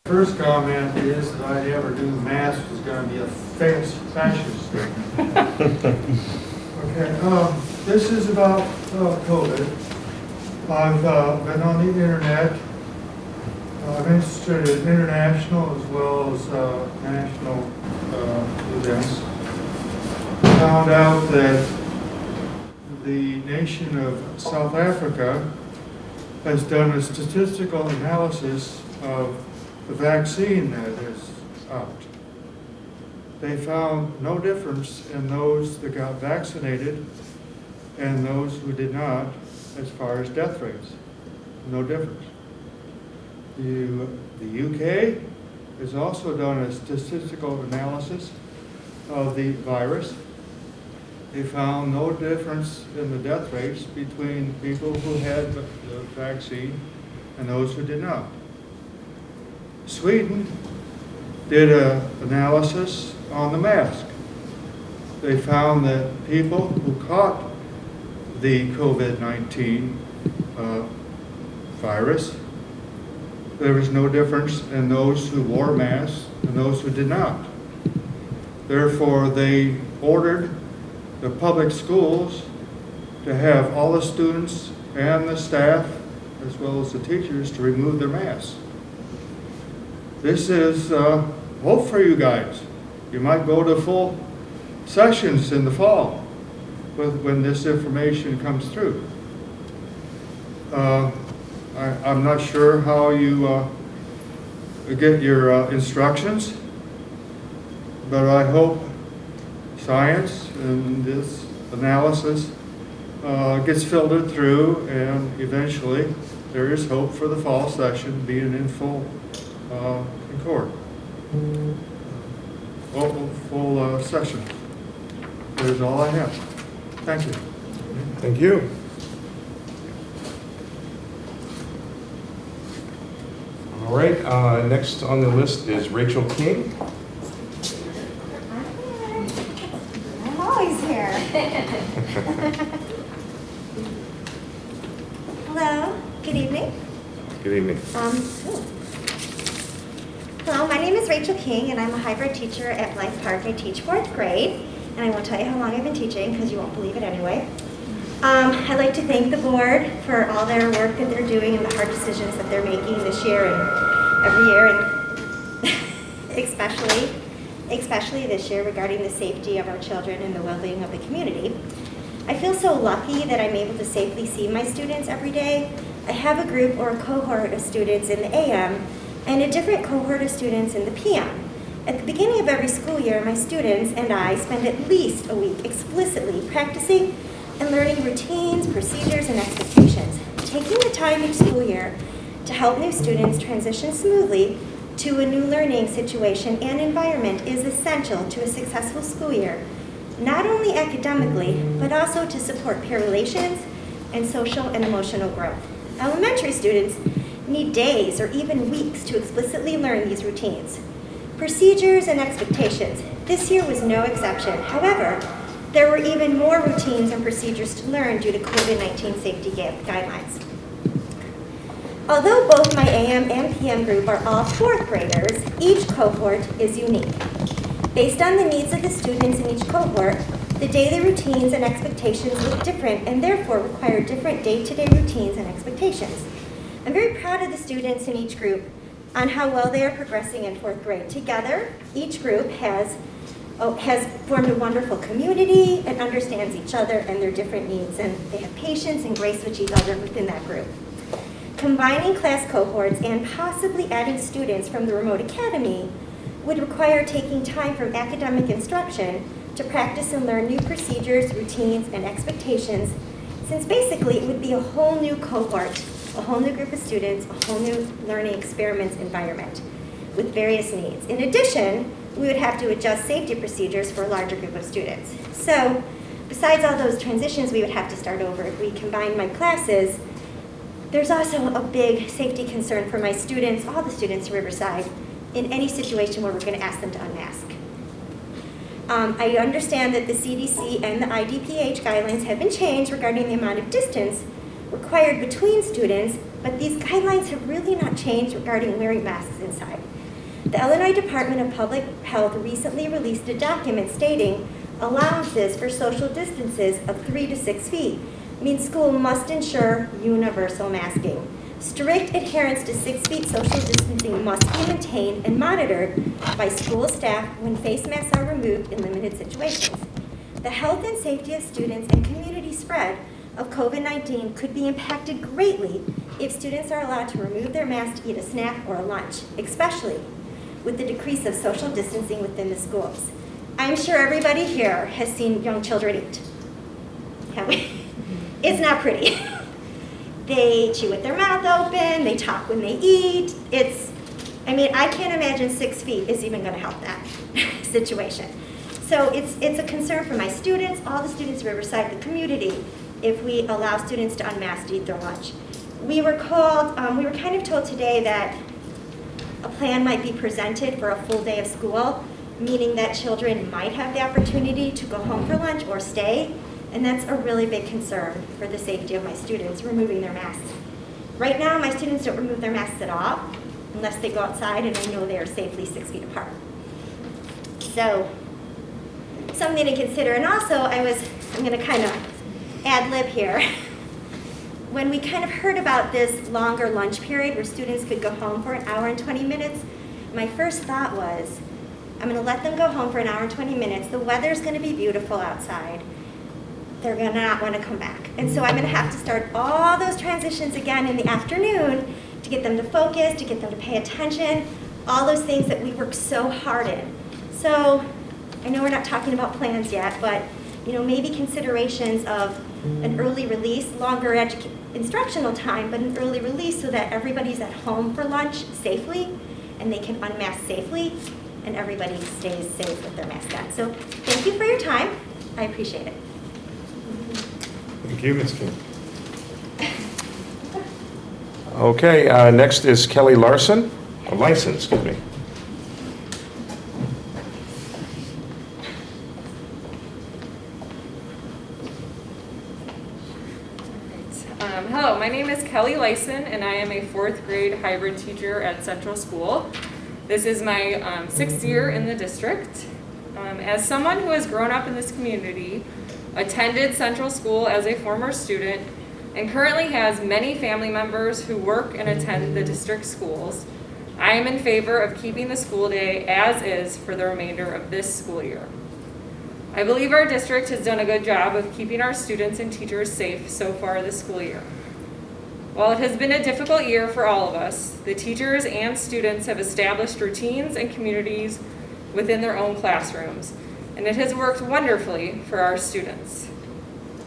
First comment is that I'd ever do masks is going to be a fascist thing. Okay, this is about COVID. I've been on the internet. I'm interested in international as well as national events. Found out that the nation of South Africa has done a statistical analysis of the vaccine that is out. They found no difference in those that got vaccinated and those who did not as far as death rates. No difference. The UK has also done a statistical analysis of the virus. They found no difference in the death rates between people who had the vaccine and those who did not. Sweden did an analysis on the mask. They found that people who caught the COVID-19 virus, there was no difference in those who wore masks and those who did not. Therefore, they ordered the public schools to have all the students and the staff, as well as the teachers, to remove their masks. This is hope for you guys. You might go to full sessions in the fall when this information comes through. I'm not sure how you get your instructions, but I hope science and this analysis gets filtered through, and eventually there is hope for the fall session being in full court. Full session. That is all I have. Thank you. Thank you. All right, next on the list is Rachel King. I'm always here. Hello, good evening. Good evening. Hello, my name is Rachel King, and I'm a hybrid teacher at Blythe Park. I teach 4th grade, and I won't tell you how long I've been teaching because you won't believe it anyway. I'd like to thank the board for all their work that they're doing and the hard decisions that they're making this year and every year, and especially this year regarding the safety of our children and the well-being of the community. I feel so lucky that I'm able to safely see my students every day. I have a group or a cohort of students in the AM and a different cohort of students in the PM. At the beginning of every school year, my students and I spend at least a week explicitly practicing and learning routines, procedures, and expectations, taking the time each school year to help new students transition smoothly to a new learning situation and environment is essential to a successful school year, not only academically, but also to support peer relations and social and emotional growth. Elementary students need days or even weeks to explicitly learn these routines. Procedures and expectations. This year was no exception. However, there were even more routines and procedures to learn due to COVID-19 safety guidelines. Although both my AM and PM group are all 4th graders, each cohort is unique. Based on the needs of the students in each cohort, the daily routines and expectations look different and therefore require different day-to-day routines and expectations. I'm very proud of the students in each group on how well they are progressing in 4th grade. Together, each group has formed a wonderful community and understands each other and their different needs, and they have patience and grace with each other within that group. Combining class cohorts and possibly adding students from the remote academy would require taking time from academic instruction to practice and learn new procedures, routines, and expectations, since basically it would be a whole new cohort, a whole new group of students, a whole new learning experiments environment with various needs. In addition, we would have to adjust safety procedures for a larger group of students. So, besides all those transitions we would have to start over if we combine my classes, there's also a big safety concern for my students, all the students in Riverside, in any situation where we're going to ask them to unmask. I understand that the CDC and the IDPH guidelines have been changed regarding the amount of distance required between students, but these guidelines have really not changed regarding wearing masks inside. The Illinois Department of Public Health recently released a document stating allowances for social distances of 3 to 6 feet means school must ensure universal masking. Strict adherence to 6 feet social distancing must be maintained and monitored by school staff when face masks are removed in limited situations. The health and safety of students and community spread of COVID-19 could be impacted greatly if students are allowed to remove their masks to eat a snack or a lunch, especially with the decrease of social distancing within the schools. I'm sure everybody here has seen young children eat. Have we? It's not pretty. They chew with their mouth open, they talk when they eat. I can't imagine 6 feet is even gonna help that situation. So it's a concern for my students, all the students at Riverside, the community, if we allow students to unmask to eat their lunch. We were kind of told today that a plan might be presented for a full day of school, meaning that children might have the opportunity to go home for lunch or stay, and that's a really big concern for the safety of my students, removing their masks. Right now, my students don't remove their masks at all, unless they go outside and I know they are safely 6 feet apart. So, something to consider. And also, I'm gonna kind of ad lib here. When we kind of heard about this longer lunch period where students could go home for an hour and 20 minutes, my first thought was, I'm gonna let them go home for an hour and 20 minutes. The weather's gonna be beautiful outside. They're gonna not wanna come back. And so I'm gonna have to start all those transitions again in the afternoon to get them to focus, to get them to pay attention, all those things that we work so hard in. So I know we're not talking about plans yet, but maybe considerations of an early release, longer instructional time, but an early release so that everybody's at home for lunch safely and they can unmask safely and everybody stays safe with their mask on. So thank you for your time. I appreciate it. Thank you, Ms. King. Okay, next is Kelly Larson, excuse me. Hello, my name is Kelly Larson, and I am a 4th grade hybrid teacher at Central School. This is my 6th year in the district. As someone who has grown up in this community, attended Central School as a former student, and currently has many family members who work and attend the district schools, I am in favor of keeping the school day as is for the remainder of this school year. I believe our district has done a good job of keeping our students and teachers safe so far this school year. While it has been a difficult year for all of us, the teachers and students have established routines and communities within their own classrooms, and it has worked wonderfully for our students.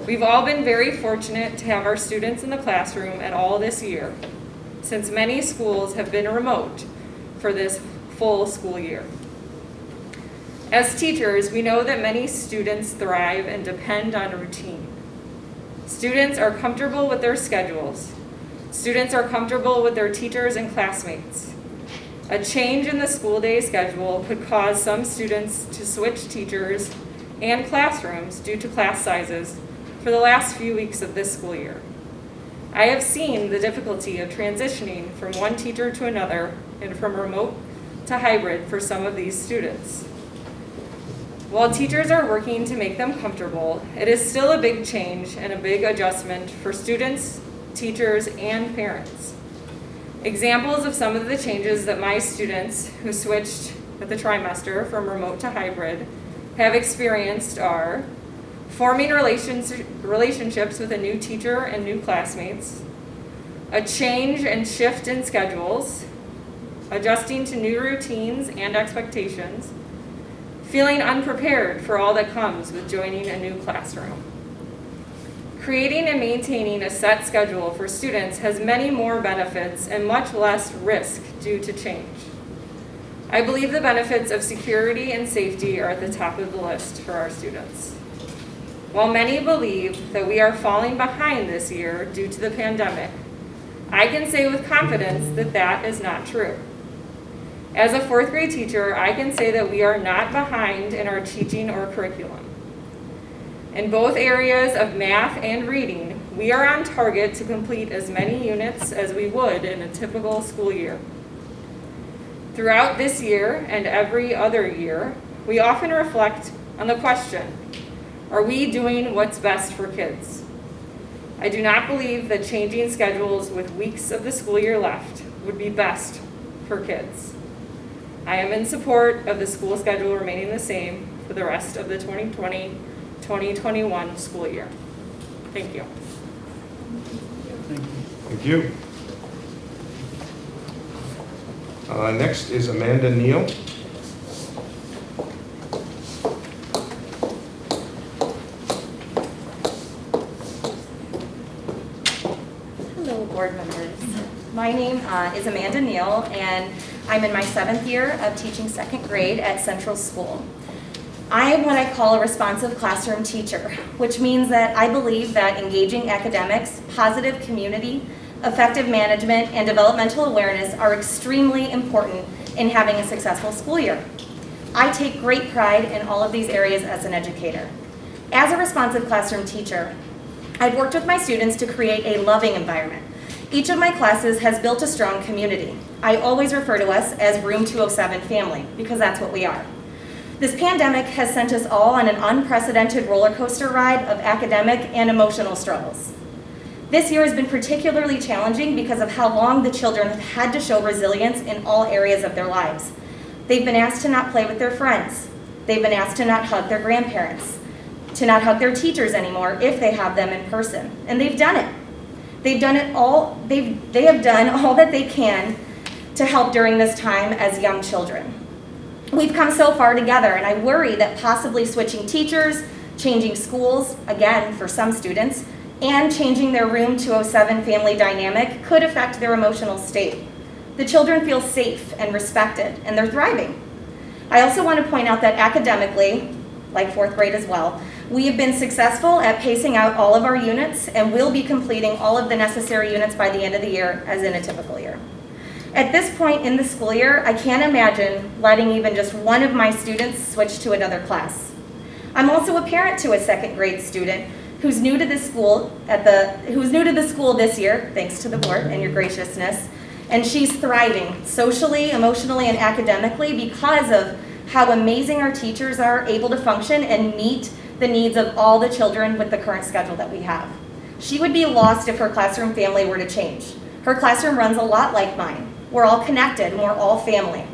We've all been very fortunate to have our students in the classroom at all this year, since many schools have been remote for this full school year. As teachers, we know that many students thrive and depend on routine. Students are comfortable with their schedules. Students are comfortable with their teachers and classmates. A change in the school day schedule could cause some students to switch teachers and classrooms due to class sizes for the last few weeks of this school year. I have seen the difficulty of transitioning from one teacher to another and from remote to hybrid for some of these students. While teachers are working to make them comfortable, it is still a big change and a big adjustment for students, teachers, and parents. Examples of some of the changes that my students who switched with the trimester from remote to hybrid have experienced are forming relationships with a new teacher and new classmates, a change and shift in schedules, adjusting to new routines and expectations, feeling unprepared for all that comes with joining a new classroom. Creating and maintaining a set schedule for students has many more benefits and much less risk due to change. I believe the benefits of security and safety are at the top of the list for our students. While many believe that we are falling behind this year due to the pandemic, I can say with confidence that that is not true. As a 4th grade teacher, I can say that we are not behind in our teaching or curriculum. In both areas of math and reading, we are on target to complete as many units as we would in a typical school year. Throughout this year and every other year, we often reflect on the question, are we doing what's best for kids? I do not believe that changing schedules with weeks of the school year left would be best for kids. I am in support of the school schedule remaining the same for the rest of the 2020-2021 school year. Thank you. Thank you. Next is Amanda Neal. Hello, board members. My name is Amanda Neal, and I'm in my 7th year of teaching 2nd grade at Central School. I am what I call a responsive classroom teacher, which means that I believe that engaging academics, positive community, effective management, and developmental awareness are extremely important in having a successful school year. I take great pride in all of these areas as an educator. As a responsive classroom teacher, I've worked with my students to create a loving environment. Each of my classes has built a strong community. I always refer to us as Room 207 family, because that's what we are. This pandemic has sent us all on an unprecedented roller coaster ride of academic and emotional struggles. This year has been particularly challenging because of how long the children have had to show resilience in all areas of their lives. They've been asked to not play with their friends. They've been asked to not hug their grandparents, to not hug their teachers anymore if they have them in person. And they've done it. They have done all that they can to help during this time as young children. We've come so far together, and I worry that possibly switching teachers, changing schools, again for some students, and changing their Room 207 family dynamic could affect their emotional state. The children feel safe and respected, and they're thriving. I also want to point out that academically, like 4th grade as well, we have been successful at pacing out all of our units and will be completing all of the necessary units by the end of the year as in a typical year. At this point in the school year, I can't imagine letting even just one of my students switch to another class. I'm also a parent to a 2nd grade student who's new to the school this year, thanks to the board and your graciousness, and she's thriving socially, emotionally, and academically because of how amazing our teachers are able to function and meet the needs of all the children with the current schedule that we have. She would be lost if her classroom family were to change. Her classroom runs a lot like mine. We're all connected and we're all family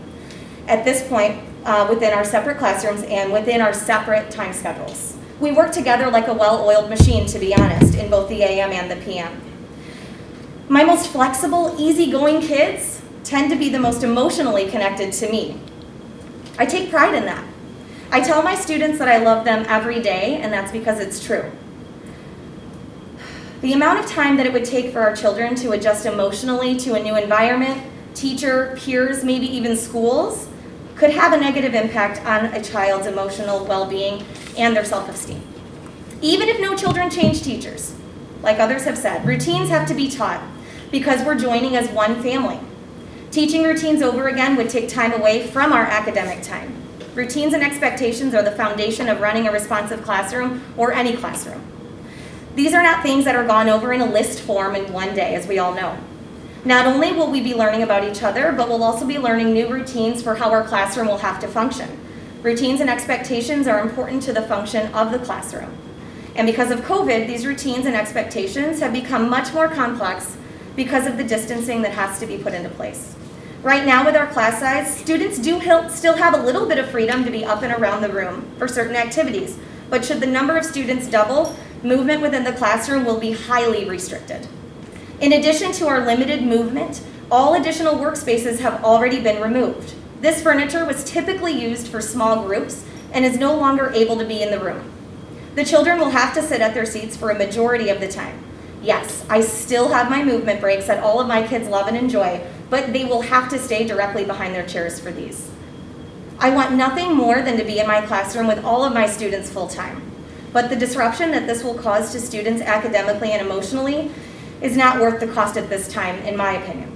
at this point within our separate classrooms and within our separate time schedules. We work together like a well-oiled machine, to be honest, in both the AM and the PM. My most flexible, easygoing kids tend to be the most emotionally connected to me. I take pride in that. I tell my students that I love them every day, and that's because it's true. The amount of time that it would take for our children to adjust emotionally to a new environment, teacher, peers, maybe even schools, could have a negative impact on a child's emotional well-being and their self-esteem. Even if no children change teachers, like others have said, routines have to be taught because we're joining as one family. Teaching routines over again would take time away from our academic time. Routines and expectations are the foundation of running a responsive classroom or any classroom. These are not things that are gone over in a list form in one day, as we all know. Not only will we be learning about each other, but we'll also be learning new routines for how our classroom will have to function. Routines and expectations are important to the function of the classroom. And because of COVID, these routines and expectations have become much more complex because of the distancing that has to be put into place. Right now with our class size, students do still have a little bit of freedom to be up and around the room for certain activities, but should the number of students double, movement within the classroom will be highly restricted. In addition to our limited movement, all additional workspaces have already been removed. This furniture was typically used for small groups and is no longer able to be in the room. The children will have to sit at their seats for a majority of the time. Yes, I still have my movement breaks that all of my kids love and enjoy, but they will have to stay directly behind their chairs for these. I want nothing more than to be in my classroom with all of my students full-time, but the disruption that this will cause to students academically and emotionally is not worth the cost at this time, in my opinion.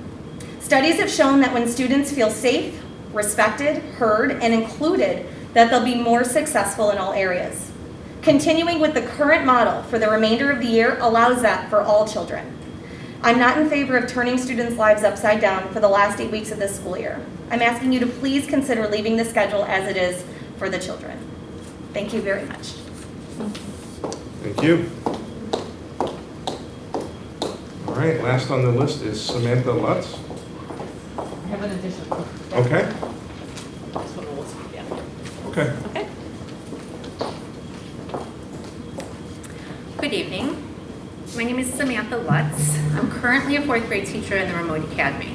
Studies have shown that when students feel safe, respected, heard, and included, that they'll be more successful in all areas. Continuing with the current model for the remainder of the year allows that for all children. I'm not in favor of turning students' lives upside down for the last 8 weeks of this school year. I'm asking you to please consider leaving the schedule as it is for the children. Thank you very much. Thank you. All right, last on the list is Samantha Lutz. I have an addition. Okay, That's what rules, yeah. okay. Okay. Good evening. My name is Samantha Lutz. I'm currently a 4th grade teacher in the Remote Academy.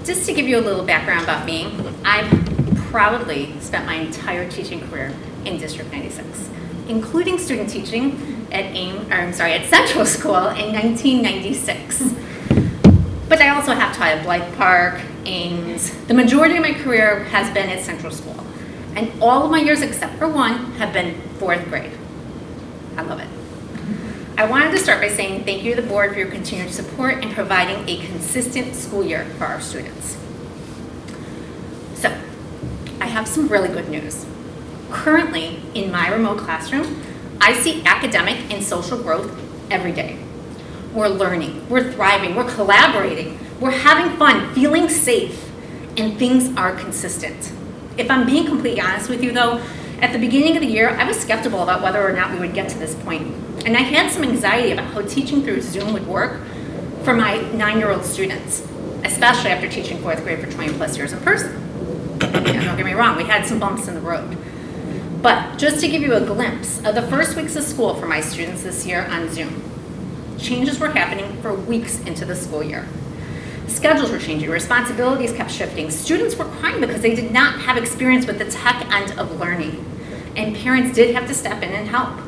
Just to give you a little background about me, I've proudly spent my entire teaching career in District 96, including student teaching at Central School in 1996. But I also have taught at Blythe Park, Ames. The majority of my career has been at Central School. And all of my years except for one have been 4th grade. I love it. I wanted to start by saying thank you to the board for your continued support in providing a consistent school year for our students. So, I have some really good news. Currently, in my remote classroom, I see academic and social growth every day. We're learning, we're thriving, we're collaborating, we're having fun, feeling safe, and things are consistent. If I'm being completely honest with you though, at the beginning of the year, I was skeptical about whether or not we would get to this point. And I had some anxiety about how teaching through Zoom would work for my 9-year-old students, especially after teaching 4th grade for 20 plus years in person. And don't get me wrong, we had some bumps in the road. But just to give you a glimpse of the first weeks of school for my students this year on Zoom, changes were happening for weeks into the school year. Schedules were changing, responsibilities kept shifting. Students were crying because they did not have experience with the tech end of learning. And parents did have to step in and help.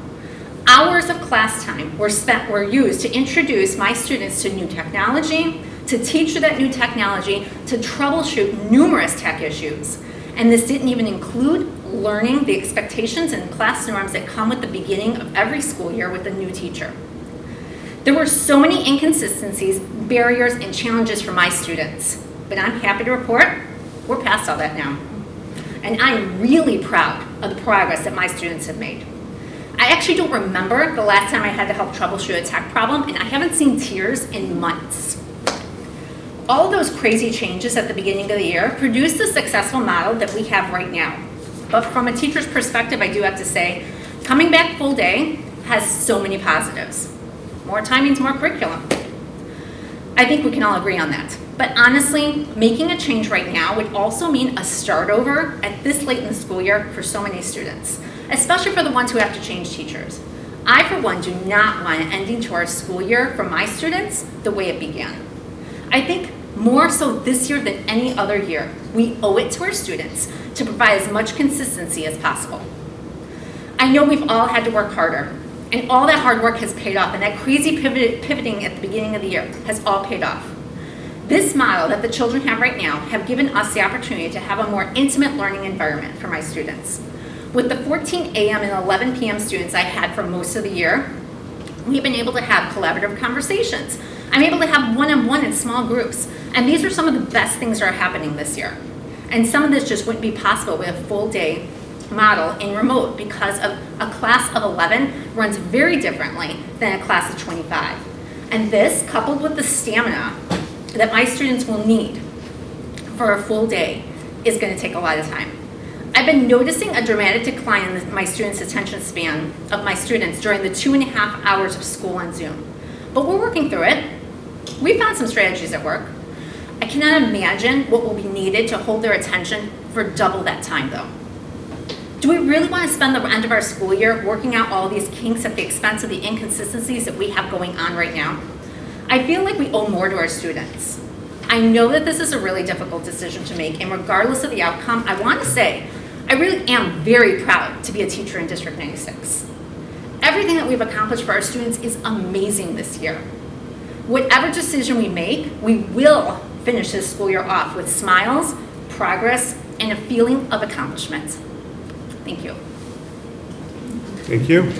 Hours of class time were used to introduce my students to new technology, to teach that new technology, to troubleshoot numerous tech issues. And this didn't even include learning the expectations and class norms that come with the beginning of every school year with a new teacher. There were so many inconsistencies, barriers, and challenges for my students, but I'm happy to report we're past all that now. And I'm really proud of the progress that my students have made. I actually don't remember the last time I had to help troubleshoot a tech problem, and I haven't seen tears in months. All those crazy changes at the beginning of the year produced the successful model that we have right now. But from a teacher's perspective, I do have to say, coming back full day has so many positives. More time means more curriculum. I think we can all agree on that. But honestly, making a change right now would also mean a start over at this late in the school year for so many students, especially for the ones who have to change teachers. I, for one, do not want an ending to our school year for my students the way it began. I think more so this year than any other year, we owe it to our students to provide as much consistency as possible. I know we've all had to work harder, and all that hard work has paid off, and that crazy pivoting at the beginning of the year has all paid off. This model that the children have right now have given us the opportunity to have a more intimate learning environment for my students. With the 14 a.m. and 11 p.m. students I had for most of the year, we've been able to have collaborative conversations. I'm able to have one-on-one in small groups, and these are some of the best things that are happening this year. And some of this just wouldn't be possible with a full day model in remote because of a class of 11 runs very differently than a class of 25. And this, coupled with the stamina that my students will need for a full day, is going to take a lot of time. I've been noticing a dramatic decline in my students' attention span of my students during the 2.5 hours of school on Zoom. But we're working through it. We found some strategies that work. I cannot imagine what will be needed to hold their attention for double that time though. Do we really want to spend the end of our school year working out all these kinks at the expense of the inconsistencies that we have going on right now? I feel like we owe more to our students. I know that this is a really difficult decision to make, and regardless of the outcome, I want to say, I really am very proud to be a teacher in District 96. Everything that we've accomplished for our students is amazing this year. Whatever decision we make, we will finish this school year off with smiles, progress, and a feeling of accomplishment. Thank you. Thank you.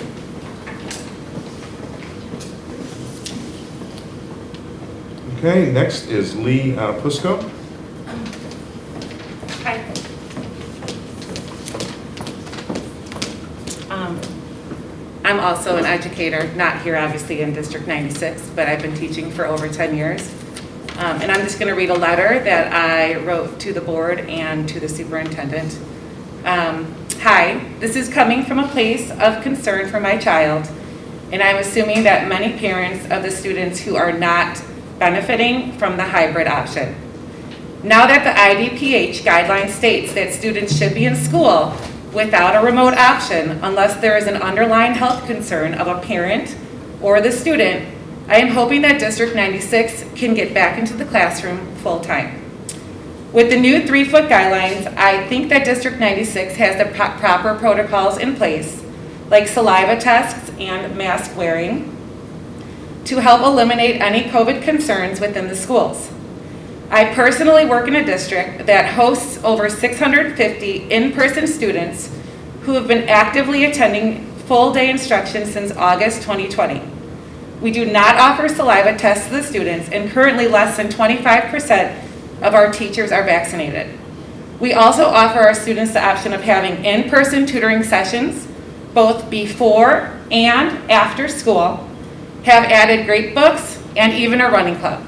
Okay, next is Lee Pusco. Hi. I'm also an educator, not here obviously in District 96, but I've been teaching for over 10 years. And I'm just going to read a letter that I wrote to the board and to the superintendent. Hi, this is coming from a place of concern for my child, and I'm assuming that many parents of the students who are not benefiting from the hybrid option. Now that the IDPH guideline states that students should be in school without a remote option unless there is an underlying health concern of a parent or the student, I am hoping that District 96 can get back into the classroom full-time. With the new 3-foot guidelines, I think that District 96 has the proper protocols in place, like saliva tests and mask wearing, to help eliminate any COVID concerns within the schools. I personally work in a district that hosts over 650 in-person students who have been actively attending full-day instruction since August 2020. We do not offer saliva tests to the students, and currently less than 25% of our teachers are vaccinated. We also offer our students the option of having in-person tutoring sessions, both before and after school, have added great books, and even a running club.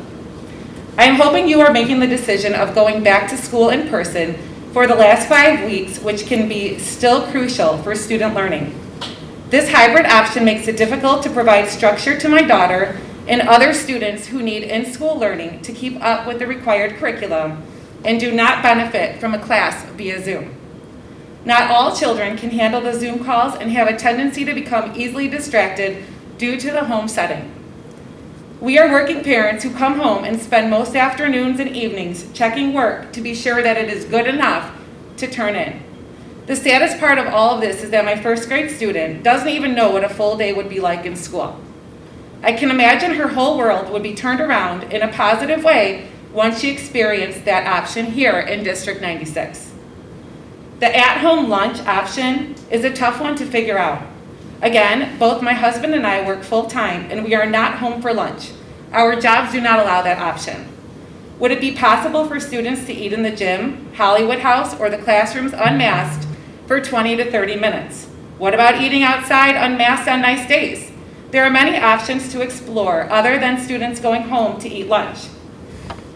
I am hoping you are making the decision of going back to school in person for the last 5 weeks, which can be still crucial for student learning. This hybrid option makes it difficult to provide structure to my daughter and other students who need in-school learning to keep up with the required curriculum and do not benefit from a class via Zoom. Not all children can handle the Zoom calls and have a tendency to become easily distracted due to the home setting. We are working parents who come home and spend most afternoons and evenings checking work to be sure that it is good enough to turn in. The saddest part of all of this is that my first grade student doesn't even know what a full day would be like in school. I can imagine her whole world would be turned around in a positive way once she experienced that option here in District 96. The at-home lunch option is a tough one to figure out. Again, both my husband and I work full-time and we are not home for lunch. Our jobs do not allow that option. Would it be possible for students to eat in the gym, Hollywood House, or the classrooms unmasked for 20 to 30 minutes? What about eating outside unmasked on nice days? There are many options to explore other than students going home to eat lunch.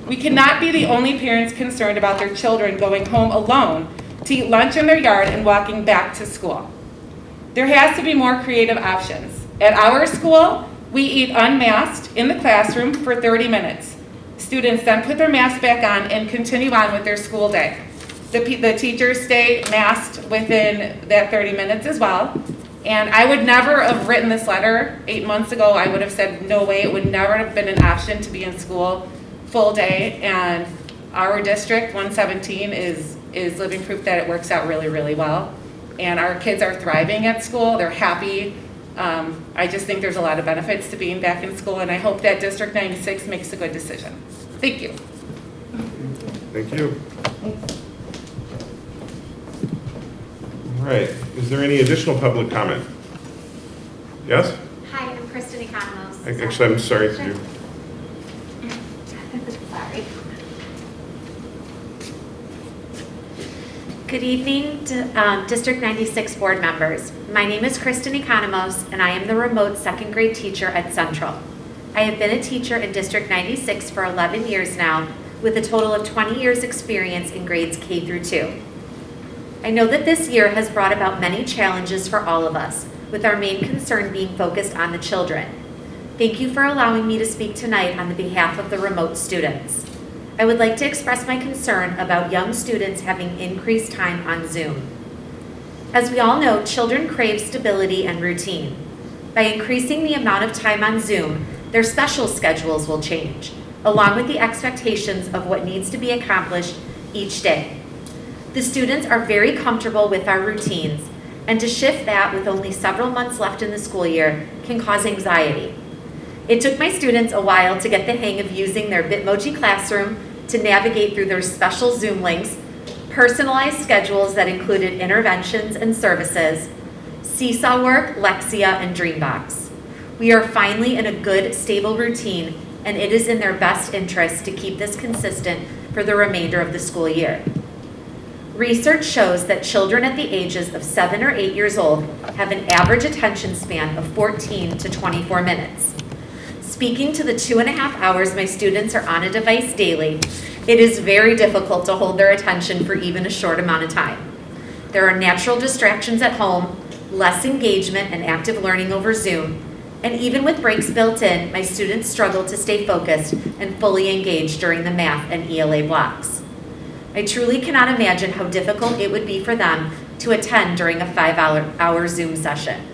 We cannot be the only parents concerned about their children going home alone to eat lunch in their yard and walking back to school. There has to be more creative options. At our school, we eat unmasked in the classroom for 30 minutes. Students then put their mask back on and continue on with their school day. The teachers stay masked within that 30 minutes as well. And I would never have written this letter 8 months ago. I would have said, no way, it would never have been an option to be in school full day. And our district, 117, is living proof that it works out really, really well. And our kids are thriving at school. They're happy. I just think there's a lot of benefits to being back in school, and I hope that District 96 makes a good decision. Thank you. Thank you. All right, is there any additional public comment? Yes? Hi, I'm Kristen Economos. Actually, I'm sorry to Sure. you. Sorry. Good evening, District 96 board members. My name is Kristen Economos, and I am the remote second grade teacher at Central. I have been a teacher in District 96 for 11 years now, with a total of 20 years experience in grades K through 2. I know that this year has brought about many challenges for all of us, with our main concern being focused on the children. Thank you for allowing me to speak tonight on the behalf of the remote students. I would like to express my concern about young students having increased time on Zoom. As we all know, children crave stability and routine. By increasing the amount of time on Zoom, their special schedules will change, along with the expectations of what needs to be accomplished each day. The students are very comfortable with our routines, and to shift that with only several months left in the school year can cause anxiety. It took my students a while to get the hang of using their Bitmoji classroom to navigate through their special Zoom links, personalized schedules that included interventions and services, seesaw work, Lexia, and Dreambox. We are finally in a good, stable routine, and it is in their best interest to keep this consistent for the remainder of the school year. Research shows that children at the ages of 7 or 8 years old have an average attention span of 14 to 24 minutes. Speaking to the 2.5 hours my students are on a device daily, it is very difficult to hold their attention for even a short amount of time. There are natural distractions at home, less engagement and active learning over Zoom, and even with breaks built in, my students struggle to stay focused and fully engaged during the math and ELA blocks. I truly cannot imagine how difficult it would be for them to attend during a 5-hour Zoom session.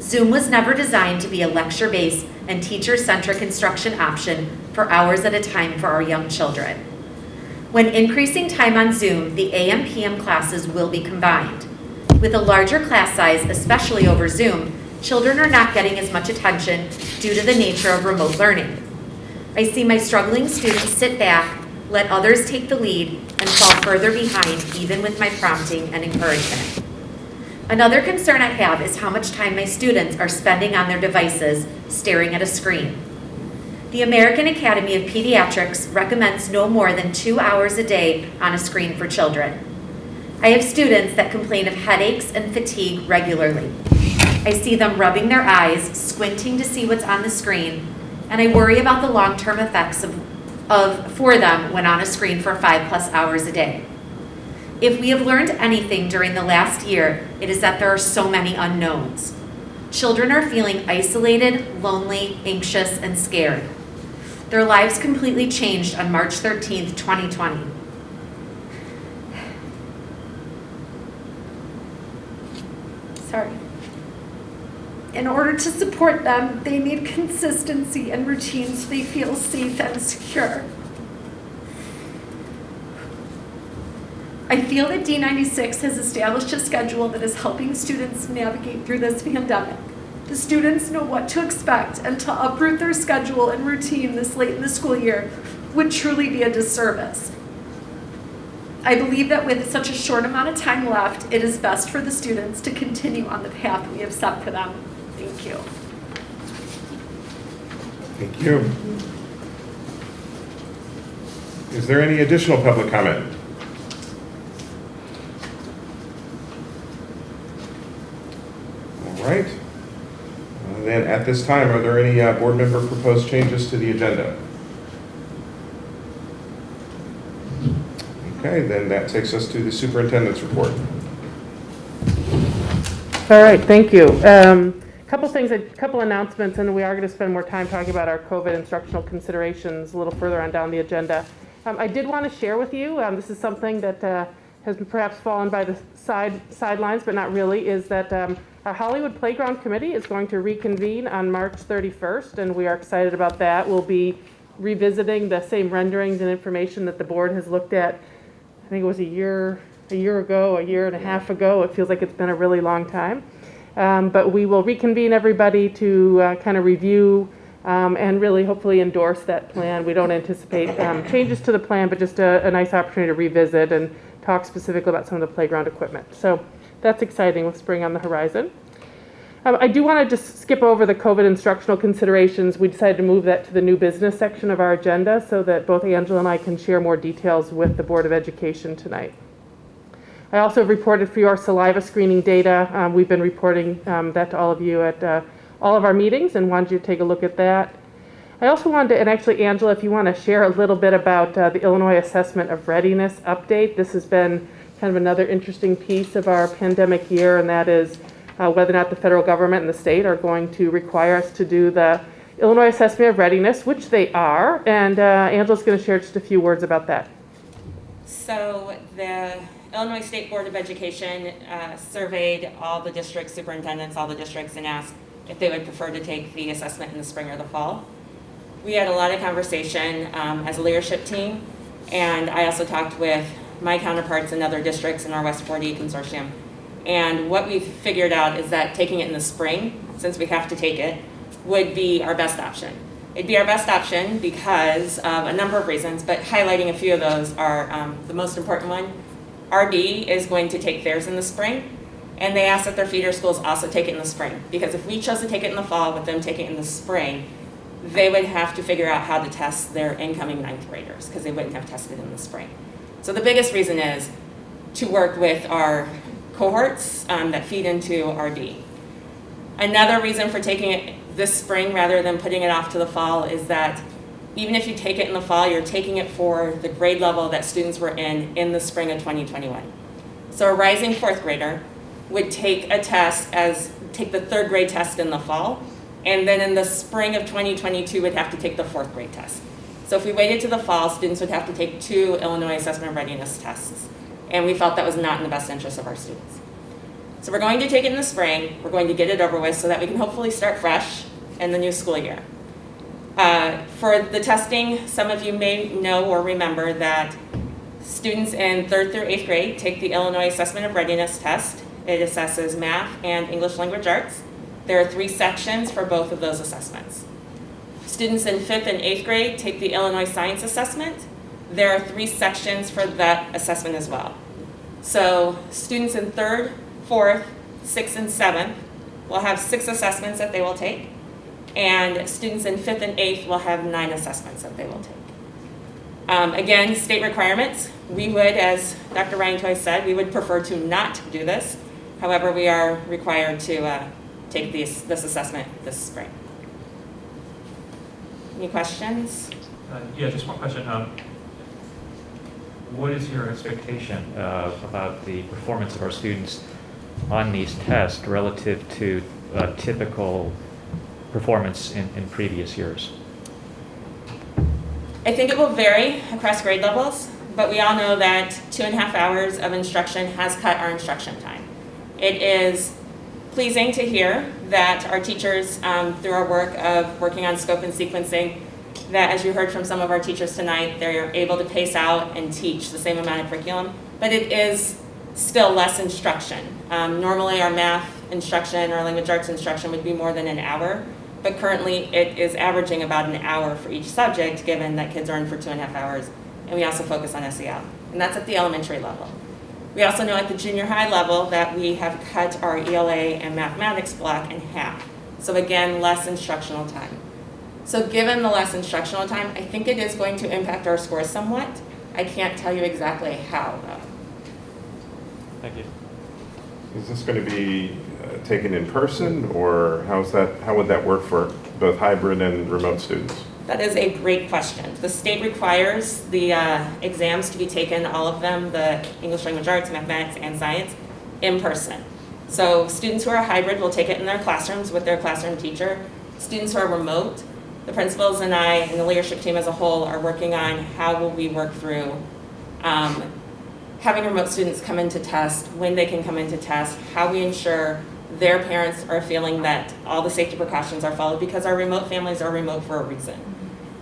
Zoom was never designed to be a lecture-based and teacher-centric instruction option for hours at a time for our young children. When increasing time on Zoom, the AM/PM classes will be combined. With a larger class size, especially over Zoom, children are not getting as much attention due to the nature of remote learning. I see my struggling students sit back, let others take the lead, and fall further behind even with my prompting and encouragement. Another concern I have is how much time my students are spending on their devices staring at a screen. The American Academy of Pediatrics recommends no more than 2 hours a day on a screen for children. I have students that complain of headaches and fatigue regularly. I see them rubbing their eyes, squinting to see what's on the screen, and I worry about the long-term effects for them when on a screen for 5+ hours a day. If we have learned anything during the last year, it is that there are so many unknowns. Children are feeling isolated, lonely, anxious, and scared. Their lives completely changed on March 13th, 2020. Sorry. In order to support them, they need consistency and routines so they feel safe and secure. I feel that D96 has established a schedule that is helping students navigate through this pandemic. The students know what to expect, and to uproot their schedule and routine this late in the school year would truly be a disservice. I believe that with such a short amount of time left, it is best for the students to continue on the path we have set for them. Thank you. Thank you. Is there any additional public comment? All right. Then at this time, are there any board member proposed changes to the agenda? Okay, then that takes us to the superintendent's report. All right, thank you. Couple announcements, and we are going to spend more time talking about our COVID instructional considerations a little further on down the agenda. I did want to share with you, this is something that has perhaps fallen by the sidelines, but not really, is that our Hollywood Playground Committee is going to reconvene on March 31st, and we are excited about that. We'll be revisiting the same renderings and information that the board has looked at. I think it was a year ago, a year and a half ago. It feels like it's been a really long time. But we will reconvene everybody to kind of review and really hopefully endorse that plan. We don't anticipate changes to the plan, but just a nice opportunity to revisit and talk specifically about some of the playground equipment. So that's exciting with spring on the horizon. I do want to just skip over the COVID instructional considerations. We decided to move that to the new business section of our agenda so that both Angela and I can share more details with the Board of Education tonight. I also have reported for you our saliva screening data. We've been reporting that to all of you at all of our meetings and wanted you to take a look at that. I also wanted to, and actually Angela, if you want to share a little bit about the Illinois Assessment of Readiness update. This has been kind of another interesting piece of our pandemic year, and that is whether or not the federal government and the state are going to require us to do the Illinois Assessment of Readiness, which they are, and Angela's going to share just a few words about that. So the Illinois State Board of Education surveyed all the district superintendents, all the districts, and asked if they would prefer to take the assessment in the spring or the fall. We had a lot of conversation as a leadership team, and I also talked with my counterparts in other districts in our West 40 consortium. And what we figured out is that taking it in the spring, since we have to take it, would be our best option. It'd be our best option because of a number of reasons, but highlighting a few of those are the most important one. RB is going to take theirs in the spring, and they asked that their feeder schools also take it in the spring, because if we chose to take it in the fall with them taking it in the spring, they would have to figure out how to test their incoming 9th graders, because they wouldn't have tested in the spring. So the biggest reason is to work with our cohorts that feed into RD. Another reason for taking it this spring rather than putting it off to the fall is that even if you take it in the fall, you're taking it for the grade level that students were in the spring of 2021. So a rising fourth grader would take a test take the third grade test in the fall, and then in the spring of 2022 would have to take the fourth grade test. So if we waited to the fall, students would have to take 2 Illinois Assessment of Readiness tests, and we felt that was not in the best interest of our students. So we're going to take it in the spring, we're going to get it over with so that we can hopefully start fresh in the new school year. For the testing, some of you may know or remember that students in 3rd through 8th grade take the Illinois Assessment of Readiness test. It assesses math and English language arts. There are 3 sections for both of those assessments. Students in 5th and 8th grade take the Illinois Science Assessment. There are 3 sections for that assessment as well. So students in 3rd, 4th, 6th, and 7th will have 6 assessments that they will take, and students in 5th and 8th will have 9 assessments that they will take. Again, state requirements, we would, as Dr. Ryan Toy said, we would prefer to not do this. However, we are required to take this assessment this spring. Any questions? Yeah, just one question. What is your expectation about the performance of our students on these tests relative to typical performance in previous years? I think it will vary across grade levels, but we all know that 2.5 hours of instruction has cut our instruction time. It is pleasing to hear that our teachers, through our work of working on scope and sequencing, that as you heard from some of our teachers tonight, they're able to pace out and teach the same amount of curriculum, but it is still less instruction. Normally our math instruction or language arts instruction would be more than an hour, but currently it is averaging about an hour for each subject, given that kids are in for 2.5 hours, and we also focus on SEL, and that's at the elementary level. We also know at the junior high level that we have cut our ELA and mathematics block in half. So again, less instructional time. So given the less instructional time, I think it is going to impact our scores somewhat. I can't tell you exactly how, though. Thank you. Is this going to be taken in person, or how would that work for both hybrid and remote students? That is a great question. The state requires the exams to be taken, all of them, the English language arts, mathematics, and science, in person. So students who are hybrid will take it in their classrooms with their classroom teacher. Students who are remote, the principals and I and the leadership team as a whole are working on how will we work through having remote students come into test, when they can come into test, how we ensure their parents are feeling that all the safety precautions are followed, because our remote families are remote for a reason.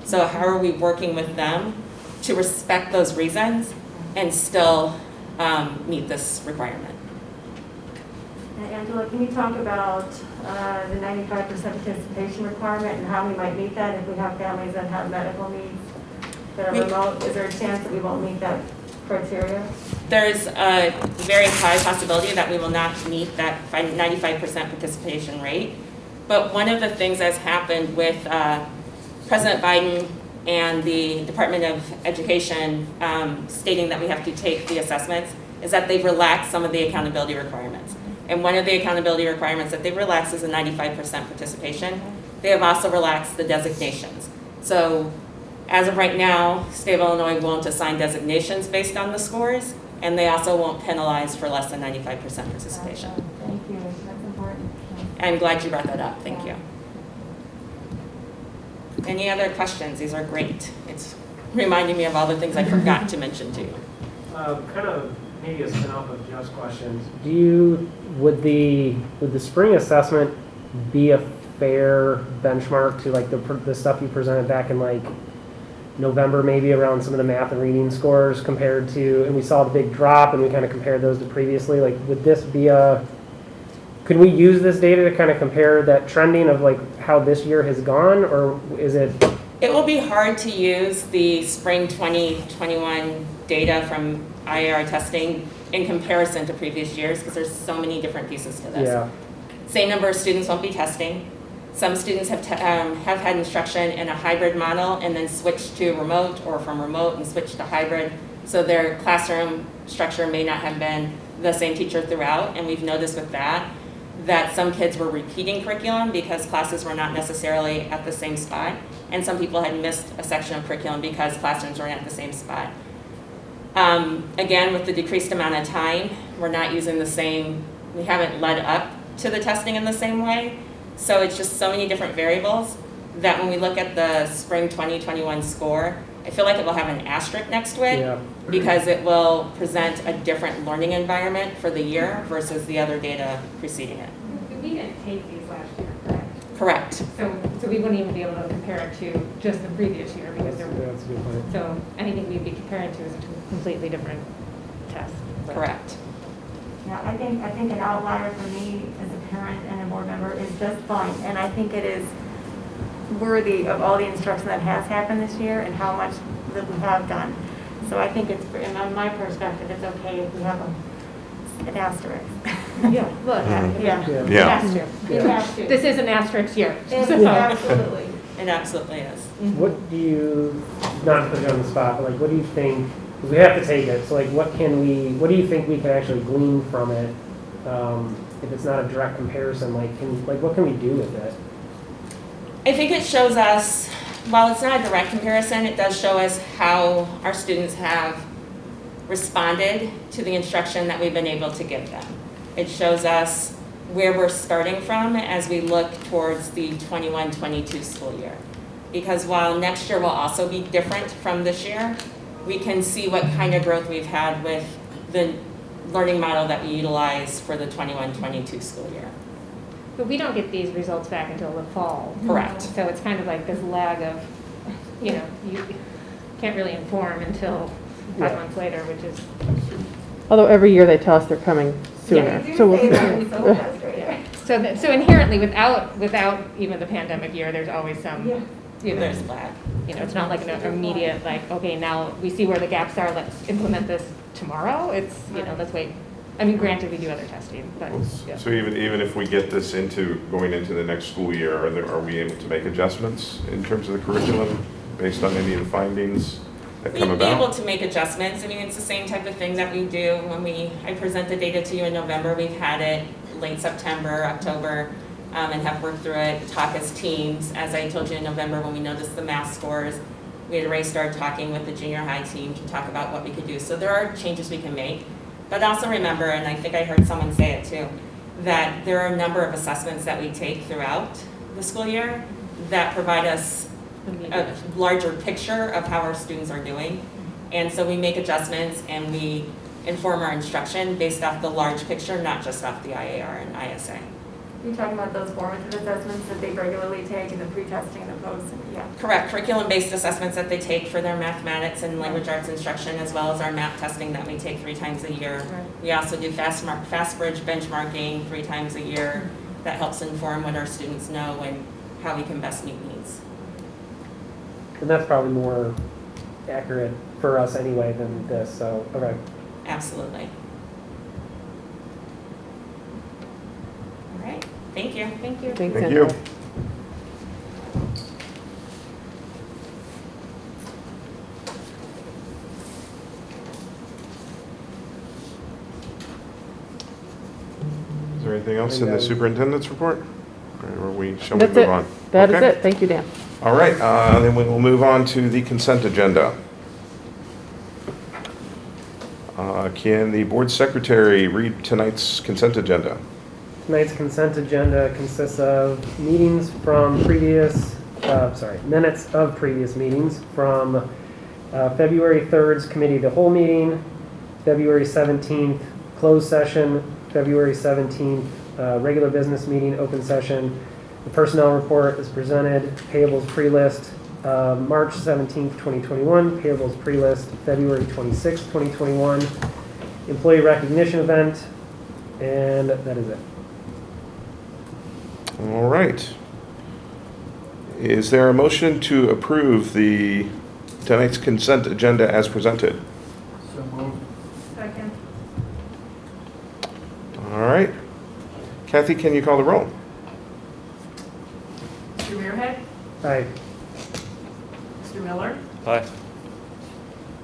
So how are we working with them to respect those reasons and still meet this requirement? Angela, can you talk about the 95% participation requirement and how we might meet that if we have families that have medical needs that are remote? Is there a chance that we won't meet that criteria? There's a very high possibility that we will not meet that 95% participation rate. But one of the things that's happened with President Biden and the Department of Education stating that we have to take the assessments is that they've relaxed some of the accountability requirements. And one of the accountability requirements that they've relaxed is a 95% participation. They have also relaxed the designations. So as of right now, State of Illinois won't assign designations based on the scores, and they also won't penalize for less than 95% participation. Thank you, that's important. I'm glad you brought that up, thank you. Any other questions? These are great. It's reminding me of all the things I forgot to mention to you. Kind of maybe a spin-off of Jeff's questions. Would the spring assessment be a fair benchmark to like the stuff you presented back in like November, maybe around some of the math and reading scores compared to, and we saw the big drop and we kind of compared those to previously, like would this be could we use this data to kind of compare that trending of like how this year has gone, or is it? It will be hard to use the spring 2021 data from IAR testing in comparison to previous years because there's so many different pieces to this. Yeah. Same number of students won't be testing. Some students have had instruction in a hybrid model and then switched to remote, or from remote and switched to hybrid. So their classroom structure may not have been the same teacher throughout, and we've noticed with that some kids were repeating curriculum because classes were not necessarily at the same spot, and some people had missed a section of curriculum because classrooms weren't at the same spot. Again, with the decreased amount of time, we're not using the same, we haven't led up to the testing in the same way, so it's just so many different variables that when we look at the spring 2021 score, I feel like it will have an asterisk next to it because it will present a different learning environment for the year versus the other data preceding it. We didn't take these last year, correct? Correct. So we wouldn't even be able to compare it to just the previous year because That's a good point. so anything we'd be comparing to is a completely different test. Correct. Yeah, I think an outlier for me as a parent and a board member is just fine, and I think it is worthy of all the instruction that has happened this year and how much that we have done. So I think it's, in my perspective, it's okay if we have an asterisk. Yeah, look, Yeah. it has to. It has to. This is an asterisk year. Absolutely. It absolutely is. What do you, not to put you on the spot, but like, what do you think, because we have to take it, so like, what do you think we can actually glean from it? If it's not a direct comparison, like, what can we do with it? I think it shows us, while it's not a direct comparison, it does show us how our students have responded to the instruction that we've been able to give them. It shows us where we're starting from as we look towards the 21-22 school year. Because while next year will also be different from this year, we can see what kind of growth we've had with the learning model that we utilize for the 21-22 school year. But we don't get these results back until the fall. Correct. So it's kind of like this lag of, you can't really inform until 5 months later, which is. Although every year they tell us they're coming sooner. Yeah, So so inherently, without even the pandemic year, there's always some, There's lag. It's not like an immediate, like, okay, now we see where the gaps are, let's implement this tomorrow. It's, let's wait. I mean, granted, we do other testing, but. Yeah. So even if we get this going into the next school year, are we able to make adjustments in terms of the curriculum based on any of the findings that come We'd be about? able to make adjustments. I mean, it's the same type of thing that we do when I present the data to you in November. We've had it late September, October, and have worked through it, talk as teams. As I told you in November, when we noticed the math scores, we had already started talking with the junior high team to talk about what we could do. So there are changes we can make. But also remember, and I think I heard someone say it too, that there are a number of assessments that we take throughout the school year that provide us a larger picture of how our students are doing. And so we make adjustments and we inform our instruction based off the large picture, not just off the IAR and ISA. You're talking about those formative assessments that they regularly take and the pre-testing and the post, yeah. Correct, curriculum-based assessments that they take for their mathematics and language arts instruction, as well as our MAP testing that we take 3 times a year. Right. We also do FastBridge benchmarking 3 times a year. That helps inform what our students know and how we can best meet needs. And that's probably more accurate for us anyway than this, so, okay. Absolutely. All right, thank you. Thank you. Thanks, Thank you. Angela. Is there anything else in the superintendent's report? Or shall we That's move it. on? That is Okay. it. Thank you, Dan. All right, then we will move on to the consent agenda. Can the board secretary read tonight's consent agenda? Tonight's consent agenda consists of minutes of previous meetings from February 3rd's committee of the whole meeting, February 17th closed session, February 17th regular business meeting, open session. The personnel report is presented, payables pre-list, March 17th, 2021, payables pre-list, February 26th, 2021, employee recognition event, and that is it. All right. Is there a motion to approve tonight's consent agenda as presented? So moved. Second. All right. Kathy, can you call the roll? Mr. Muirhead? Aye. Mr. Miller? Aye.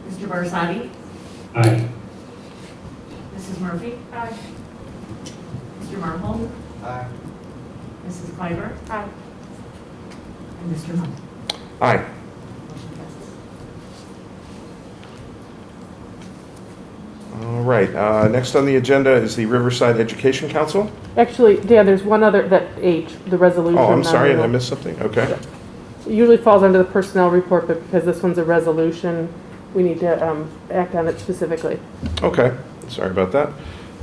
Mr. Barsadi? Aye. Mrs. Murphy? Aye. Mr. Marvel? Aye. Mrs. Kleiber? Aye. And Mr. Hunt? Aye. Motion passes. All right, next on the agenda is the Riverside Education Council. Actually, Dan, there's one other, that H, the resolution. Oh, I'm sorry, did I non-renewal. miss something? Okay. It usually falls under the personnel report, but because this one's a resolution, we need to act on it specifically. Okay, sorry about that.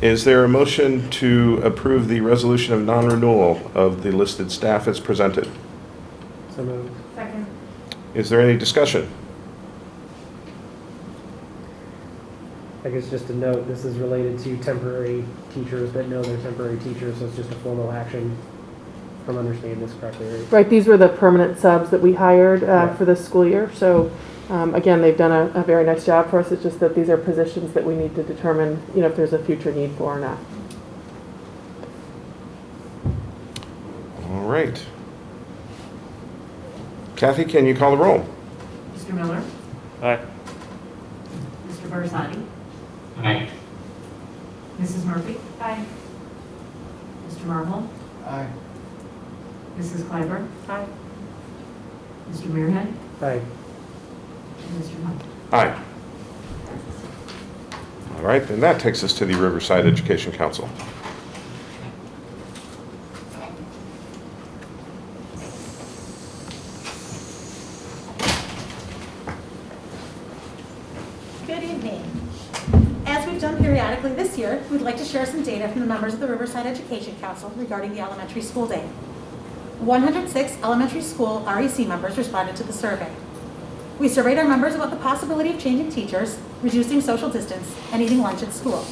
Is there a motion to approve the resolution of non-renewal of the listed staff as presented? So moved. Second. Is there any discussion? I guess just a note, this is related to temporary teachers that know they're temporary teachers, so it's just a formal action, if I'm understanding this correctly, right? Right, these were the permanent subs that we hired Yeah. for this school year. So again, they've done a very nice job for us. It's just that these are positions that we need to determine, if there's a future need for or not. All right. Kathy, can you call the roll? Mr. Miller? Aye. Mr. Barsadi? Aye. Mrs. Murphy? Aye. Mr. Marvel? Aye. Mrs. Kleiber? Aye. Mr. Muirhead? Aye. And Mr. Hunt? Aye. All right, then that takes us to the Riverside Education Council. Good evening. As we've done periodically this year, we'd like to share some data from the members of the Riverside Education Council regarding the elementary school day. 106 elementary school REC members responded to the survey. We surveyed our members about the possibility of changing teachers, reducing social distance, and eating lunch at school.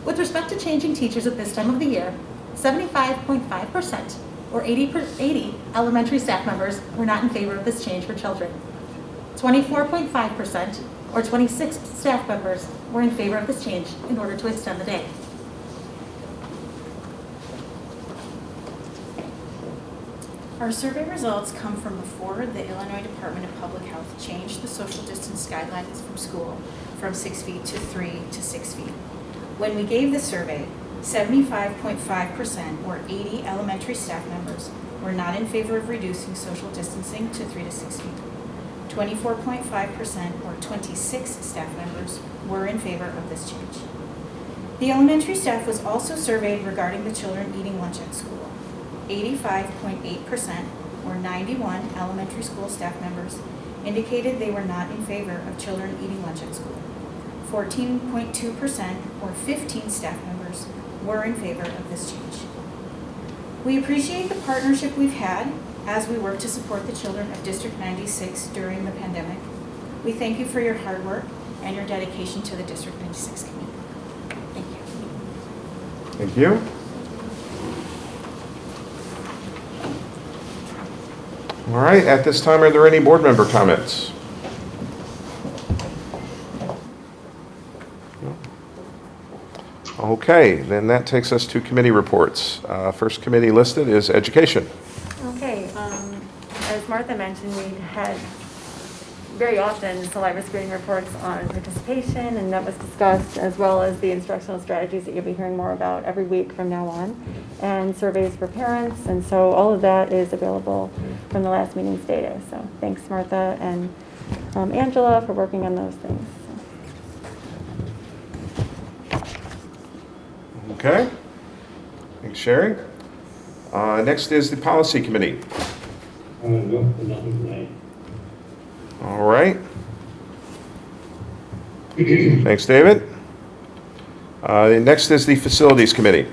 With respect to changing teachers at this time of the year, 75.5%, or 80 elementary staff members, were not in favor of this change for children. 24.5%, or 26 staff members, were in favor of this change in order to extend the day. Our survey results come from before the Illinois Department of Public Health changed the social distance guidelines from school from 6 feet to 3 to 6 feet. When we gave the survey, 75.5%, or 80 elementary staff members, were not in favor of reducing social distancing to 3 to 6 feet. 24.5%, or 26 staff members, were in favor of this change. The elementary staff was also surveyed regarding the children eating lunch at school. 85.8%, or 91 elementary school staff members, indicated they were not in favor of children eating lunch at school. 14.2%, or 15 staff members, were in favor of this change. We appreciate the partnership we've had as we work to support the children of District 96 during the pandemic. We thank you for your hard work and your dedication to the District 96 community. Thank you. Thank you. All right, at this time, are there any board member comments? No? Okay, then that takes us to committee reports. First committee listed is education. Okay, as Martha mentioned, we had very often saliva screening reports on participation, and that was discussed, as well as the instructional strategies that you'll be hearing more about every week from now on, and surveys for parents, and so all of that is available from the last meeting's data. So thanks, Martha and Angela, for working on those things. Okay. Thanks, Sherry. Next is the policy committee. No, nothing tonight. All right. Thanks, David. Next is the facilities committee.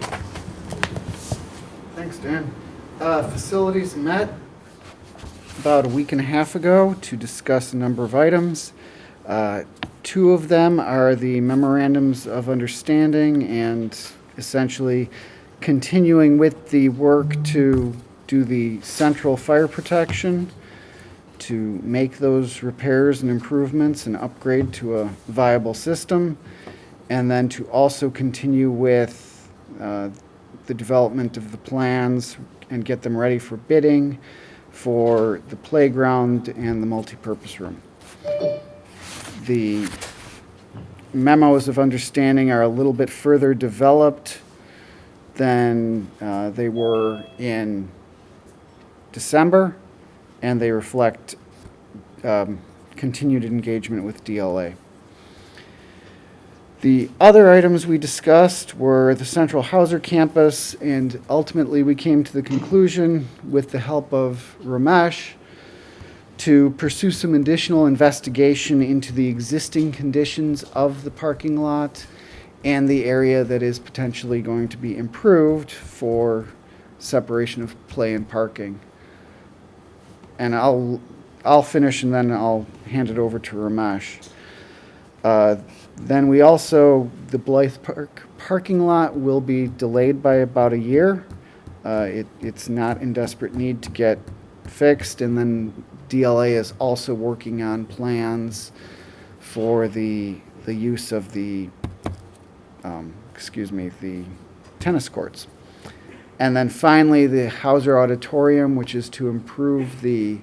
Thanks, Dan. Facilities met about a week and a half ago to discuss a number of items. Two of them are the memorandums of understanding and essentially continuing with the work to do the central fire protection, to make those repairs and improvements and upgrade to a viable system, and then to also continue with the development of the plans and get them ready for bidding for the playground and the multipurpose room. The memos of understanding are a little bit further developed than they were in December, and they reflect continued engagement with DLA. The other items we discussed were the Central Hauser campus, and ultimately we came to the conclusion, with the help of Ramesh, to pursue some additional investigation into the existing conditions of the parking lot and the area that is potentially going to be improved for separation of play and parking. And I'll finish and then I'll hand it over to Ramesh. Then we also, the Blythe Park parking lot will be delayed by about a year. It's not in desperate need to get fixed, and then DLA is also working on plans for the use of the the tennis courts. And then finally, the Hauser Auditorium, which is to improve the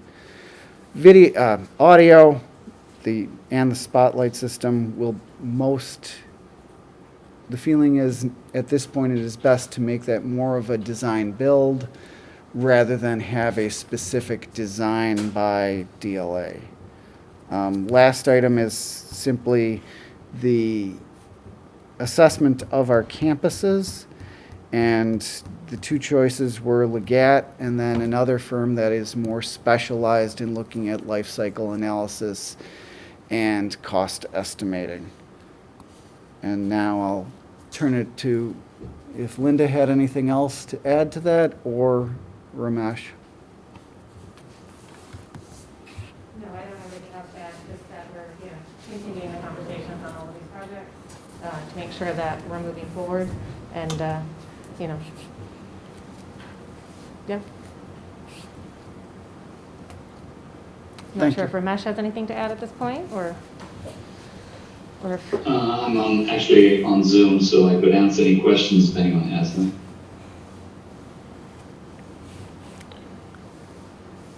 video, audio, and the spotlight system. The feeling is, at this point, it is best to make that more of a design build rather than have a specific design by DLA. Last item is simply the assessment of our campuses, and the two choices were Legat and then another firm that is more specialized in looking at life cycle analysis and cost estimating. And now I'll turn it to if Linda had anything else to add to that, or Ramesh. No, I don't have anything else to add, just that we're, continuing the conversations on all of these projects to make sure that we're moving forward and, yeah. Not Thank sure you. if Ramesh has anything to add at this point, or if... I'm actually on Zoom, so I could answer any questions if anyone has them.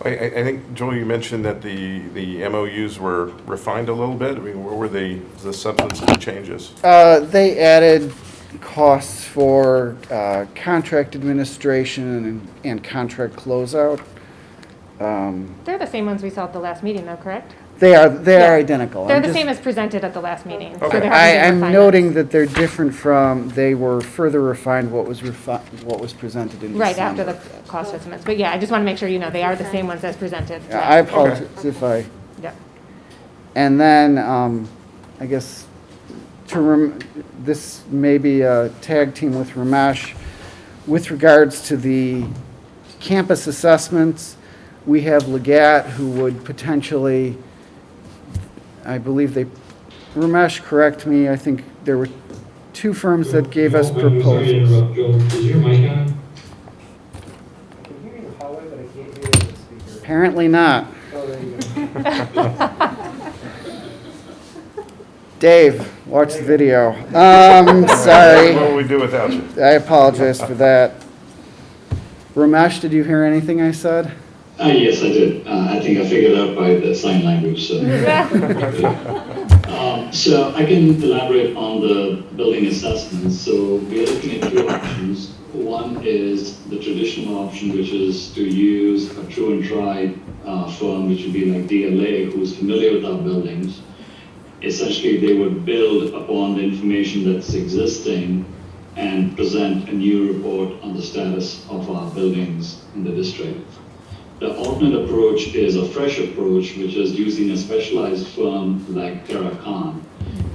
I think, Joel, you mentioned that the MOUs were refined a little bit. I mean, what were the substance of the changes? They added costs for contract administration and contract closeout. They're the same ones we saw at the last meeting, though, correct? They are identical. They're I'm the just- same as presented at the last meeting. Okay. So there haven't been I'm refinements. noting that they're different from, they were further refined what was presented in Right, December. after the cost estimates. But yeah, I just want to make sure they are the same ones as presented. I apologize if I... Yep. And then, I guess, this may be a tag team with Ramesh. With regards to the campus assessments, we have Legat, who would potentially, I believe Ramesh, correct me, I think there were two firms that gave us Sorry to proposals. interrupt, Joel. Is your mic on? I can hear you in the hallway, but I can't hear you in the speaker. Apparently not. Oh, there you go. Dave, watch the video. Sorry. What will we do without you? I apologize for that. Ramesh, did you hear anything I said? Yes, I did. I think I figured out by the sign language. So, so I can elaborate on the building assessments. So we are looking at two options. One is the traditional option, which is to use a true and tried firm, which would be like DLA, who's familiar with our buildings. Essentially, they would build upon the information that's existing and present a new report on the status of our buildings in the district. The alternate approach is a fresh approach, which is using a specialized firm like Terracon.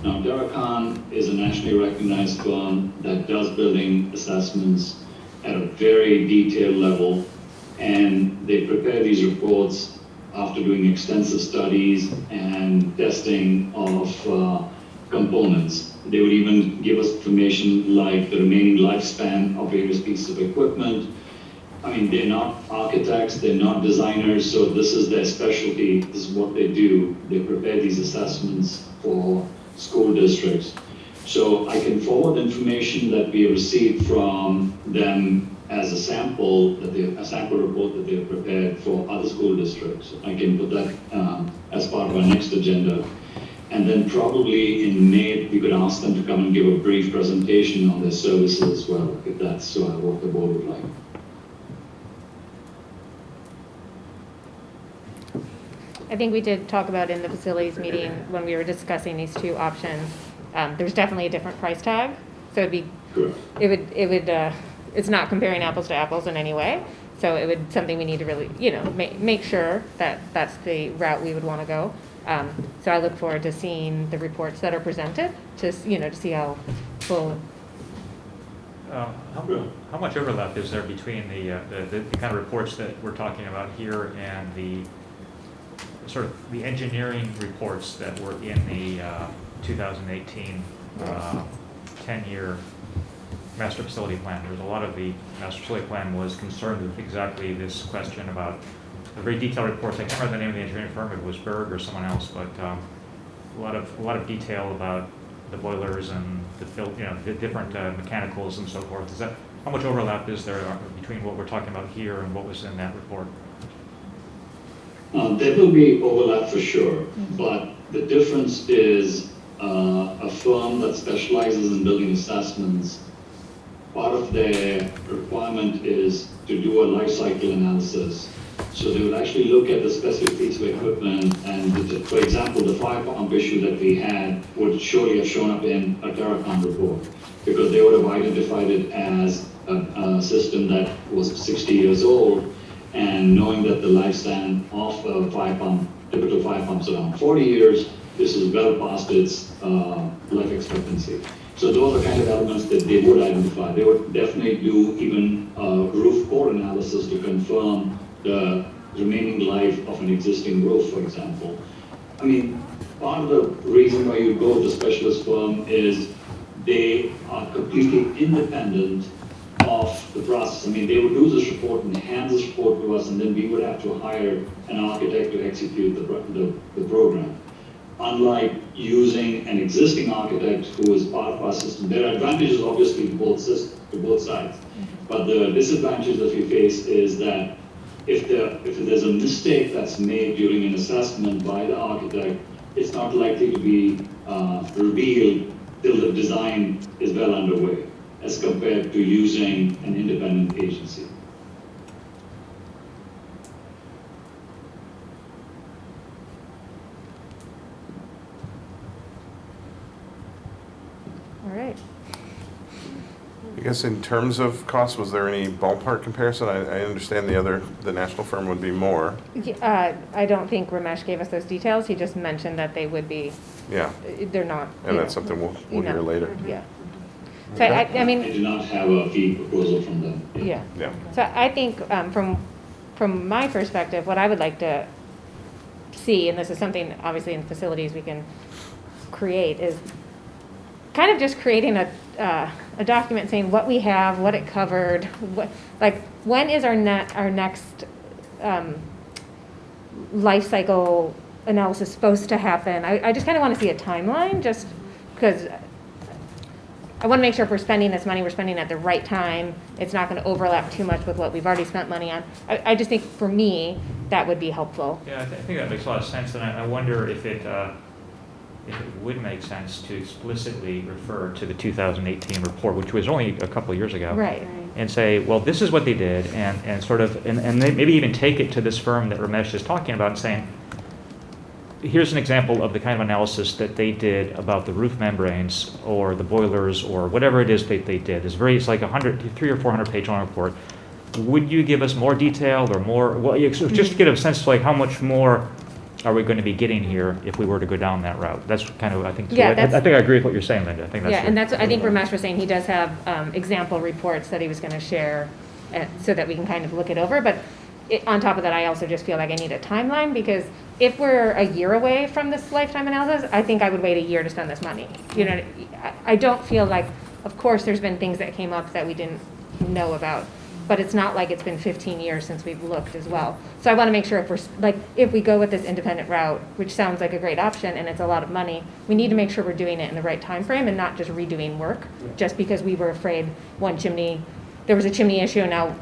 Now, Terracon is a nationally recognized firm that does building assessments at a very detailed level, and they prepare these reports after doing extensive studies and testing of components. They would even give us information like the remaining lifespan of various pieces of equipment. I mean, they're not architects, they're not designers, so this is their specialty, this is what they do. They prepare these assessments for school districts. So I can forward information that we received from them as a sample, a sample report that they've prepared for other school districts. I can put that as part of our next agenda. And then probably in May, we could ask them to come and give a brief presentation on their services as well, if that's what the board would like. I think we did talk about in the facilities meeting when we were discussing these two options. There's definitely a different price tag, so it's not comparing apples to apples in any way. So it would something we need to really, make sure that that's the route we would want to go. So I look forward to seeing the reports that are presented to see how full. How much overlap is there between the kind of reports that we're talking about here and the sort of the engineering reports that were in the 2018 10-year master facility plan? There's a lot of the master facility plan was concerned with exactly this question about the very detailed reports. I can't remember the name of the engineering firm, it was Berg or someone else, but a lot of detail about the boilers and the different mechanicals and so forth. How much overlap is there between what we're talking about here and what was in that report? There will be overlap for sure, but the difference is a firm that specializes in building assessments, part of their requirement is to do a life cycle analysis. So they would actually look at the specific piece of equipment, and for example, the fire pump issue that we had would surely have shown up in a Terracon report, because they would have identified it as a system that was 60 years old, and knowing that the lifespan of a fire pump, typical fire pumps around 40 years, this is well past its life expectancy. So those are kind of elements that they would identify. They would definitely do even a roof core analysis to confirm the remaining life of an existing roof, for example. I mean, part of the reason why you go with a specialist firm is they are completely independent of the process. I mean, they would do this report and hand this report to us, and then we would have to hire an architect to execute the program. Unlike using an existing architect who is part of our system, there are advantages obviously to both sides. But the disadvantage that we face is that if there's a mistake that's made during an assessment by the architect, it's not likely to be revealed till the design is well underway, as compared to using an independent agency. All right. I guess in terms of cost, was there any ballpark comparison? I understand the national firm would be more. I don't think Ramesh gave us those details. He just mentioned that they would be. Yeah. They're not. And that's something we'll hear later. Yeah. So I mean. I do not have a fee proposal from them. Yeah. Yeah. So I think from my perspective, what I would like to see, and this is something obviously in facilities we can create, is kind of just creating a document saying what we have, what it covered, when is our next life cycle analysis supposed to happen. I just kind of want to see a timeline, just because I want to make sure if we're spending this money, we're spending it at the right time. It's not going to overlap too much with what we've already spent money on. I just think for me, that would be helpful. Yeah, I think that makes a lot of sense, and I wonder if it would make sense to explicitly refer to the 2018 report, which was only a couple of years ago. Right. And say, well, this is what they did, and sort of, and maybe even take it to this firm that Ramesh is talking about and saying, here's an example of the kind of analysis that they did about the roof membranes or the boilers or whatever it is that they did. It's like 300 or 400 page long report. Would you give us more detail or more, well, just to get a sense of like how much more are we going to be getting here if we were to go down that route? That's kind of, I think, yeah, I think I agree with what you're saying, Linda. I think that's and that's, I think Ramesh was saying he does have example reports that he was going to share so that we can kind of look it over. But on top of that, I also just feel like I need a timeline, because if we're a year away from this lifetime analysis, I think I would wait a year to spend this money. You know, I don't feel like, of course, there's been things that came up that we didn't know about, but it's not like it's been 15 years since we've looked as well. So I want to make sure if we go with this independent route, which sounds like a great option and it's a lot of money, we need to make sure we're doing it in the right time frame and not just redoing work just because we were afraid there was a chimney issue. Now,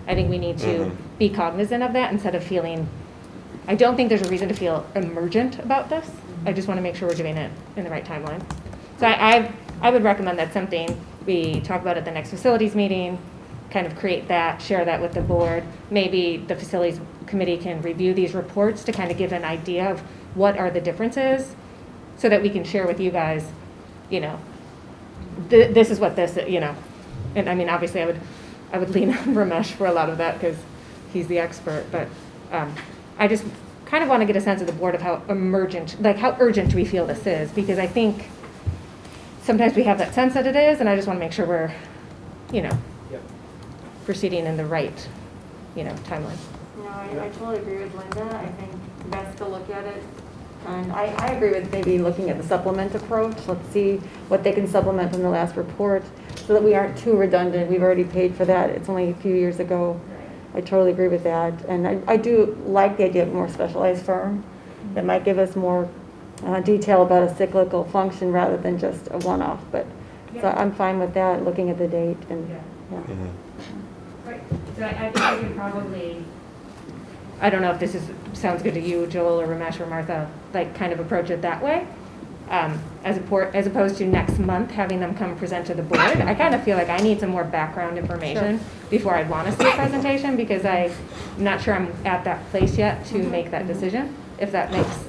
I think we need to be cognizant of that instead of feeling, I don't think there's a reason to feel emergent about this. I just want to make sure we're doing it in the right timeline. So I would recommend that's something we talk about at the next facilities meeting, kind of create that, share that with the board. Maybe the facilities committee can review these reports to kind of give an idea of what are the differences so that we can share with you guys, you know, this is what this, you know, and I mean, obviously I would lean on Ramesh for a lot of that because he's the expert, but I just kind of want to get a sense of the board of how urgent we feel this is, because I think sometimes we have that sense that it is, and I just want to make sure we're, you know, proceeding in the right, you know, timeline. No, I totally agree with Linda. I think best to look at it. And I agree with maybe looking at the supplement approach. Let's see what they can supplement from the last report so that we aren't too redundant. We've already paid for that. It's only a few years ago. I totally agree with that. And I do like the idea of a more specialized firm that might give us more detail about a cyclical function rather than just a one-off. But so I'm fine with that, looking at the date. And Right. So I think we can probably, I don't know if this sounds good to you, Joel, or Ramesh, or Martha, like kind of approach it that way, as opposed to next month having them come present to the board. I kind of feel like I need some more background information before I'd want to see a presentation, because I'm not sure I'm at that place yet to make that decision, if that makes.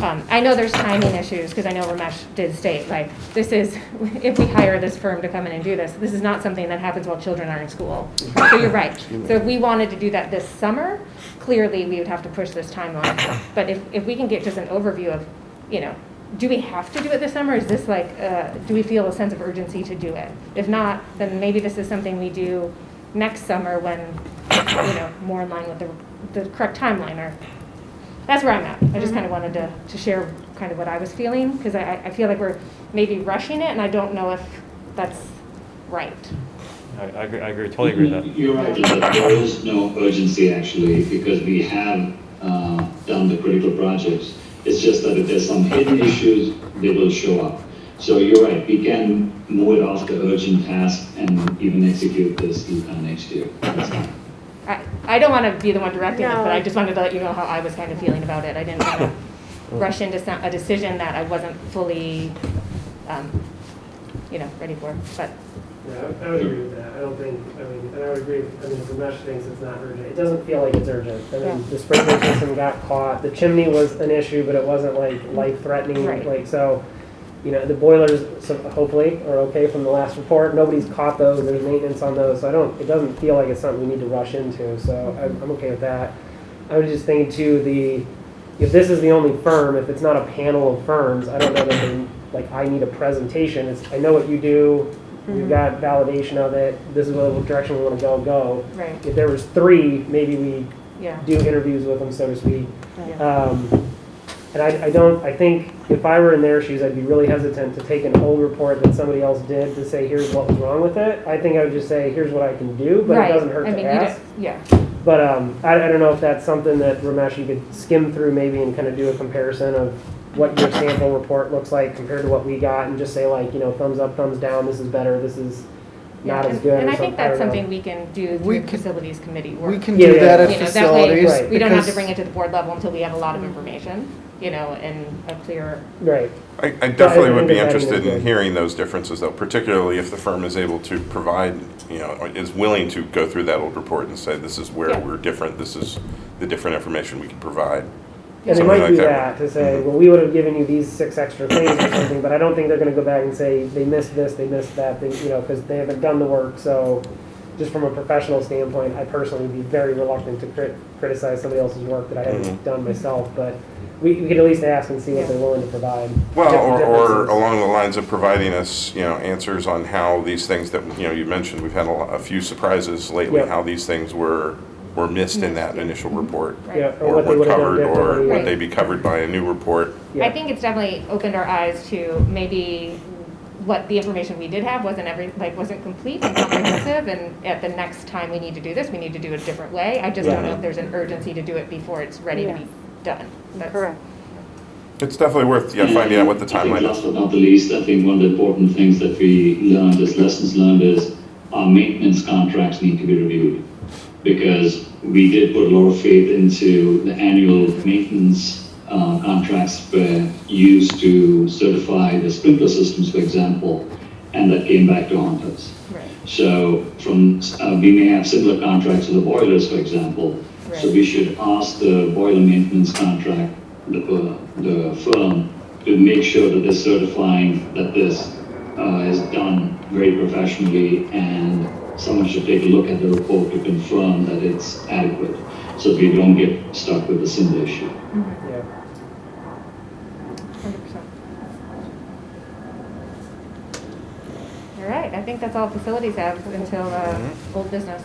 I know there's timing issues, because I know Ramesh did state, like, this is, if we hire this firm to come in and do this, this is not something that happens while children are in school. So you're right. So if we wanted to do that this summer, clearly we would have to push this timeline. But if we can get just an overview of, you know, do we have to do it this summer? Is this like, do we feel a sense of urgency to do it? If not, then maybe this is something we do next summer when, you know, more in line with the correct timeline. Or that's where I'm at. I just kind of wanted to share kind of what I was feeling, because I feel like we're maybe rushing it, and I don't know if that's right. I agree, totally agree with that. You're right, that there is no urgency actually, because we have done the critical projects. It's just that if there's some hidden issues, they will show up. So you're right, we can move it off the urgent task and even execute this next year. That's fine. I don't want to be the one directing it, but I just wanted to let you know how I was kind of feeling about it. I didn't want to rush into a decision that I wasn't fully, you know, ready for. But yeah, I would agree with that. I don't think, and I would agree, if Ramesh thinks it's not urgent, it doesn't feel like it's urgent. The sprinkler system got caught. The chimney was an issue, but it wasn't like life-threatening. Right. Like, so, you know, the boilers hopefully are okay from the last report. Nobody's caught those. There's maintenance on those. So it doesn't feel like it's something we need to rush into. So I'm okay with that. I was just thinking too, if this is the only firm, if it's not a panel of firms, I don't know that I need a presentation. I know what you do. We've got validation of it. This is what direction we want to go. Right. If there was 3, maybe we Yeah. do interviews with them, so to speak. Yeah. And I think if I were in their shoes, I'd be really hesitant to take an old report that somebody else did to say, here's what was wrong with it. I think I would just say, here's what I can do, but Right. it doesn't hurt to ask. Yeah. But I don't know if that's something that, Ramesh, you could skim through maybe and kind of do a comparison of what your sample report looks like compared to what we got, and just say, like, you know, thumbs up, thumbs down, this is better, this is not as good. And or I think something. that's something we can do through the facilities committee work. We can do that at You know, facilities. That way, we don't have to because- bring it to the board level until we have a lot of information, you know, and a clear. Right. I definitely would be that interested is in hearing those differences, though, particularly if the firm is able to provide, you know, is willing to go through that old report and say, this is where we're different, this is the different information we can provide. And they might do that to say, well, we would have given you these 6 extra things or something, but I don't think they're going to go back and say they missed this, they missed that, you know, because they haven't done the work. So just from a professional standpoint, I personally would be very reluctant to criticize somebody else's work that I haven't done myself, but we could at least ask and see what they're willing to provide. Well, or along the lines of providing us, you know, answers on how these things that, you know, you mentioned, we've had a few surprises lately, how these things were missed in that initial report, or were covered, or would they be covered by a new report? I think it's definitely opened our eyes to maybe what the information we did have wasn't complete and comprehensive, and at the next time we need to do this, we need to do it a different way. I just don't know if there's an urgency to do it before it's ready to be done. That's correct. It's definitely worth finding out what the timeline Last but not the least, I think one of the important things that we learned as lessons learned is our maintenance contracts need to be reviewed, because we did put a lot of faith into the annual maintenance contracts were used to certify the sprinkler systems, for example, and that came back to haunt us. Right. So we may have similar contracts with the boilers, for example. Right. So we should ask the boiler maintenance contract, the firm, to make sure that they're certifying that this is done very professionally, and someone should take a look at the report to confirm that it's adequate, so we don't get stuck with a single issue. Yeah. 100%. All right, I think that's all facilities have until old business.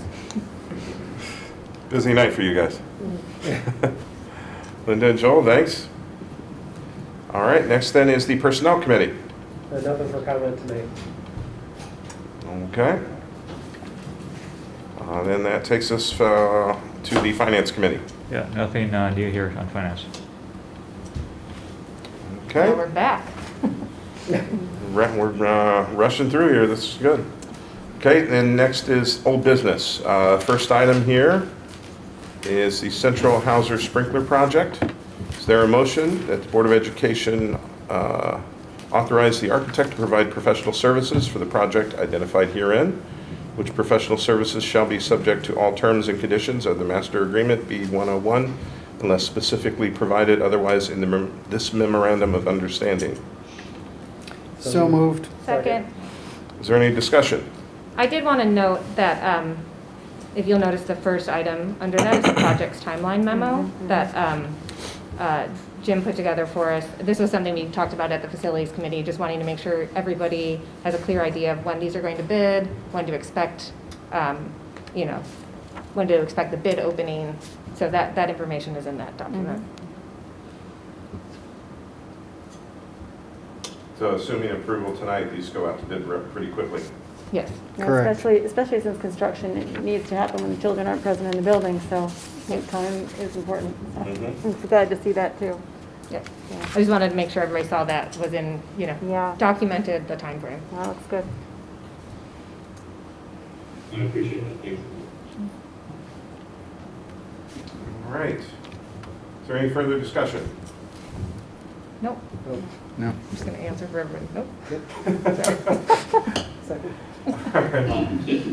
Busy night for you guys. Linda and Joel, thanks. All right, next then is the Personnel Committee. Nothing for comment tonight. Okay. Then that takes us to the Finance Committee. Yeah, nothing new here on finance. Okay. Now we're back. We're rushing through here. This is good. Okay, then next is old business. First item here is the Central Hauser Sprinkler Project. Is there a motion that the Board of Education authorize the architect to provide professional services for the project identified herein, which professional services shall be subject to all terms and conditions of the Master Agreement B-101, unless specifically provided otherwise in this Memorandum of Understanding? So moved. Second. Is there any discussion? I did want to note that if you'll notice the first item under that is the project's timeline memo that Jim put together for us. This was something we talked about at the Facilities Committee, just wanting to make sure everybody has a clear idea of when these are going to bid, when to expect, when to expect the bid opening. So that information is in that document. So assuming approval tonight, these go out to bid pretty quickly. Yes. Correct. Especially since construction needs to happen when the children aren't present in the building, so time is important. So I'm glad to see that too. Yep. Yeah. I just wanted to make sure everybody saw that was in, documented the time frame. That looks good. I appreciate that. Thanks. All right. Is there any further discussion? Nope. No. I'm just going to answer for everybody. Nope.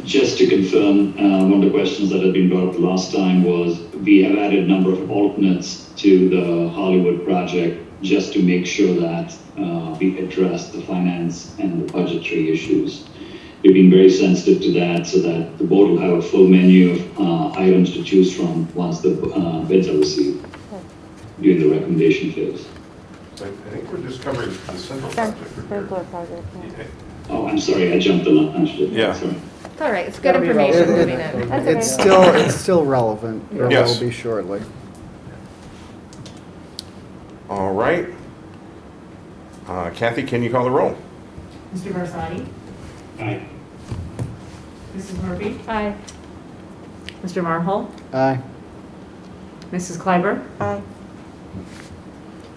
Just to confirm, one of the questions that had been brought up last time was we have added a number of alternates to the Hollywood project just to make sure that we address the finance and the budgetary issues. We've been very sensitive to that so that the board will have a full menu of items to choose from once the bids are received during the recommendation phase. So I think we're just covering the central project. Sprinkler project. Yeah. Oh, I'm sorry, I jumped the line. Yeah. Sorry. It's all right. It's good Gotta be information relevant. moving in. That's okay. It's still relevant, or Yes. will be shortly. All right. Kathy, can you call the roll? Mr. Barsadi? Aye. Mrs. Murphy? Aye. Mr. Marhol? Aye. Mrs. Kleiber? Aye.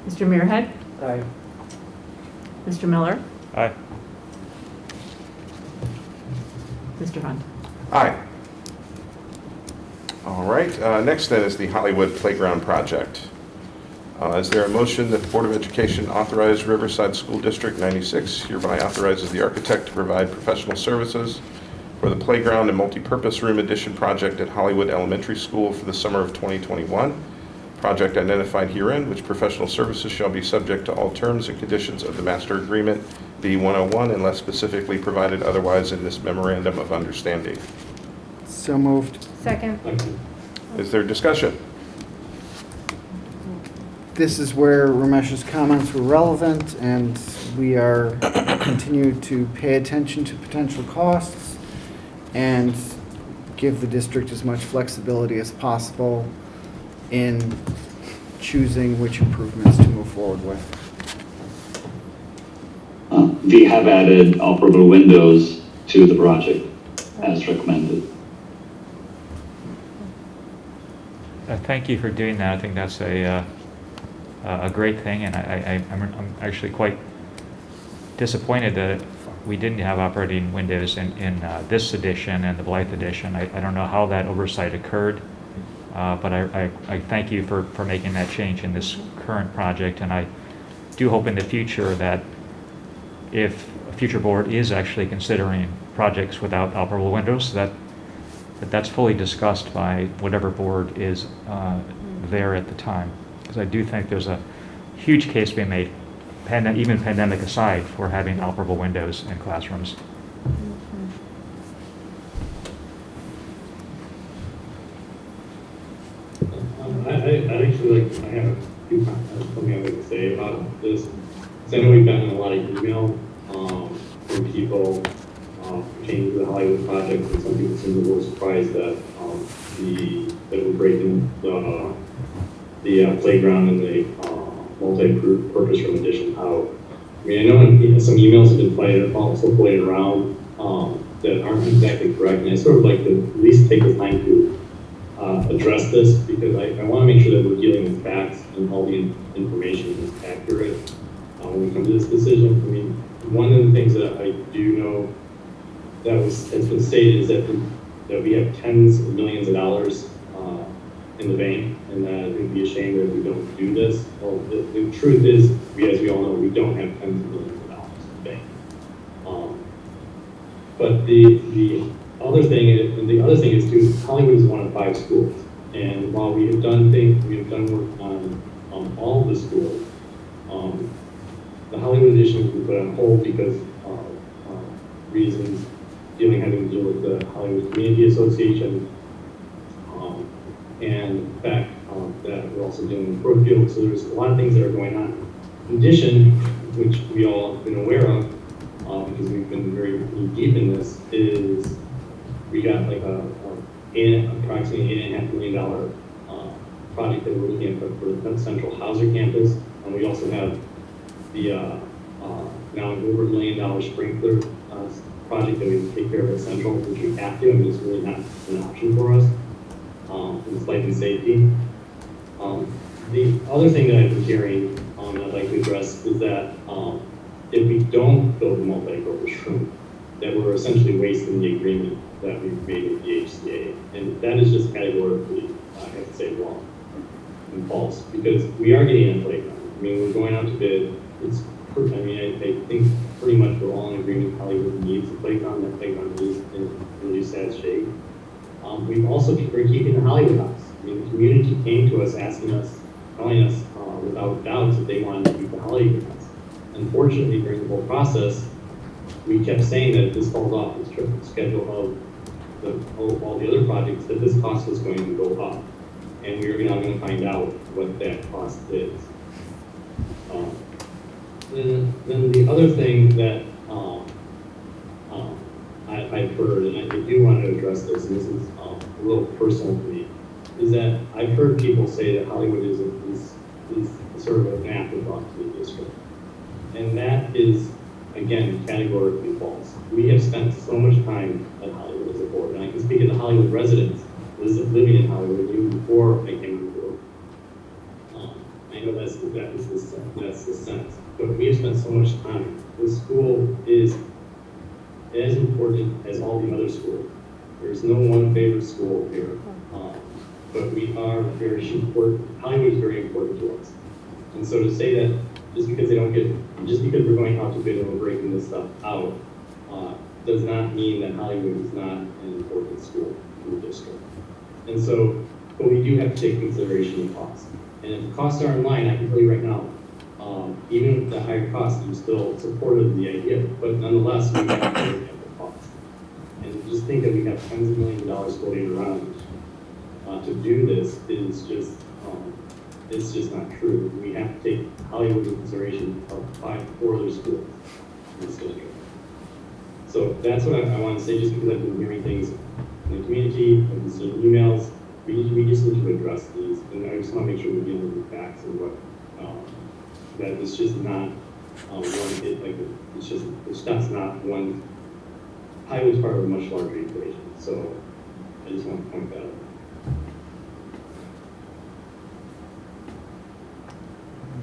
Mr. Muirhead? Aye. Mr. Miller? Aye. Mr. Hunt? Aye. All right. Next then is the Hollywood Playground Project. Is there a motion that the Board of Education authorize Riverside School District 96 hereby authorizes the architect to provide professional services for the playground and multipurpose room addition project at Hollywood Elementary School for the summer of 2021? Project identified herein, which professional services shall be subject to all terms and conditions of the Master Agreement B-101 unless specifically provided otherwise in this Memorandum of Understanding. So moved. Second. Is there discussion? This is where Ramesh's comments were relevant, and we are continue to pay attention to potential costs and give the district as much flexibility as possible in choosing which improvements to move forward with. We have added operable windows to the project as recommended. Thank you for doing that. I think that's a great thing, and I'm actually quite disappointed that we didn't have operating windows in this edition and the Blythe edition. I don't know how that oversight occurred. But I thank you for making that change in this current project, and I do hope in the future that if a future board is actually considering projects without operable windows, that's fully discussed by whatever board is there at the time. Because I do think there's a huge case being made, even pandemic aside, for having operable windows in classrooms. I'd actually I have a few something I'd like to say about this. So I know we've gotten a lot of email from people pertaining to the Hollywood project, and some people seem a little surprised that that we're breaking the playground and the multi-purpose room addition out. I mean, I know some emails have been also floated around that aren't exactly correct, and I sort of like to at least take the time to address this, because I want to make sure that we're dealing with facts and all the information is accurate when we come to this decision. I mean, one of the things that I do know that has been stated is that we have tens of millions of dollars in the bank, and that it would be a shame if we don't do this. Well, the truth is, as we all know, we don't have tens of millions of dollars in the bank. But the other thing is too, Hollywood is one of 5 schools, and while we have done work on all of the schools, the Hollywood edition has been put on hold because of reasons having to deal with the Hollywood Community Association, and the fact that we're also dealing with Brookfield. So there's a lot of things that are going on. In addition, which we all have been aware of, because we've been very deep in this, is we got like approximately $8.5 million project that we're looking at for the Central Hauser campus, and we also have the now an over $1 million sprinkler project that we take care of at Central, which we have to. I mean, it's really not an option for us. It's life and safety. The other thing that I've been hearing, and I'd like to address, is that if we don't build a multi-purpose room, that we're essentially wasting the agreement that we've made with the HCA. And that is just categorically, I have to say, wrong and false, because we are getting a playground. I mean, we're going out to bid. I think pretty much we're all in agreement Hollywood needs a playground. That playground is in really sad shape. We're keeping the Hollywood House. I mean, the community came to us telling us without doubts that they wanted to keep the Hollywood House. Unfortunately, during the whole process, we kept saying that if this falls off the schedule of all the other projects, that this cost was going to go up. And we are now going to find out what that cost is. Then the other thing that I've heard, and I do want to address this, and this is a little personal to me, is that I've heard people say that Hollywood is sort of an afterthought to the district. And that is, again, categorically false. We have spent so much time at Hollywood as a board, and I can speak as a Hollywood resident, living in Hollywood even before I came on board. I know that's the sense. But we have spent so much time. This school is as important as all the other schools. There's no one favorite school here. But we are very important. Hollywood is very important to us. And so to say that just because we're going out to bid and we're breaking this stuff out, does not mean that Hollywood is not an important school in the district. And so, but we do have to take consideration of costs. And if the costs are in line, I can tell you right now, even with the higher costs, I'm still supportive of the idea. But nonetheless, we have to look at the costs. And just think that we have tens of millions of dollars floating around to do this is just, it's just not true. We have to take Hollywood into consideration of 4 other schools in this district. So that's what I want to say, just because I've been hearing things in the community, I've been seeing emails. We just need to address these, and I just want to make sure we're dealing with facts and what that it's just not that's not one. Hollywood's part of a much larger equation. So I just want to point that out.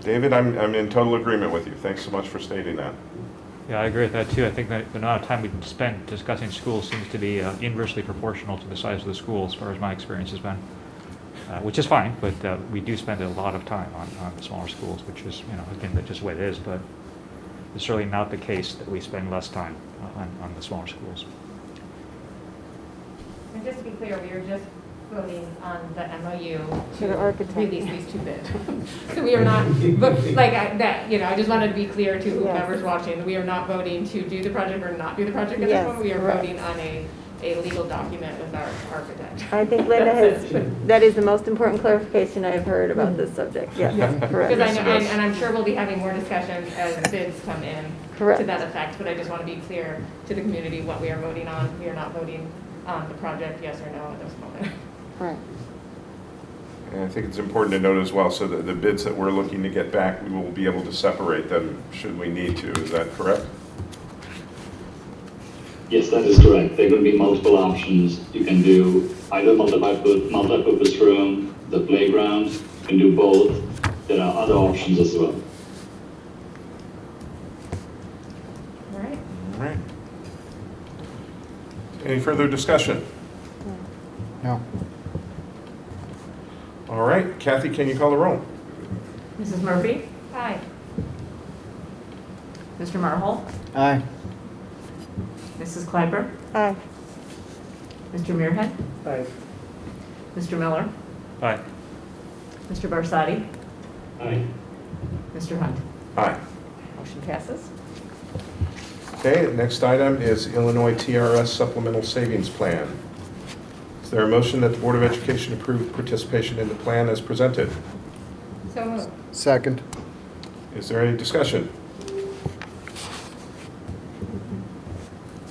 David, I'm in total agreement with you. Thanks so much for stating that. Yeah, I agree with that too. I think that the amount of time we spend discussing schools seems to be inversely proportional to the size of the school, as far as my experience has been. which is fine, but we do spend a lot of time on the smaller schools, which is, again, that's just the way it is, but it's certainly not the case that we spend less time on the smaller schools. And just to be clear, we were just voting on the MOU To the architect. release these two bids. So we are not, but like I just wanted to be clear to whoever's watching, we are not voting to do the project or not do the project at this point. We are voting on a legal document with our architect. I think Linda that is the most important clarification I've heard about this subject. Yes, correct. Because I know, and I'm sure we'll be having more discussions as bids come in to that effect, but I just want to be clear to the community what we are voting on. We are not voting on the project, yes or no, at this moment. Right. And I think it's important to note as well, so that the bids that we're looking to get back, we will be able to separate them should we need to. Is that correct? Yes, that is correct. There will be multiple options. You can do either multi-purpose room, the playground, you can do both. There are other options as well. All right. All right. Any further discussion? No. All right, Kathy, can you call the roll? Mrs. Murphy? Aye. Mr. Marhol? Aye. Mrs. Kleiber? Aye. Mr. Muirhead? Aye. Mr. Miller? Aye. Mr. Barsadi? Aye. Mr. Hunt? Aye. Motion passes. Okay, next item is Illinois TRS Supplemental Savings Plan. Is there a motion that the Board of Education approve participation in the plan as presented? So moved. Second. Is there any discussion?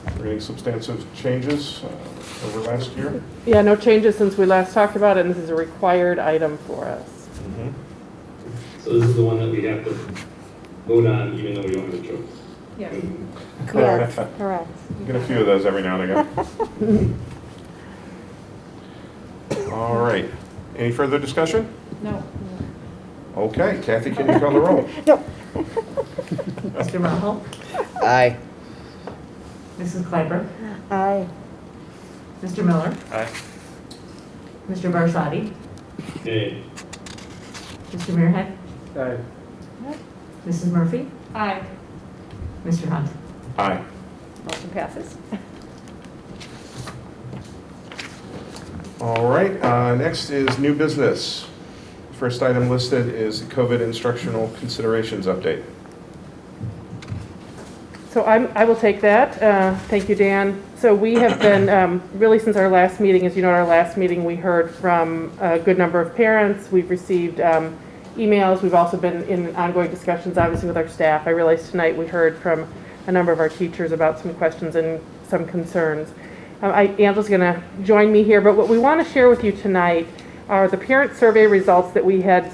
Are there any substantive changes over last year? Yeah, no changes since we last talked about it, and this is a required item for us. Mm-hmm. So this is the one that we have to vote on even though we don't have a choice. Yes. Correct. Correct. You get a few of those every now and again. All right. Any further discussion? No. Okay, Kathy, can you call the roll? No. Mr. Marhol? Aye. Mrs. Kleiber? Aye. Mr. Miller? Aye. Mr. Barsadi? Aye. Mr. Muirhead? Aye. Mrs. Murphy? Aye. Mr. Hunt? Aye. Motion passes. All right, next is new business. First item listed is the COVID instructional considerations update. So I will take that. Thank you, Dan. So we have been, really since our last meeting, as you know, at our last meeting, we heard from a good number of parents. We've received emails. We've also been in ongoing discussions, obviously, with our staff. I realized tonight we heard from a number of our teachers about some questions and some concerns. Angela's going to join me here, but what we want to share with you tonight are the parent survey results that we had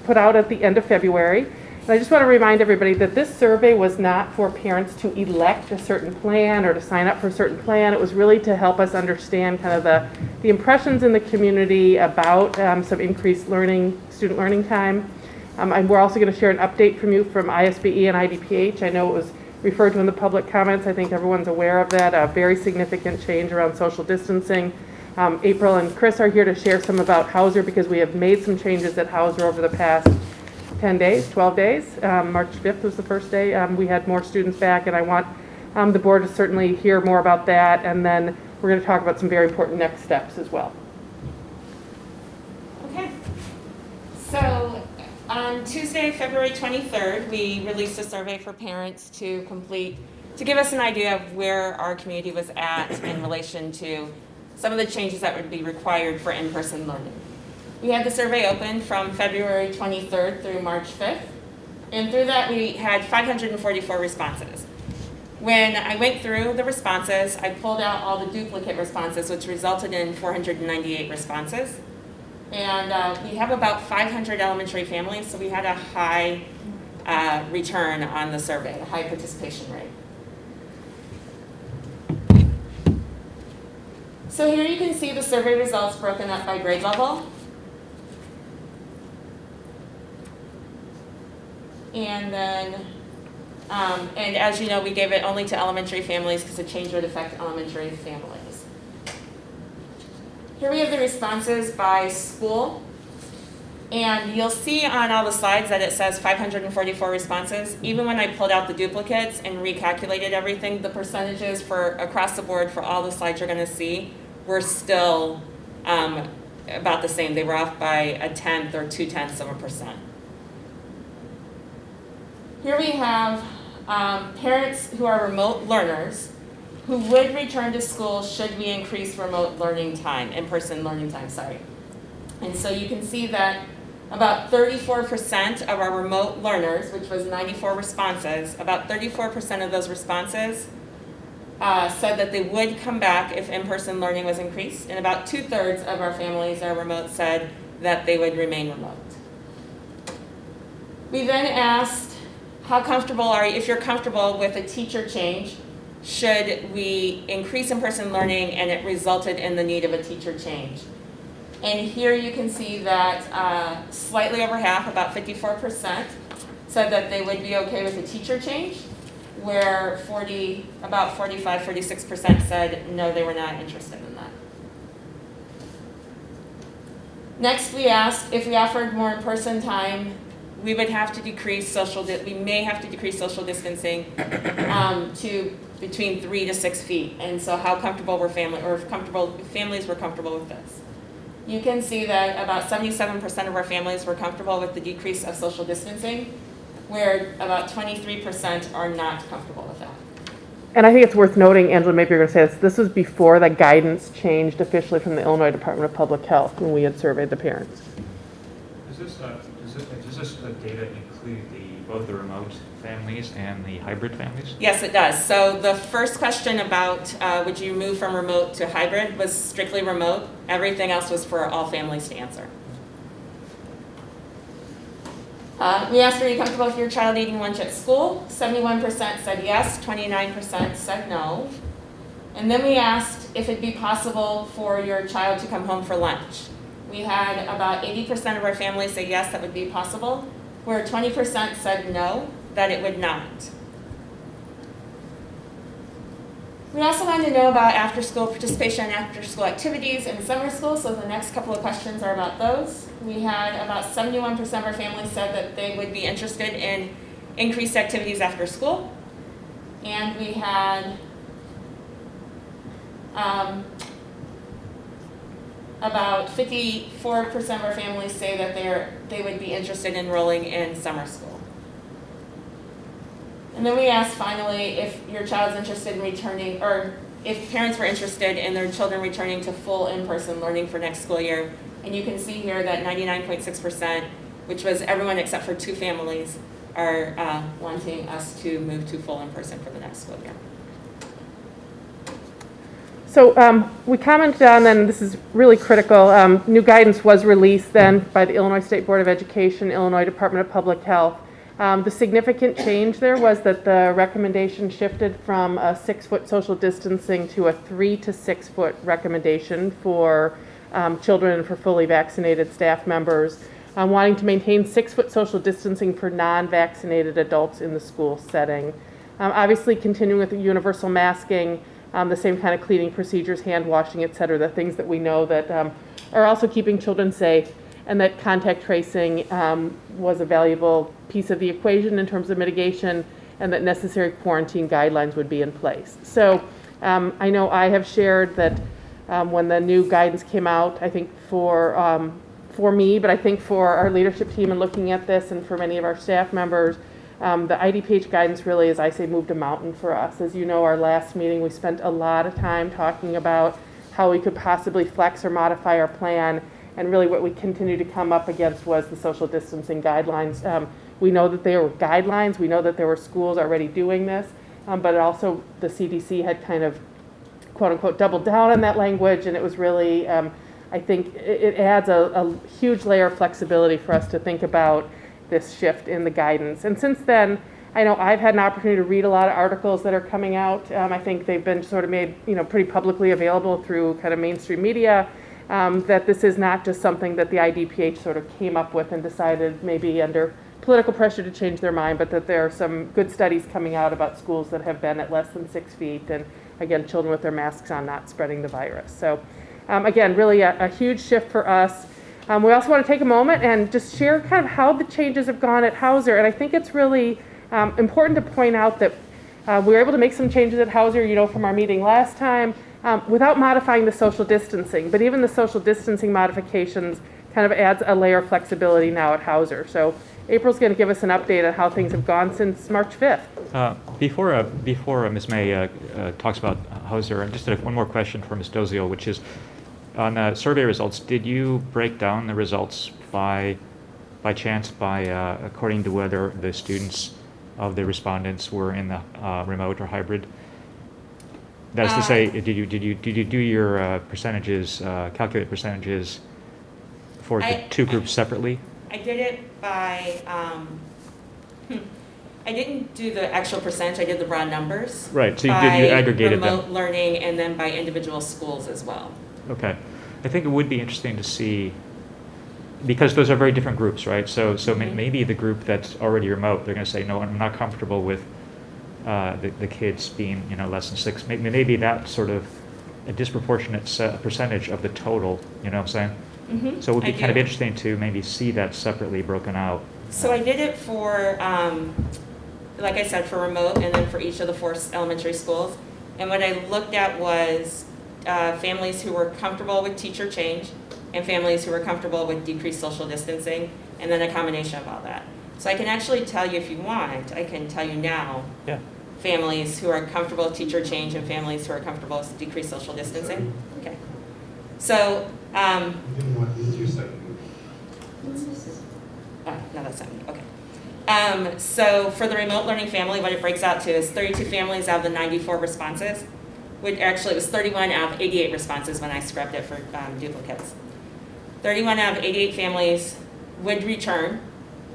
put out at the end of February. And I just want to remind everybody that this survey was not for parents to elect a certain plan or to sign up for a certain plan. It was really to help us understand kind of the impressions in the community about some increased student learning time. And we're also going to share an update from you from ISBE and IDPH. I know it was referred to in the public comments. I think everyone's aware of that. A very significant change around social distancing. April and Chris are here to share some about Hauser because we have made some changes at Hauser over the past 10 days, 12 days. March 5th was the first day. We had more students back, and I want the board to certainly hear more about that. And then we're going to talk about some very important next steps as well. Okay. So on Tuesday, February 23rd, we released a survey for parents to give us an idea of where our community was at in relation to some of the changes that would be required for in-person learning. We had the survey open from February 23rd through March 5th, and through that we had 544 responses. When I went through the responses, I pulled out all the duplicate responses, which resulted in 498 responses. And we have about 500 elementary families, so we had a high return on the survey, a high participation rate. So here you can see the survey results broken up by grade level. And then, and as you know, we gave it only to elementary families because the change would affect elementary families. Here we have the responses by school. And you'll see on all the slides that it says 544 responses. Even when I pulled out the duplicates and recalculated everything, the percentages for across the board for all the slides you're going to see were still about the same. They were off by 1/10 or 0.2%. Here we have parents who are remote learners who would return to school should we increase remote learning time, in-person learning time, sorry. And so you can see that about 34% of our remote learners, which was 94 responses, about 34% of those responses said that they would come back if in-person learning was increased, and about 2/3 of our families that are remote said that they would remain remote. We then asked, how comfortable are you, if you're comfortable with a teacher change, should we increase in-person learning and it resulted in the need of a teacher change? And here you can see that slightly over half, about 54%, said that they would be okay with a teacher change, where about 45, 46% said no, they were not interested in that. Next, we asked if we offered more in-person time, we would have to decrease we may have to decrease social distancing to between 3 to 6 feet. And so how comfortable were families were comfortable with this. You can see that about 77% of our families were comfortable with the decrease of social distancing, where about 23% are not comfortable with that. And I think it's worth noting, Angela, maybe you're going to say this was before the guidance changed officially from the Illinois Department of Public Health when we had surveyed the parents. Does this data include both the remote families and the hybrid families? Yes, it does. So the first question about would you move from remote to hybrid was strictly remote. Everything else was for all families to answer. We asked, are you comfortable with your child eating lunch at school? 71% said yes, 29% said no. And then we asked if it'd be possible for your child to come home for lunch. We had about 80% of our families say yes, that would be possible, where 20% said no, that it would not. We also wanted to know about after-school participation and after-school activities in summer school, so the next couple of questions are about those. We had about 71% of our families said that they would be interested in increased activities after school. And we had about 54% of our families say that they would be interested in enrolling in summer school. And then we asked finally if your child's interested in returning, or if parents were interested in their children returning to full in-person learning for next school year. And you can see here that 99.6%, which was everyone except for 2 families, are wanting us to move to full in-person for the next school year. So we commented on, and this is really critical, new guidance was released then by the Illinois State Board of Education, Illinois Department of Public Health. The significant change there was that the recommendation shifted from a 6-foot social distancing to a 3 to 6 foot recommendation for children and for fully vaccinated staff members, wanting to maintain 6-foot social distancing for non-vaccinated adults in the school setting. Obviously continuing with the universal masking, the same kind of cleaning procedures, hand washing, et cetera, the things that we know that are also keeping children safe, and that contact tracing was a valuable piece of the equation in terms of mitigation, and that necessary quarantine guidelines would be in place. So I know I have shared that when the new guidance came out, I think for me, but I think for our leadership team in looking at this and for many of our staff members, the IDPH guidance really, as I say, moved a mountain for us. As you know, our last meeting, we spent a lot of time talking about how we could possibly flex or modify our plan, and really what we continued to come up against was the social distancing guidelines. We know that there were guidelines, we know that there were schools already doing this, but also the CDC had kind of, quote unquote, doubled down on that language, and it was really, I think it adds a huge layer of flexibility for us to think about this shift in the guidance. And since then, I know I've had an opportunity to read a lot of articles that are coming out. I think they've been sort of made, pretty publicly available through kind of mainstream media, that this is not just something that the IDPH sort of came up with and decided maybe under political pressure to change their mind, but that there are some good studies coming out about schools that have been at less than 6 feet, and again, children with their masks on not spreading the virus. So again, really a huge shift for us. We also want to take a moment and just share kind of how the changes have gone at Hauser. And I think it's really important to point out that we were able to make some changes at Hauser, from our meeting last time, without modifying the social distancing. But even the social distancing modifications kind of adds a layer of flexibility now at Hauser. So April's going to give us an update on how things have gone since March 5th. Before Ms. May talks about Hauser, I just had one more question for Ms. Doziel, which is, on the survey results, did you break down the results by chance according to whether the students of the respondents were in the remote or hybrid? That is to say, did you do your percentages, calculate percentages for the two groups separately? I did it by, I didn't do the actual percentage, I did the raw numbers. Right, so you aggregated them. By remote learning and then by individual schools as well. Okay. I think it would be interesting to see, because those are very different groups, right? So maybe the group that's already remote, they're going to say, no, I'm not comfortable with the kids being, less than 6. Maybe that's sort of a disproportionate percentage of the total, you know what I'm saying? Mm-hmm. So it would be kind of interesting to maybe see that separately broken out. So I did it for, like I said, for remote and then for each of the 4 elementary schools. And what I looked at was families who were comfortable with teacher change and families who were comfortable with decreased social distancing, and then a combination of all that. So I can actually tell you if you want, I can tell you now, families who are comfortable with teacher change and families who are comfortable with decreased social distancing. Okay. So, no, that's not me, okay. So for the remote learning family, what it breaks out to is 32 families out of the 94 responses, which actually was 31 out of 88 responses when I scrubbed it for duplicates. 31 out of 88 families would return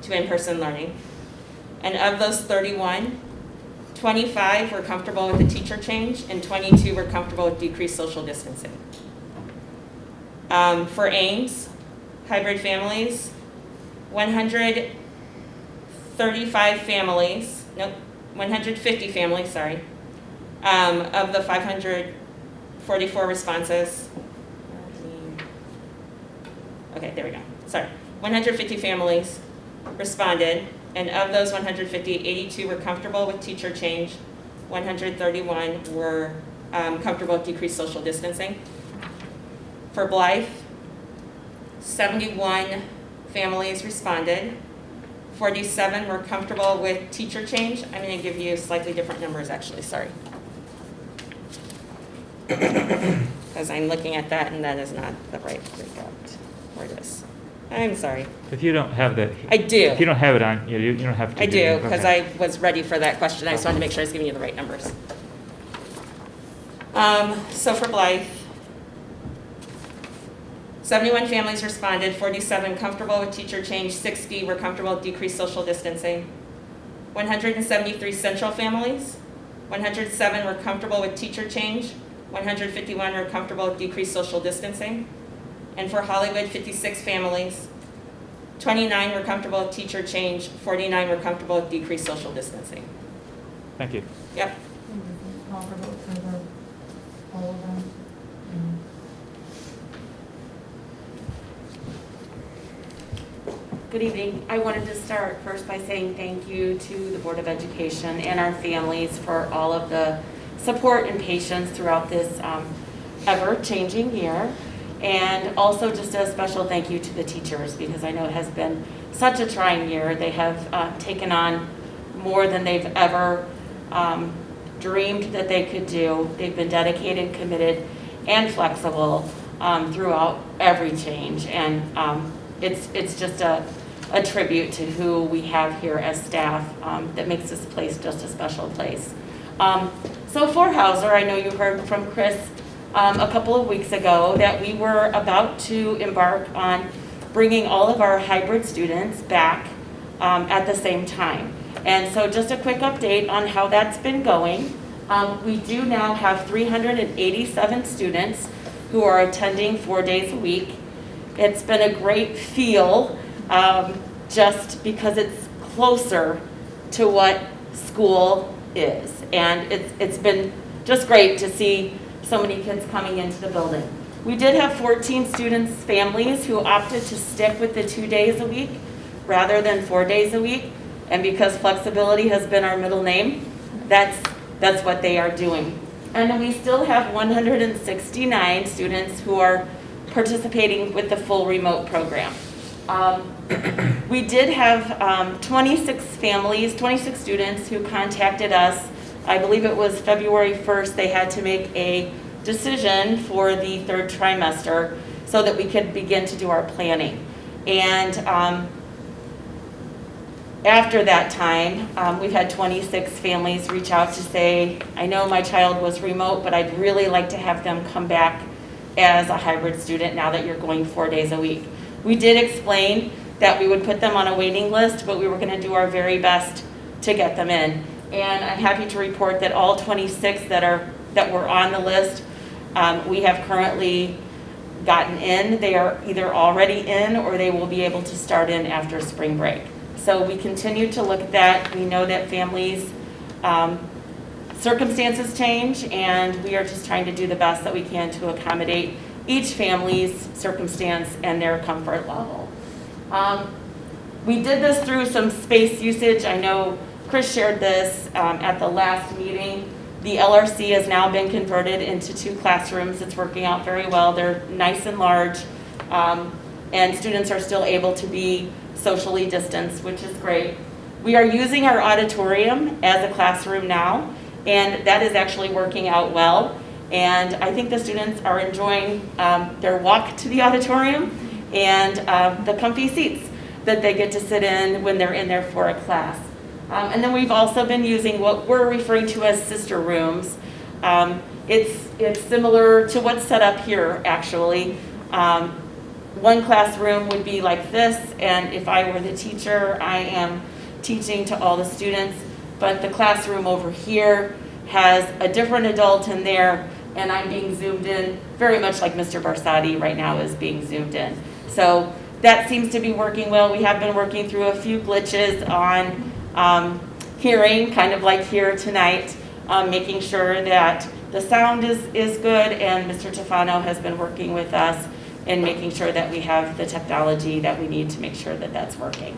to in-person learning. And of those 31, 25 were comfortable with the teacher change and 22 were comfortable with decreased social distancing. For Ames, hybrid families, 150 families, sorry, of the 544 responses. Okay, there we go. Sorry. 150 families responded, and of those 150, 82 were comfortable with teacher change, 131 were comfortable with decreased social distancing. For Blythe, 71 families responded, 47 were comfortable with teacher change. I'm going to give you slightly different numbers actually, sorry. Because I'm looking at that and that is not the right breakout. Where it is. I'm sorry. If you don't have that, I do. If you don't have it on, you don't have to. I do, because I was ready for that question. I just wanted to make sure I was giving you the right numbers. So for Blythe, 71 families responded, 47 comfortable with teacher change, 60 were comfortable with decreased social distancing. 173 central families, 107 were comfortable with teacher change, 151 were comfortable with decreased social distancing. And for Hollywood, 56 families, 29 were comfortable with teacher change, 49 were comfortable with decreased social distancing. Thank you. Yep. Comparable for all of them. Good evening. I wanted to start first by saying thank you to the Board of Education and our families for all of the support and patience throughout this ever-changing year. And also just a special thank you to the teachers, because I know it has been such a trying year. They have taken on more than they've ever dreamed that they could do. They've been dedicated, committed, and flexible throughout every change. And it's just a tribute to who we have here as staff that makes this place just a special place. So for Hauser, I know you heard from Chris a couple of weeks ago that we were about to embark on bringing all of our hybrid students back at the same time. And so just a quick update on how that's been going. We do now have 387 students who are attending 4 days a week. It's been a great feel just because it's closer to what school is. And it's been just great to see so many kids coming into the building. We did have 14 students' families who opted to stick with the 2 days a week rather than 4 days a week. And because flexibility has been our middle name, that's what they are doing. And we still have 169 students who are participating with the full remote program. We did have 26 families, 26 students who contacted us. I believe it was February 1st, they had to make a decision for the third trimester so that we could begin to do our planning. And after that time, we've had 26 families reach out to say, I know my child was remote, but I'd really like to have them come back as a hybrid student now that you're going 4 days a week. We did explain that we would put them on a waiting list, but we were going to do our very best to get them in. And I'm happy to report that all 26 that were on the list, we have currently gotten in. They are either already in or they will be able to start in after spring break. So we continue to look at that. We know that families, circumstances change, and we are just trying to do the best that we can to accommodate each family's circumstance and their comfort level. We did this through some space usage. I know Chris shared this at the last meeting. The LRC has now been converted into 2 classrooms. It's working out very well. They're nice and large, and students are still able to be socially distanced, which is great. We are using our auditorium as a classroom now, and that is actually working out well. And I think the students are enjoying their walk to the auditorium and the comfy seats that they get to sit in when they're in there for a class. And then we've also been using what we're referring to as sister rooms. It's similar to what's set up here, actually. One classroom would be like this, and if I were the teacher, I am teaching to all the students, but the classroom over here has a different adult in there, and I'm being zoomed in, very much like Mr. Barsati right now is being zoomed in. So that seems to be working well. We have been working through a few glitches on hearing, kind of like here tonight, making sure that the sound is good, and Mr. Tofano has been working with us in making sure that we have the technology that we need to make sure that that's working.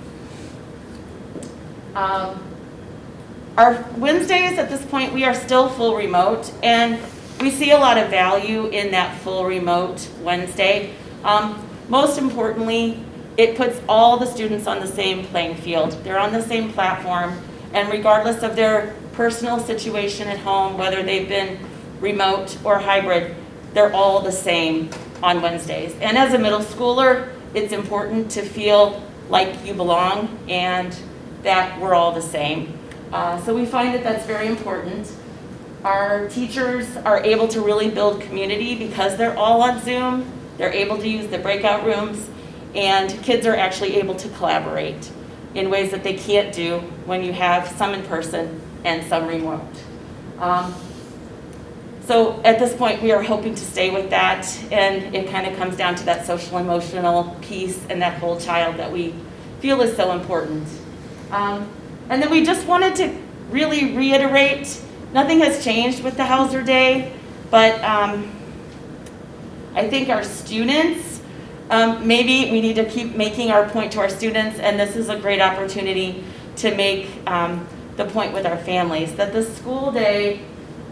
Our Wednesdays at this point, we are still full remote, and we see a lot of value in that full remote Wednesday. Most importantly, it puts all the students on the same playing field. They're on the same platform, and regardless of their personal situation at home, whether they've been remote or hybrid, they're all the same on Wednesdays. And as a middle schooler, it's important to feel like you belong and that we're all the same. So we find that that's very important. Our teachers are able to really build community because they're all on Zoom. They're able to use the breakout rooms, and kids are actually able to collaborate in ways that they can't do when you have some in person and some remote. So at this point, we are hoping to stay with that, and it kind of comes down to that social emotional piece and that whole child that we feel is so important. And then we just wanted to really reiterate, nothing has changed with the Hauser Day, but I think our students, maybe we need to keep making our point to our students, and this is a great opportunity to make the point with our families, that the school day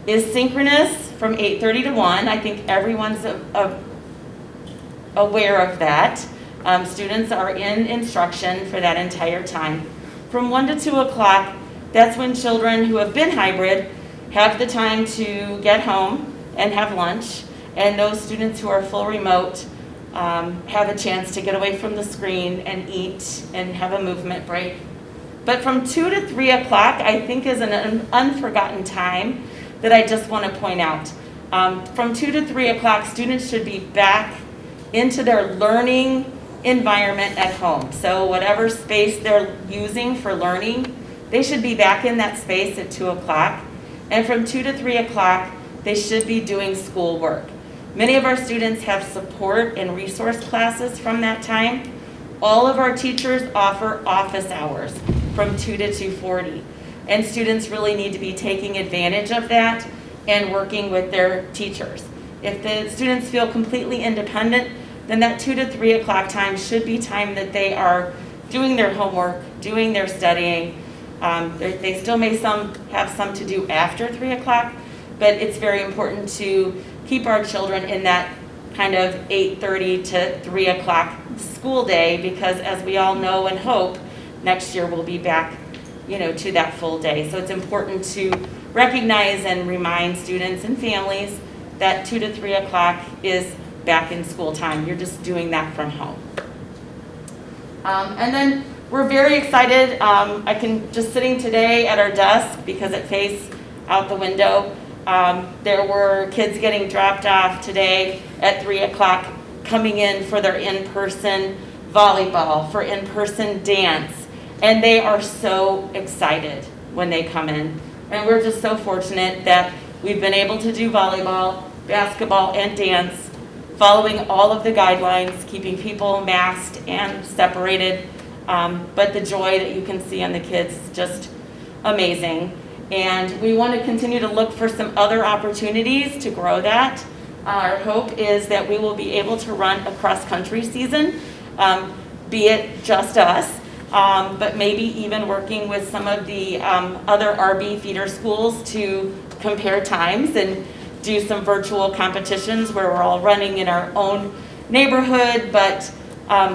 is synchronous from 8:30 to 1. I think everyone's aware of that. Students are in instruction for that entire time. From 1 to 2 o'clock, that's when children who have been hybrid have the time to get home and have lunch, and those students who are full remote have a chance to get away from the screen and eat and have a movement break. But from 2 to 3 o'clock, I think is an unforgotten time that I just want to point out. From 2 to 3 o'clock, students should be back into their learning environment at home. So whatever space they're using for learning, they should be back in that space at 2 o'clock. And from 2 to 3 o'clock, they should be doing schoolwork. Many of our students have support and resource classes from that time. All of our teachers offer office hours from 2 to 2:40. And students really need to be taking advantage of that and working with their teachers. If the students feel completely independent, then that 2 to 3 o'clock time should be time that they are doing their homework, doing their studying. They still may have some to do after 3 o'clock, but it's very important to keep our children in that kind of 8:30 to 3 o'clock school day, because as we all know and hope, next year we'll be back, to that full day. So it's important to recognize and remind students and families that 2 to 3 o'clock is back in school time. You're just doing that from home. And then we're very excited. Just sitting today at our desk, because it faced out the window, there were kids getting dropped off today at 3 o'clock coming in for their in-person volleyball, for in-person dance. And they are so excited when they come in. And we're just so fortunate that we've been able to do volleyball, basketball, and dance, following all of the guidelines, keeping people masked and separated. But the joy that you can see on the kids is just amazing. And we want to continue to look for some other opportunities to grow that. Our hope is that we will be able to run a cross-country season, be it just us, but maybe even working with some of the other RB feeder schools to compare times and do some virtual competitions where we're all running in our own neighborhood, but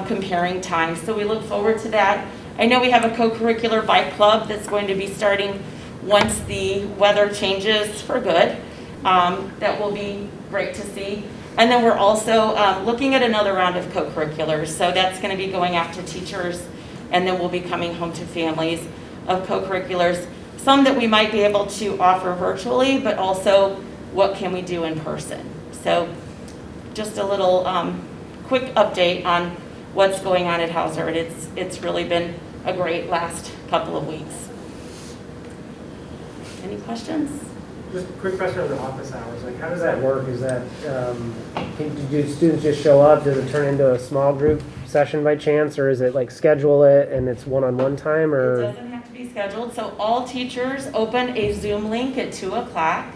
comparing times. So we look forward to that. I know we have a co-curricular bike club that's going to be starting once the weather changes for good. That will be great to see. And then we're also looking at another round of co-curriculars. So that's going to be going out to teachers, and then we'll be coming home to families of co-curriculars. Some that we might be able to offer virtually, but also what can we do in person. So just a little quick update on what's going on at Hauser. And it's really been a great last couple of weeks. Any questions? Just a quick question on the office hours. Like, how does that work? Is that, do students just show up? Does it turn into a small group session by chance? Or is it like schedule it and it's one-on-one time? Or? It doesn't have to be scheduled. So all teachers open a Zoom link at 2 o'clock,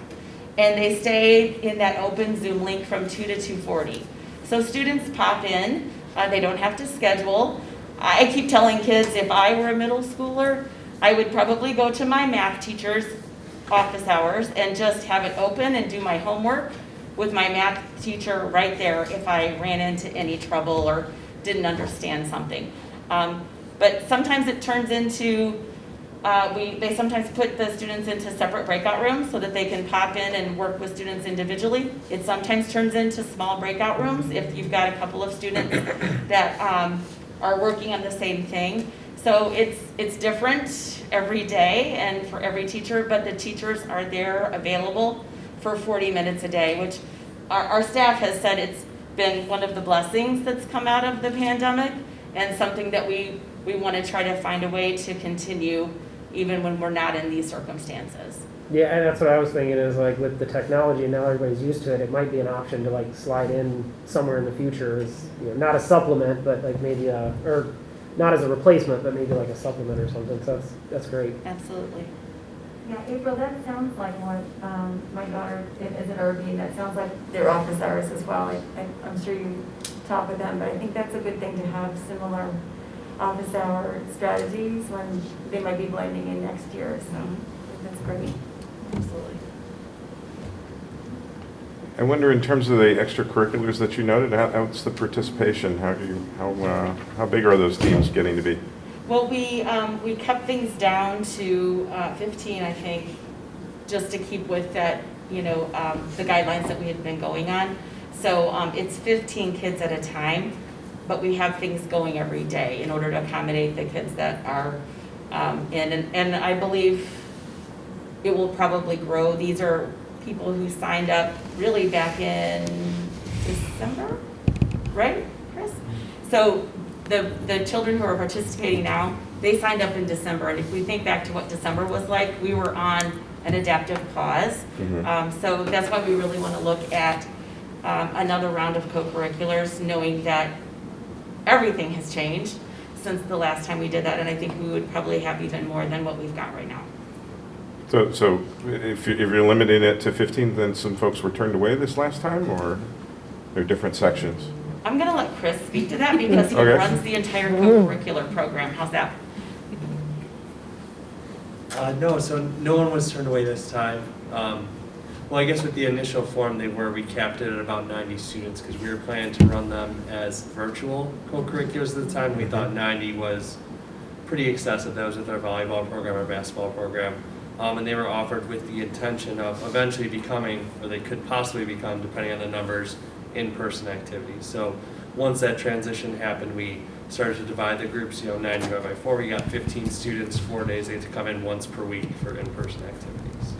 and they stay in that open Zoom link from 2 to 2:40. So students pop in. They don't have to schedule. I keep telling kids, if I were a middle schooler, I would probably go to my math teacher's office hours and just have it open and do my homework with my math teacher right there if I ran into any trouble or didn't understand something. But sometimes it turns into, they sometimes put the students into separate breakout rooms so that they can pop in and work with students individually. It sometimes turns into small breakout rooms if you've got a couple of students that are working on the same thing. So it's different every day and for every teacher, but the teachers are there available for 40 minutes a day, which our staff has said it's been one of the blessings that's come out of the pandemic, and something that we want to try to find a way to continue even when we're not in these circumstances. Yeah, and that's what I was thinking is like with the technology and now everybody's used to it, it might be an option to like slide in somewhere in the future as, not a supplement, but like maybe or not as a replacement, but maybe like a supplement or something. So that's great. Absolutely. Yeah, April, that sounds like what my daughter is at RB, that sounds like their office hours as well. I'm sure you talk with them, but I think that's a good thing to have similar office hour strategies when they might be blending in next year. So that's great. Absolutely. I wonder, in terms of the extracurriculars that you noted, how's the participation? How big are those teams getting to be? Well, we kept things down to 15, I think, just to keep with that, the guidelines that we had been going on. So it's 15 kids at a time, but we have things going every day in order to accommodate the kids that are in. And I believe it will probably grow. These are people who signed up really back in December, right, Chris? So the children who are participating now, they signed up in December. And if we think back to what December was like, we were on an adaptive pause. Mm-hmm. So that's why we really want to look at another round of co-curriculars, knowing that everything has changed since the last time we did that. And I think we would probably have even more than what we've got right now. So if you're limiting it to 15, then some folks were turned away this last time, or they're different sections? I'm going to let Chris speak to that because he Okay. runs the entire co-curricular program. How's that? No, so no one was turned away this time. Well, I guess with the initial form, we capped it at about 90 students because we were planning to run them as virtual co-curriculars at the time. We thought 90 was pretty excessive. That was with our volleyball program, our basketball program. And they were offered with the intention of eventually becoming, or they could possibly become, depending on the numbers, in-person activities. So once that transition happened, we started to divide the groups, 90 divided by 4. We got 15 students, 4 days. They had to come in once per week for in-person activities.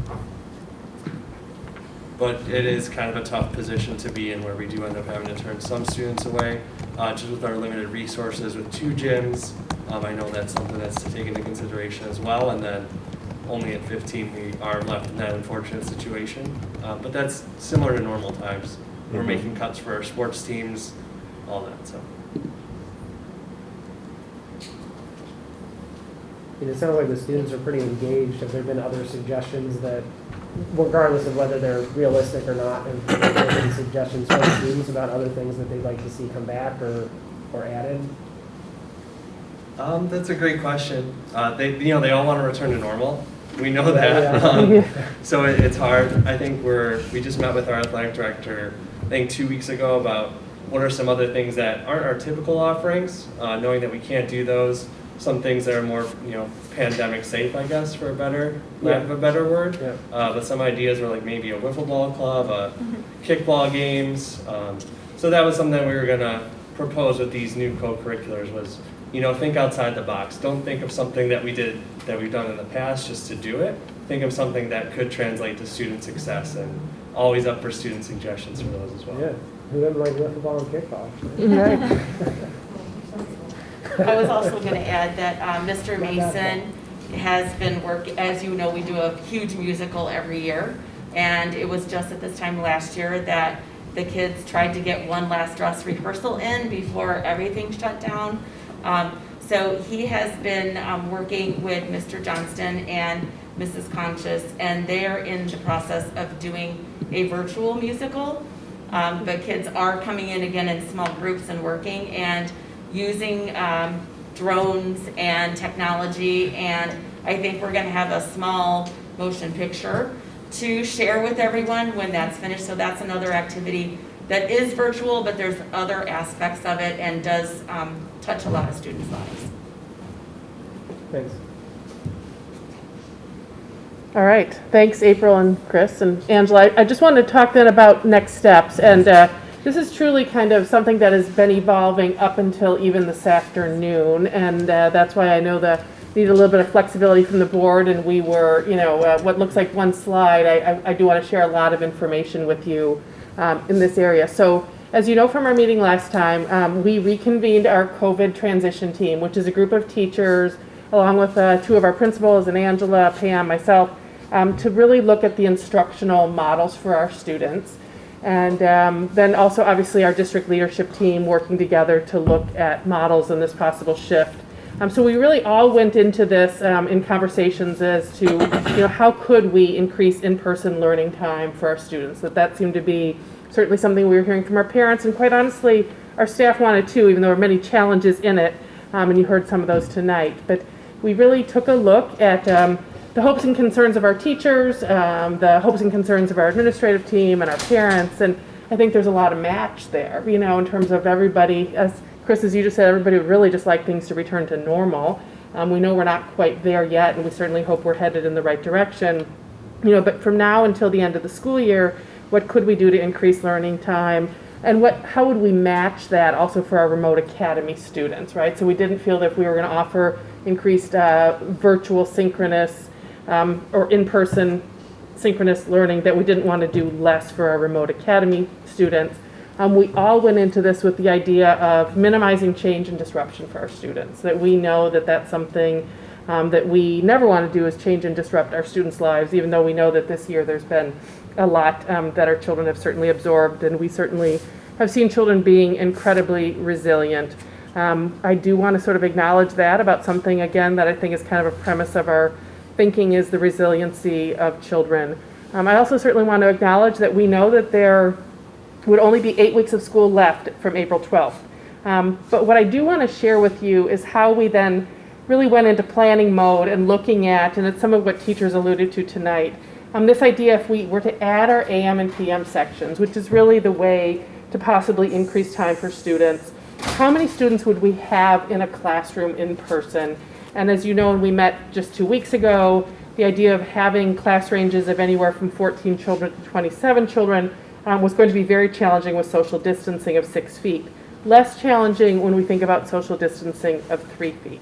But it is kind of a tough position to be in where we do end up having to turn some students away. Just with our limited resources with 2 gyms, I know that's something that's to take into consideration as well. And then only at 15 we are left in that unfortunate situation. But that's similar to normal times. We're making cuts for our sports teams, all that. So. It sounds like the students are pretty engaged. Have there been other suggestions that, regardless of whether they're realistic or not, have there been suggestions from students about other things that they'd like to see come back or added? That's a great question. They all want to return to normal. We know that. Yeah. So it's hard. I think we just met with our athletic director, I think 2 weeks ago, about what are some other things that aren't our typical offerings, knowing that we can't do those. Some things that are more, pandemic safe, I guess, for lack of a better word. Yeah. But some ideas were like maybe a wiffle ball club, kickball games. So that was something that we were gonna propose with these new co-curriculars was, think outside the box. Don't think of something that we've done in the past just to do it. Think of something that could translate to student success, and always up for student suggestions for those as well. Yeah. Who doesn't like wiffle ball and kickball? I was also going to add that Mr. Mason has been working, as you know, we do a huge musical every year. And it was just at this time last year that the kids tried to get one last dress rehearsal in before everything shut down. So he has been working with Mr. Johnston and Mrs. Conscious, and they're in the process of doing a virtual musical. But kids are coming in again in small groups and working and using drones and technology, and I think we're going to have a small motion picture to share with everyone when that's finished. So that's another activity that is virtual, but there's other aspects of it and does touch a lot of students' lives. Thanks. All right, thanks April and Chris and Angela. I just wanted to talk then about next steps, and this is truly kind of something that has been evolving up until even this afternoon, and that's why I know need a little bit of flexibility from the board, and we were, what looks like one slide, I do want to share a lot of information with you in this area. So as you know from our meeting last time, we reconvened our COVID transition team, which is a group of teachers along with 2 of our principals, and Angela, Pam, myself, to really look at the instructional models for our students. And then also obviously our district leadership team working together to look at models in this possible shift. So we really all went into this in conversations as to how could we increase in-person learning time for our students. That seemed to be certainly something we were hearing from our parents, and quite honestly our staff wanted to, even though there were many challenges in it, and you heard some of those tonight. But we really took a look at the hopes and concerns of our teachers, the hopes and concerns of our administrative team and our parents, and I think there's a lot of match there, in terms of everybody, as Chris, as you just said, everybody would really just like things to return to normal. We know we're not quite there yet, and we certainly hope we're headed in the right direction. But from now until the end of the school year, what could we do to increase learning time? And how would we match that also for our remote academy students, right? So we didn't feel that if we were going to offer increased virtual synchronous or in-person synchronous learning, that we didn't want to do less for our remote academy students. We all went into this with the idea of minimizing change and disruption for our students, that we know that that's something that we never want to do is change and disrupt our students' lives, even though we know that this year there's been a lot that our children have certainly absorbed, and we certainly have seen children being incredibly resilient. I do want to sort of acknowledge that about something, again, that I think is kind of a premise of our thinking is the resiliency of children. I also certainly want to acknowledge that we know that there would only be 8 weeks of school left from April 12th. But what I do want to share with you is how we then really went into planning mode and looking at, and it's some of what teachers alluded to tonight, this idea if we were to add our AM and PM sections, which is really the way to possibly increase time for students, how many students would we have in a classroom in person? And as you know, when we met just 2 weeks ago, the idea of having class ranges of anywhere from 14 children to 27 children was going to be very challenging with social distancing of 6 feet. Less challenging when we think about social distancing of 3 feet.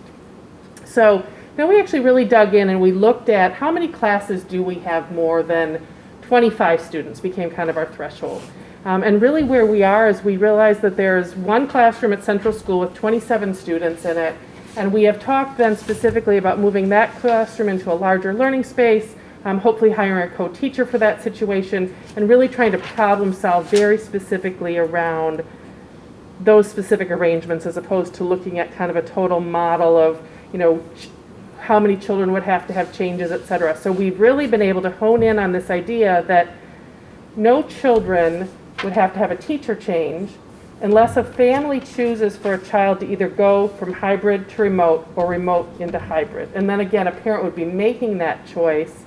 So then we actually really dug in and we looked at how many classes do we have more than 25 students became kind of our threshold. And really where we are is we realize that there's one classroom at Central School with 27 students in it, and we have talked then specifically about moving that classroom into a larger learning space, hopefully hiring a co-teacher for that situation, and really trying to problem solve very specifically around those specific arrangements as opposed to looking at kind of a total model of, you know, how many children would have to have changes, et cetera. So we've really been able to hone in on this idea that no children would have to have a teacher change unless a family chooses for a child to either go from hybrid to remote or remote into hybrid. And then again, a parent would be making that choice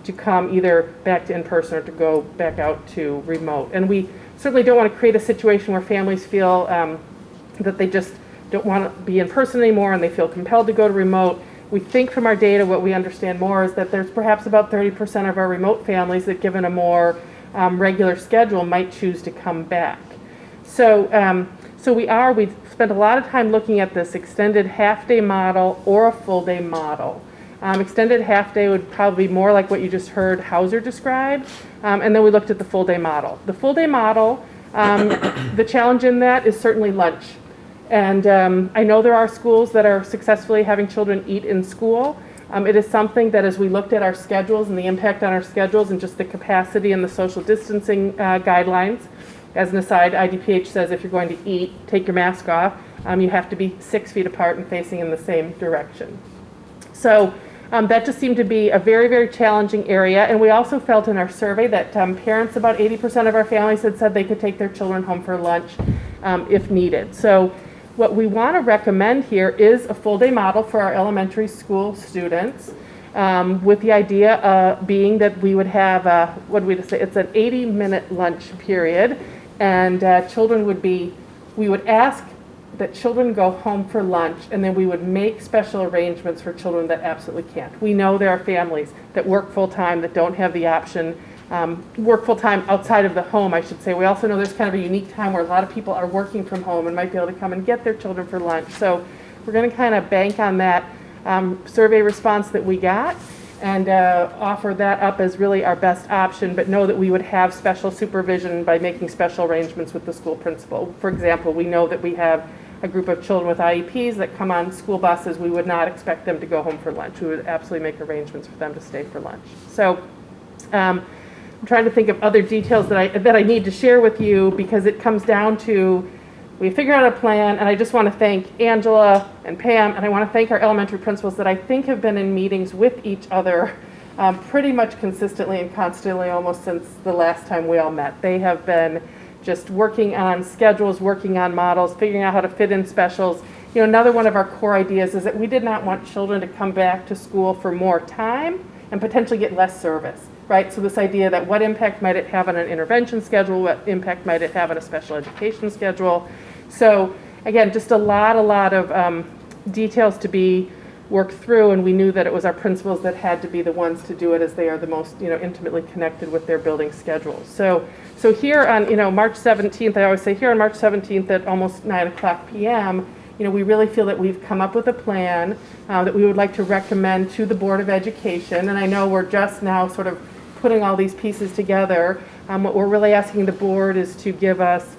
to come either back to in-person or to go back out to remote. And we certainly don't want to create a situation where families feel that they just don't want to be in person anymore and they feel compelled to go to remote. We think from our data, what we understand more is that there's perhaps about 30% of our remote families that, given a more regular schedule, might choose to come back. So, we've spent a lot of time looking at this extended half-day model or a full-day model. Extended half-day would probably be more like what you just heard Hauser describe, and then we looked at the full-day model. The full-day model, the challenge in that is certainly lunch. And I know there are schools that are successfully having children eat in school. It is something that as we looked at our schedules and the impact on our schedules and just the capacity and the social distancing guidelines, as an aside, IDPH says if you're going to eat, take your mask off. You have to be 6 feet apart and facing in the same direction. So that just seemed to be a very, very challenging area. And we also felt in our survey that parents, about 80% of our families had said they could take their children home for lunch if needed. So what we want to recommend here is a full-day model for our elementary school students, with the idea being that we would have, what do we say, it's an 80-minute lunch period, and we would ask that children go home for lunch, and then we would make special arrangements for children that absolutely can't. We know there are families that work full-time that don't have the option, work full-time outside of the home, I should say. We also know there's kind of a unique time where a lot of people are working from home and might be able to come and get their children for lunch. So we're going to kind of bank on that survey response that we got and offer that up as really our best option, but know that we would have special supervision by making special arrangements with the school principal. For example, we know that we have a group of children with IEPs that come on school buses. We would not expect them to go home for lunch. We would absolutely make arrangements for them to stay for lunch. So I'm trying to think of other details that I need to share with you, because it comes down to, we figured out a plan, and I just want to thank Angela and Pam, and I want to thank our elementary principals that I think have been in meetings with each other pretty much consistently and constantly almost since the last time we all met. They have been just working on schedules, working on models, figuring out how to fit in specials. You know, another one of our core ideas is that we did not want children to come back to school for more time and potentially get less service, right? So this idea that what impact might it have on an intervention schedule, what impact might it have on a special education schedule. So again, just a lot of details to be worked through, and we knew that it was our principals that had to be the ones to do it, as they are the most, intimately connected with their building schedules. So here on, March 17th, I always say here on March 17th at almost 9:00 p.m., we really feel that we've come up with a plan that we would like to recommend to the Board of Education. And I know we're just now sort of putting all these pieces together. What we're really asking the board is to give us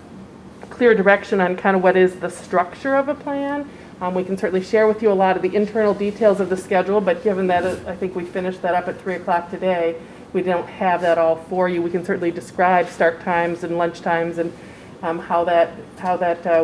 clear direction on kind of what is the structure of a plan. We can certainly share with you a lot of the internal details of the schedule, but given that I think we finished that up at 3:00 today, we don't have that all for you. We can certainly describe start times and lunch times and how that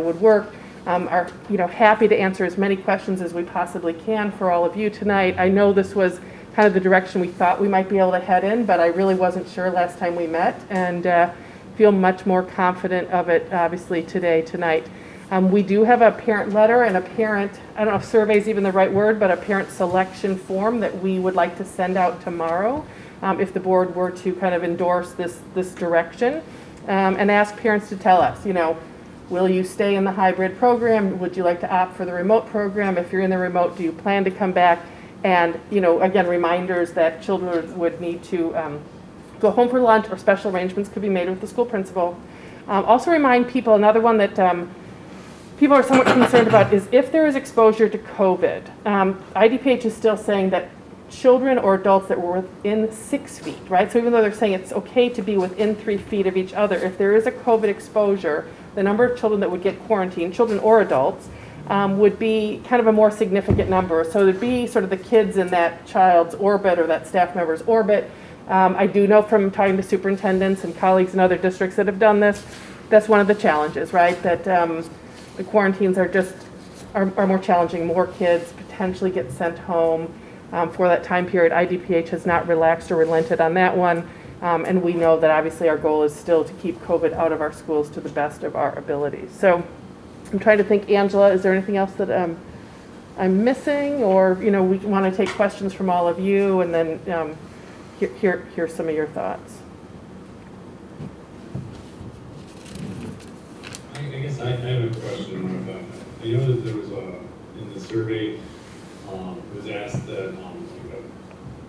would work. Are happy to answer as many questions as we possibly can for all of you tonight. I know this was kind of the direction we thought we might be able to head in, but I really wasn't sure last time we met, and feel much more confident of it, obviously, tonight. We do have a parent letter and a parent, I don't know if survey is even the right word, but a parent selection form that we would like to send out tomorrow, if the board were to kind of endorse this direction, and ask parents to tell us, will you stay in the hybrid program? Would you like to opt for the remote program? If you're in the remote, do you plan to come back? And, again, reminders that children would need to go home for lunch, or special arrangements could be made with the school principal. Also remind people, another one that people are somewhat concerned about is if there is exposure to COVID. IDPH is still saying that children or adults that were within 6 feet, right? So even though they're saying it's okay to be within 3 feet of each other, if there is a COVID exposure, the number of children that would get quarantined, children or adults, would be kind of a more significant number. So there'd be sort of the kids in that child's orbit or that staff member's orbit. I do know from talking to superintendents and colleagues in other districts that have done this, that's one of the challenges, right? That the quarantines are more challenging. More kids potentially get sent home for that time period. IDPH has not relaxed or relented on that one. And we know that obviously our goal is still to keep COVID out of our schools to the best of our abilities. So I'm trying to think, Angela, is there anything else that I'm missing? Or, we want to take questions from all of you and then hear some of your thoughts. I guess I have a question. I know that there was in the survey, it was asked that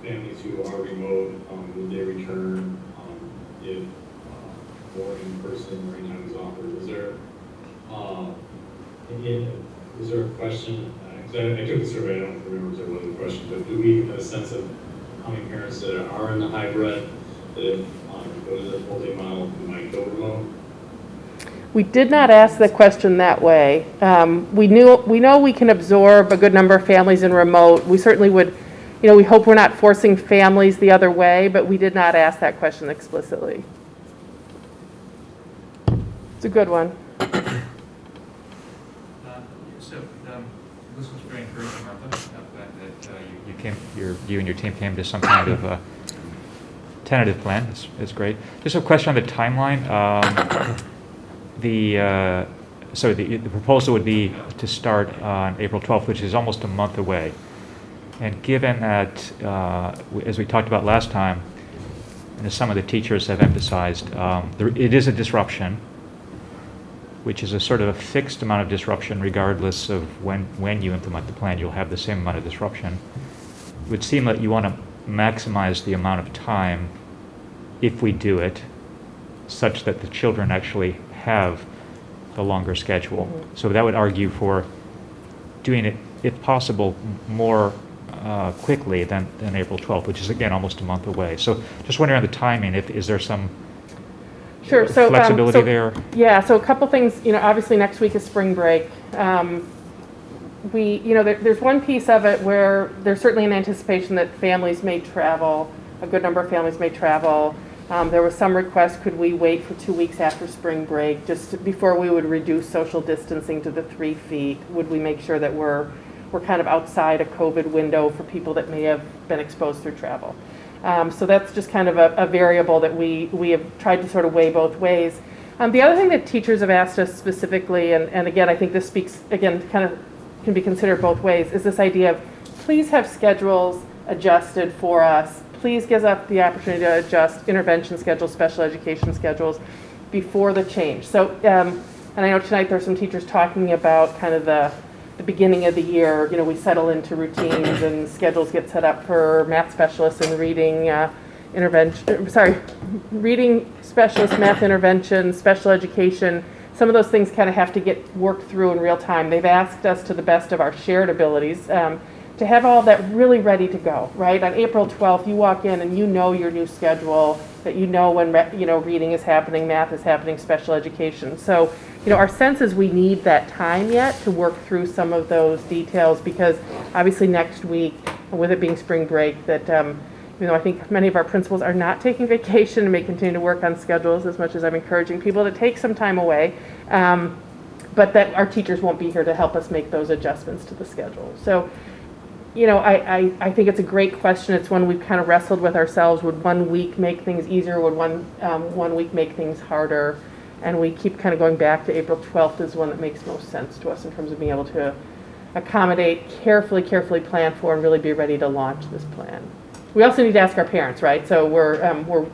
families who are remote, would they return if more in-person learning is offered? Was there a question? Because I took the survey, I don't remember if there was a question, but do we have a sense of how many parents that are in the hybrid that if go to the full-day model who might go remote? We did not ask the question that way. We know we can absorb a good number of families in remote. We certainly would, we hope we're not forcing families the other way, but we did not ask that question explicitly. It's a good one. This was very encouraging, Martha, that you and your team came to some kind of tentative plan. It's great. Just a question on the timeline. So the proposal would be to start on April 12th, which is almost a month away. And given that, as we talked about last time, and as some of the teachers have emphasized, it is a disruption, which is a sort of a fixed amount of disruption regardless of when you implement the plan, you'll have the same amount of disruption. It would seem that you want to maximize the amount of time if we do it, such that the children actually have the longer schedule. Mm-hmm. So that would argue for doing it, if possible, more quickly than April 12th, which is again almost a month away. So just wondering on the timing, is there some flexibility there? Yeah, so a couple things, obviously next week is spring break. There's one piece of it where there's certainly an anticipation that families may travel, a good number of families may travel. There was some request, could we wait for 2 weeks after spring break, just before we would reduce social distancing to the 3 feet? Would we make sure that we're kind of outside a COVID window for people that may have been exposed through travel? So that's just kind of a variable that we have tried to sort of weigh both ways. The other thing that teachers have asked us specifically, and again, I think this speaks, again, kind of can be considered both ways, is this idea of please have schedules adjusted for us. Please give us the opportunity to adjust intervention schedules, special education schedules before the change. So, and I know tonight there are some teachers talking about kind of the beginning of the year, we settle into routines and schedules get set up for math specialists and reading reading specialists, math intervention, special education. Some of those things kind of have to get worked through in real time. They've asked us to the best of our shared abilities to have all that really ready to go, right? On April 12th, you walk in and your new schedule, that when reading is happening, math is happening, special education. So, our sense is we need that time yet to work through some of those details, because obviously next week, with it being spring break, that I think many of our principals are not taking vacation and may continue to work on schedules, as much as I'm encouraging people to take some time away, but that our teachers won't be here to help us make those adjustments to the schedule. So I think it's a great question. It's one we've kind of wrestled with ourselves. Would 1 week make things easier? Would one week make things harder? And we keep kind of going back to April 12th is one that makes most sense to us in terms of being able to accommodate, carefully plan for, and really be ready to launch this plan. We also need to ask our parents, right? So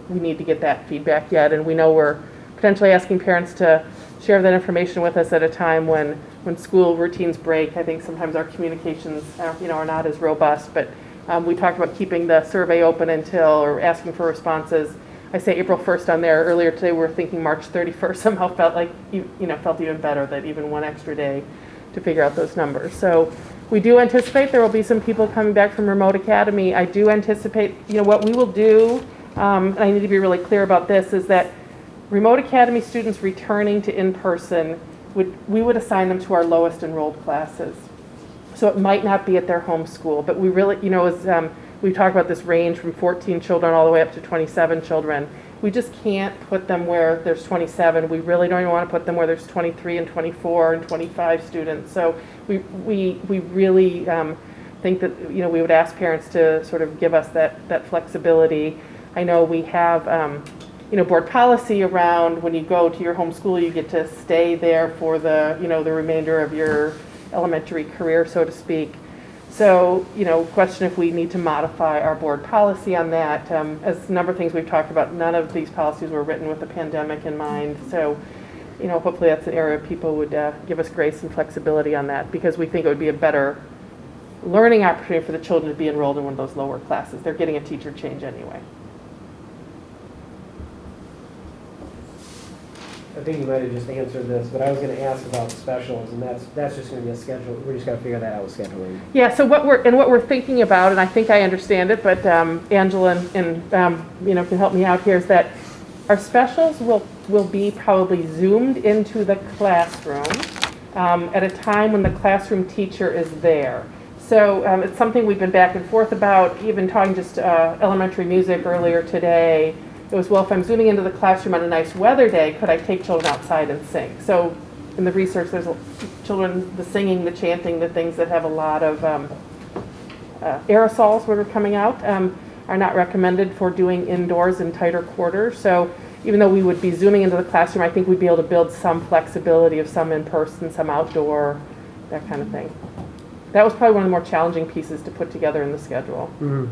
we need to get that feedback yet, and we know we're potentially asking parents to share that information with us at a time when school routines break. I think sometimes our communications are not as robust, but we talked about keeping the survey open until, or asking for responses. I say April 1st on there. Earlier today we were thinking March 31st. Somehow felt like, felt even better that even one extra day to figure out those numbers. So we do anticipate there will be some people coming back from Remote Academy. I do anticipate, what we will do, and I need to be really clear about this, is that Remote Academy students returning to in-person, we would assign them to our lowest enrolled classes. So it might not be at their home school, but we really, as we talked about this range from 14 children all the way up to 27 children. We just can't put them where there's 27. We really don't even want to put them where there's 23 and 24 and 25 students. So we really think that, we would ask parents to sort of give us that flexibility. I know we have, board policy around when you go to your home school, you get to stay there for the, the remainder of your elementary career, so to speak. So, question if we need to modify our board policy on that. As a number of things we've talked about, none of these policies were written with the pandemic in mind. So, hopefully that's an area people would give us grace and flexibility on that, because we think it would be a better learning opportunity for the children to be enrolled in one of those lower classes. They're getting a teacher change anyway. I think you might have just answered this, but I was going to ask about specials, and that's just going to be a schedule. We're just going to figure that out with scheduling. Yeah. So what we're thinking about, and I think I understand it, but Angela and can help me out here, is that our specials will be probably zoomed into the classroom at a time when the classroom teacher is there. So it's something we've been back and forth about, even talking just elementary music earlier today. It was, well, if I'm zooming into the classroom on a nice weather day, could I take children outside and sing? So in the research, there's children, the singing, the chanting, the things that have a lot of aerosols that are coming out are not recommended for doing indoors in tighter quarters. So even though we would be zooming into the classroom, I think we'd be able to build some flexibility of some in-person, some outdoor, that kind of thing. That was probably one of the more challenging pieces to put together in the schedule. Mm-hmm.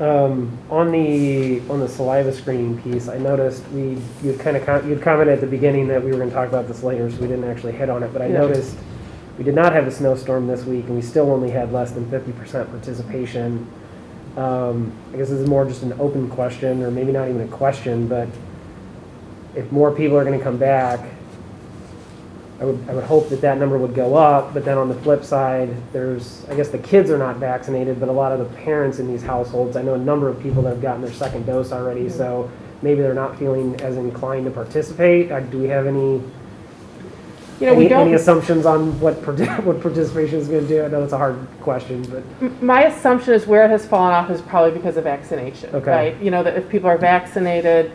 On the saliva screening piece, I noticed you'd commented at the beginning that we were going to talk about this later, so we didn't actually hit on it. But I noticed we did not have a snowstorm this week, and we still only had less than 50% participation. I guess this is more just an open question, or maybe not even a question, but if more people are going to come back, I would hope that number would go up. But then on the flip side, I guess the kids are not vaccinated, but a lot of the parents in these households, I know a number of people that have gotten their second dose already, so maybe they're not feeling as inclined to participate. Do we have any assumptions on what participation is going to do? I know it's a hard question, but my assumption is where it has fallen off is probably because of vaccination. Okay. Right? That if people are vaccinated,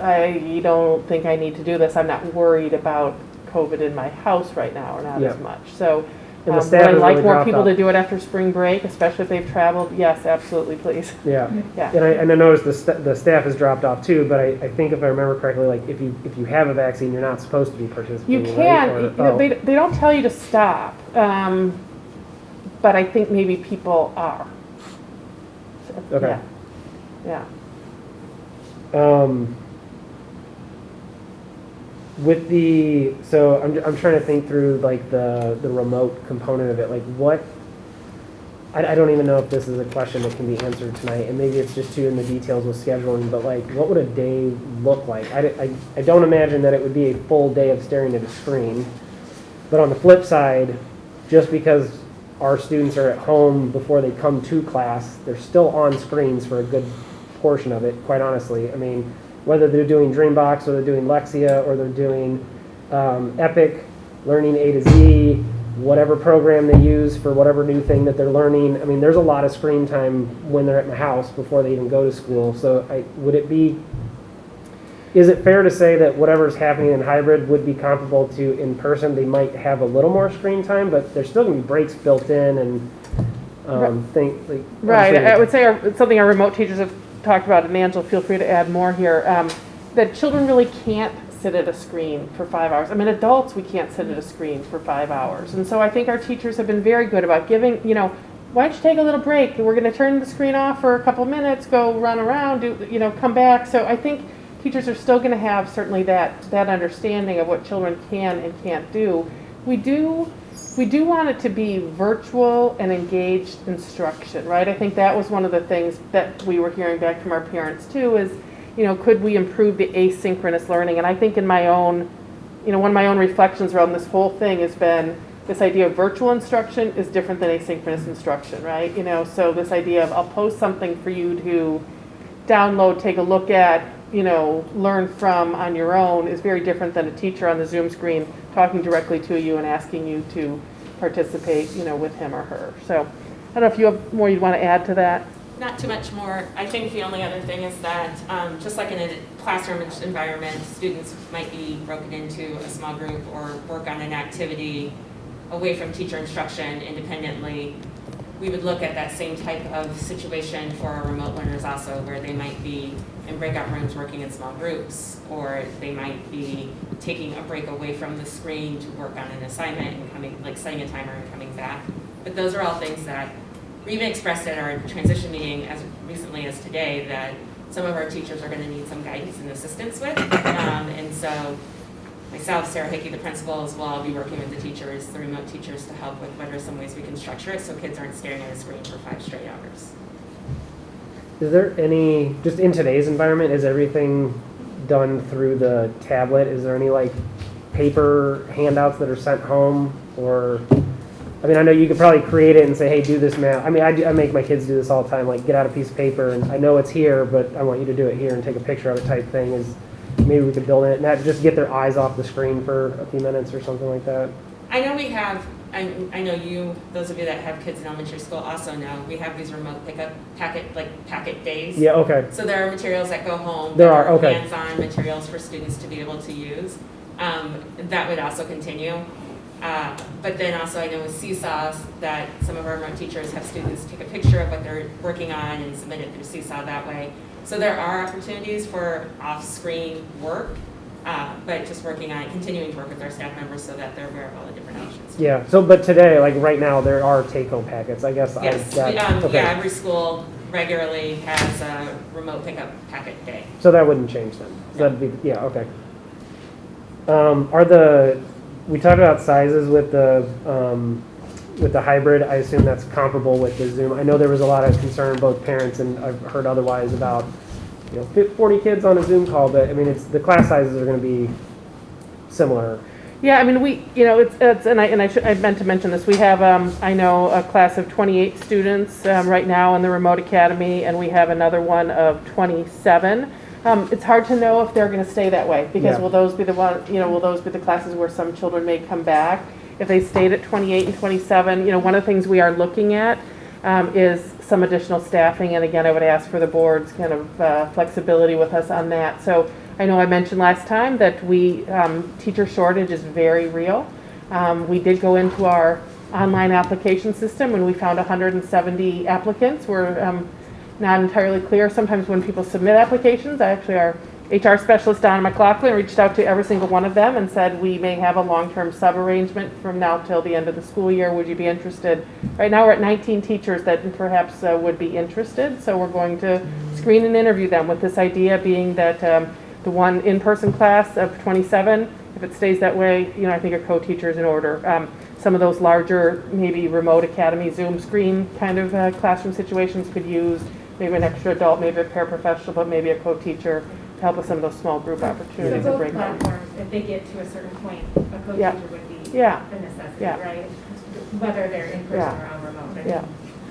I don't think I need to do this. I'm not worried about COVID in my house right now, or not as much. So would I like more people to do it after spring break, especially if they've traveled? Yes, absolutely, please. Yeah. And I noticed the staff has dropped off too, but I think if I remember correctly, like if you have a vaccine, you're not supposed to be participating. You can. Right? They don't tell you to stop, but I think maybe people are. So, okay. Yeah. So I'm trying to think through like the remote component of it. Like what, I don't even know if this is a question that can be answered tonight, and maybe it's just too in the details with scheduling, but like what would a day look like? I don't imagine that it would be a full day of staring at a screen, but on the flip side, just because our students are at home before they come to class, they're still on screens for a good portion of it, quite honestly. I mean, whether they're doing Dreambox or they're doing Lexia or they're doing Epic, learning A to Z, whatever program they use for whatever new thing that they're learning. I mean, there's a lot of screen time when they're at my house before they even go to school. So would it be is it fair to say that whatever's happening in hybrid would be comparable to in person? They might have a little more screen time, but there's still going to be breaks built in and Right. I would say it's something our remote teachers have talked about, and Angela, feel free to add more here, that children really can't sit at a screen for 5 hours. I mean, adults, we can't sit at a screen for 5 hours. And so I think our teachers have been very good about giving, why don't you take a little break? We're going to turn the screen off for a couple minutes, go run around, come back. So I think teachers are still going to have certainly that understanding of what children can and can't do. We do want it to be virtual and engaged instruction, right? I think that was one of the things that we were hearing back from our parents too is, could we improve the asynchronous learning? And I think in my own, one of my own reflections around this whole thing has been this idea of virtual instruction is different than asynchronous instruction, right? So this idea of I'll post something for you to download, take a look at, learn from on your own is very different than a teacher on the Zoom screen talking directly to you and asking you to participate, with him or her. So I don't know if you have more you'd want to add to that. Not too much more. I think the only other thing is that just like in a classroom environment, students might be broken into a small group or work on an activity away from teacher instruction independently. We would look at that same type of situation for our remote learners also, where they might be in breakout rooms working in small groups, or they might be taking a break away from the screen to work on an assignment and setting a timer and coming back. But those are all things that we even expressed at our transition meeting as recently as today that some of our teachers are going to need some guidance and assistance with. And so myself, Sarah Hickey, the principal, as well, I'll be working with the teachers, the remote teachers, to help with what are some ways we can structure it so kids aren't staring at a screen for 5 straight hours. Is there any, just in today's environment, is everything done through the tablet? Is there any paper handouts that are sent home? Or, I mean, I know you could probably create it and say, hey, do this math. I mean, I make my kids do this all the time, get out a piece of paper and I know it's here, but I want you to do it here and take a picture of it type thing. Is maybe we could build it and not just get their eyes off the screen for a few minutes or something like that. I know we have, I know you, those of you that have kids in elementary school also know, we have these remote pickup packet days. Yeah, okay. So there are materials that go home. There are, okay. Hands-on materials for students to be able to use. That would also continue. But then also I know with Seesaw that some of our remote teachers have students take a picture of what they're working on and submit it through Seesaw that way. So there are opportunities for off-screen work, but just working on it, continuing to work with our staff members so that they're aware of all the different options. Yeah, so but today, right now, there are take-home packets, I guess. Yes, okay. Yeah, every school regularly has a remote pickup packet day. So that wouldn't change then? So that'd be, yeah, okay. We talked about sizes with the hybrid. I assume that's comparable with the Zoom. I know there was a lot of concern, both parents and I've heard otherwise, about 40 kids on a Zoom call, but I mean, the class sizes are going to be similar. Yeah, I mean, I meant to mention this. We have, I know, a class of 28 students right now in the remote academy, and we have another one of 27. It's hard to know if they're going to stay that way because will those be the classes where some children may come back? If they stayed at 28 and 27, one of the things we are looking at is some additional staffing. And again, I would ask for the board's kind of flexibility with us on that. So I know I mentioned last time that teacher shortage is very real. We did go into our online application system and we found 170 applicants. We're not entirely clear. Sometimes when people submit applications, our HR specialist, Donna McLaughlin, reached out to every single one of them and said, we may have a long-term sub-arrangement from now till the end of the school year. Would you be interested? Right now we're at 19 teachers that perhaps would be interested. So we're going to screen and interview them with this idea being that the one in-person class of 27, if it stays that way, I think a co-teacher is in order. Some of those larger, maybe remote academy Zoom screen kind of classroom situations could use maybe an extra adult, maybe a paraprofessional, but maybe a co-teacher to help with some of those small group opportunities. So both platforms, if they get to a certain point, a co-teacher would be a necessity, right? Whether they're in person or on remote. Yeah.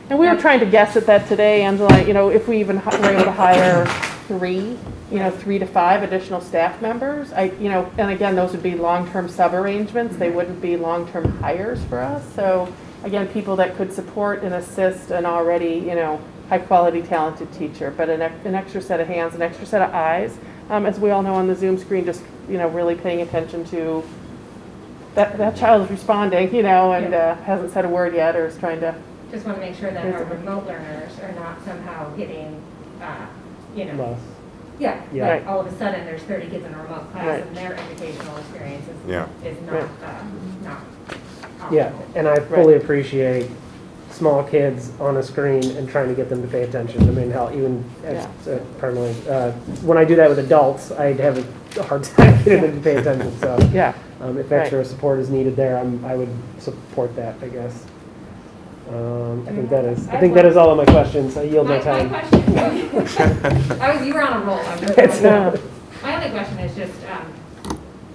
And we were trying to guess at that today, Angela, if we even were able to hire 3 to 5 additional staff members. And again, those would be long-term sub-arrangements. They wouldn't be long-term hires for us. So again, people that could support and assist an already, high-quality, talented teacher, but an extra set of hands, an extra set of eyes as we all know on the Zoom screen, just, really paying attention to that child is responding, and hasn't said a word yet or is trying to. Just want to make sure that our remote learners are not somehow getting, Less. yeah, Yeah. like Right. all of a sudden there's 30 kids in a remote class Right. and their educational experience is Yeah. not, Right. not Yeah, optimal. and I fully appreciate small kids on a screen and trying to get them to pay attention. I mean, hell, even primarily, when I do that with adults, I have a hard time getting them to pay attention. So Yeah. If extra support is needed there, I would support that, I guess. I think that is all of my questions. I yield my time. My question, you were on a roll. My only question is just,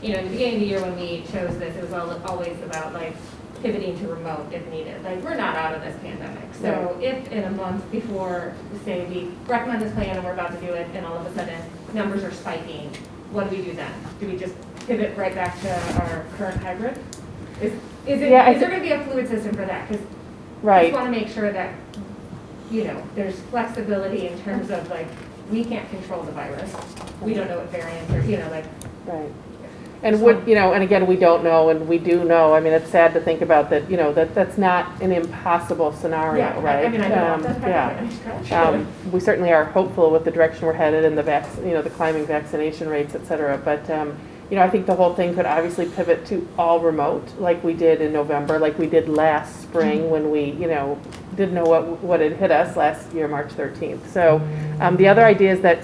in the beginning of the year when we chose this, it was always about like pivoting to remote if needed. Like, we're not out of this pandemic. So if in a month before, say, we recommend this plan and we're about to do it, and all of a sudden numbers are spiking, what do we do then? Do we just pivot right back to our current hybrid? Is there going to be a fluid system for that? Because I just want to make sure that, there's flexibility in terms of like, we can't control the virus. We don't know what variants are, Right. And and again, we don't know, and we do know. I mean, it's sad to think about that. That's not an impossible scenario, right? I mean, I know. We certainly are hopeful with the direction we're headed and the climbing vaccination rates, et cetera. But I think the whole thing could obviously pivot to all remote, like we did in November, like we did last spring when we, didn't know what had hit us last year, March 13th. So the other idea is that,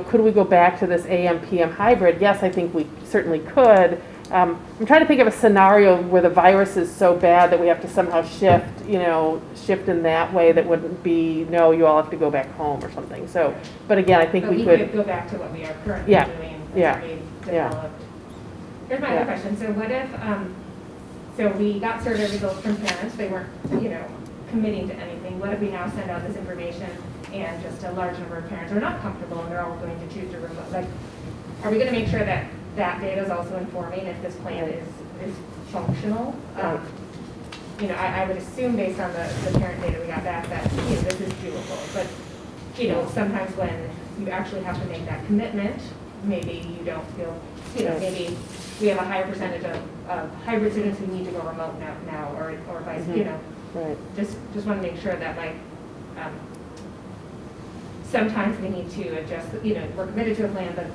could we go back to this AM/PM hybrid? Yes, I think we certainly could. I'm trying to think of a scenario where the virus is so bad that we have to somehow shift in that way that wouldn't be, no, you all have to go back home or something. So, but again, I think we could go back to what we are currently doing. Developed. Here's my other question. So what if, so we got survey results from parents, they weren't, committing to anything. What if we now send out this information and just a large number of parents are not comfortable and they're all going to choose to remote? Like, are we going to make sure that that data is also informing if this plan is functional? I would assume based on the parent data we got back that this is doable. But sometimes when you actually have to make that commitment, maybe you don't feel, maybe we have a higher percentage of hybrid students who need to go remote now or vice, Right. Just want to make sure that sometimes we need to adjust, we're committed to a plan, but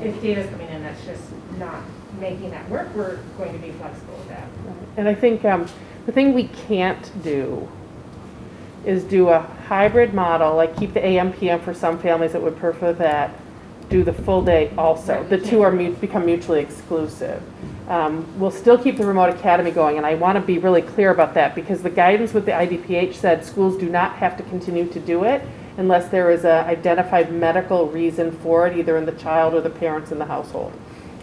if data's coming in that's just not making that work, we're going to be flexible with that. And I think the thing we can't do is do a hybrid model, like keep the AM/PM for some families that would prefer that, do the full day also. The two are become mutually exclusive. We'll still keep the remote academy going, and I want to be really clear about that because the guidance with the IDPH said schools do not have to continue to do it unless there is an identified medical reason for it, either in the child or the parents in the household.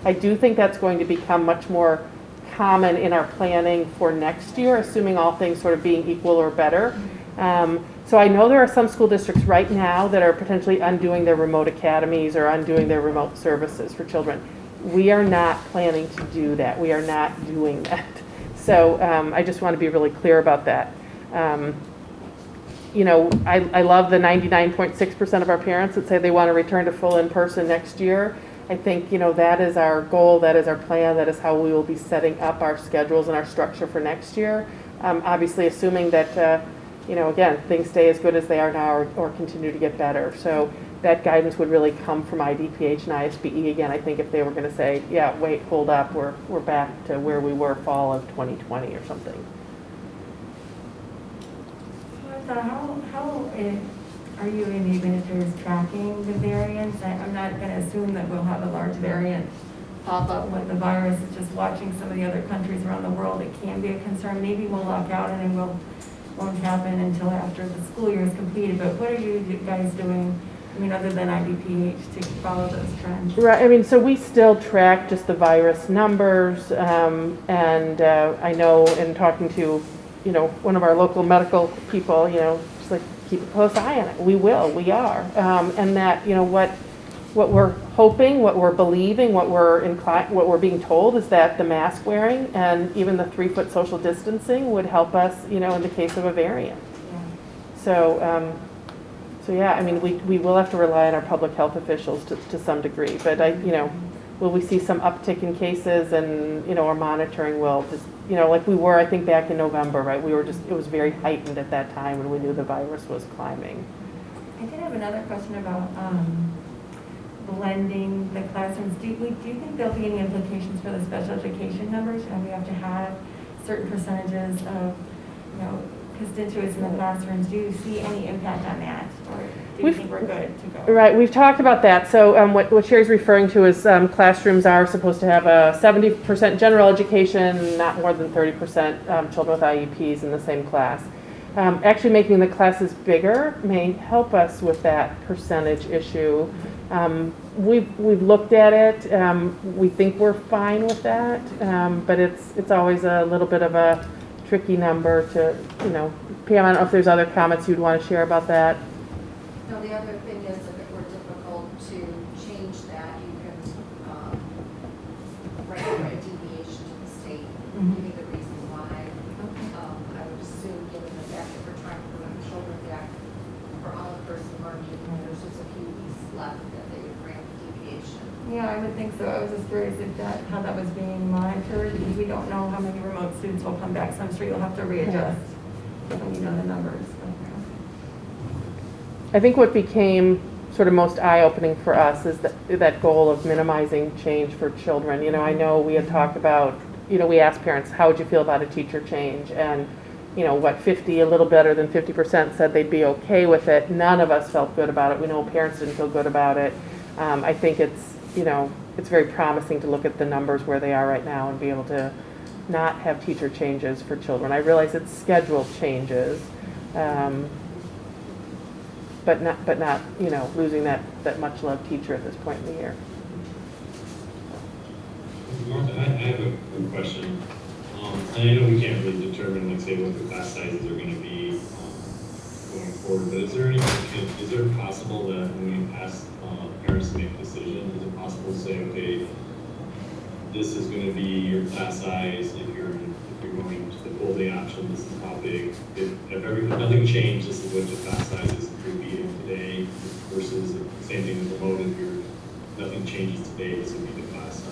I do think that's going to become much more common in our planning for next year, assuming all things sort of being equal or better. So I know there are some school districts right now that are potentially undoing their remote academies or undoing their remote services for children. We are not planning to do that. We are not doing that. So I just want to be really clear about that. I love the 99.6% of our parents that say they want to return to full in-person next year. I think, that is our goal, that is our plan, that is how we will be setting up our schedules and our structure for next year. Obviously assuming that, again, things stay as good as they are now or continue to get better. So that guidance would really come from IDPH and ISBE again. I think if they were going to say, yeah, wait, hold up, we're back to where we were fall of 2020 or something. Martha, how are you and the administrators tracking the variants? I'm not going to assume that we'll have a large variant pop up with the virus. It's just watching some of the other countries around the world. It can be a concern. Maybe we'll lock out and it won't happen until after the school year is completed. But what are you guys doing, other than IDPH, to follow those trends? Right. So we still track just the virus numbers. And I know in talking to, one of our local medical people, just like keep a close eye on it. We are. And that, what we're hoping, what we're believing, what we're being told is that the mask wearing and even the 3-foot social distancing would help us, in the case of a variant. Yeah. So, So yeah, I mean, we will have to rely on our public health officials to some degree, but will we see some uptick in cases and, our monitoring will just, like we were, I think back in November, right? It was very heightened at that time when we knew the virus was climbing. I did have another question about blending the classrooms. Do you think there'll be any implications for the special education numbers? And we have to have certain percentages of, constituents in the classrooms. Do you see any impact on that? Or do you think we're good to go? Right, we've talked about that. So what Sherry's referring to is classrooms are supposed to have a 70% general education, not more than 30% children with IEPs in the same class. Actually making the classes bigger may help us with that percentage issue. We've looked at it. We think we're fine with that, but it's always a little bit of a tricky number to, Pam, I don't know if there's other comments you'd want to share about that. No, the other thing is if it were difficult to change that, you can write a deviation to the state, give me the reason why. I would assume, given the fact that we're trying to bring children back for all-in-person learning, there's just a few weeks left that they would grant the deviation. Yeah, I would think so. I was just curious how that was being monitored, because we don't know how many remote students will come back, so I'm sure you'll have to readjust when you know the numbers. I think what became sort of most eye-opening for us is that goal of minimizing change for children. I know we had talked about, we asked parents, how would you feel about a teacher change? And, a little better than 50% said they'd be okay with it. None of us felt good about it. We know parents didn't feel good about it. I think it's very promising to look at the numbers where they are right now and be able to not have teacher changes for children. I realize it's scheduled changes, but not losing that much loved teacher at this point in the year. Martha, I have a question. And I know we can't really determine, say, what the class sizes are going to be going forward, but is there possible that when we ask parents to make decisions, is it possible to say, okay, this is going to be your class size if you're going to the full day option, this is how big. If nothing changed, this is what your class size is if you're meeting today, versus the same thing with remote, if nothing changes today, this would be the class size.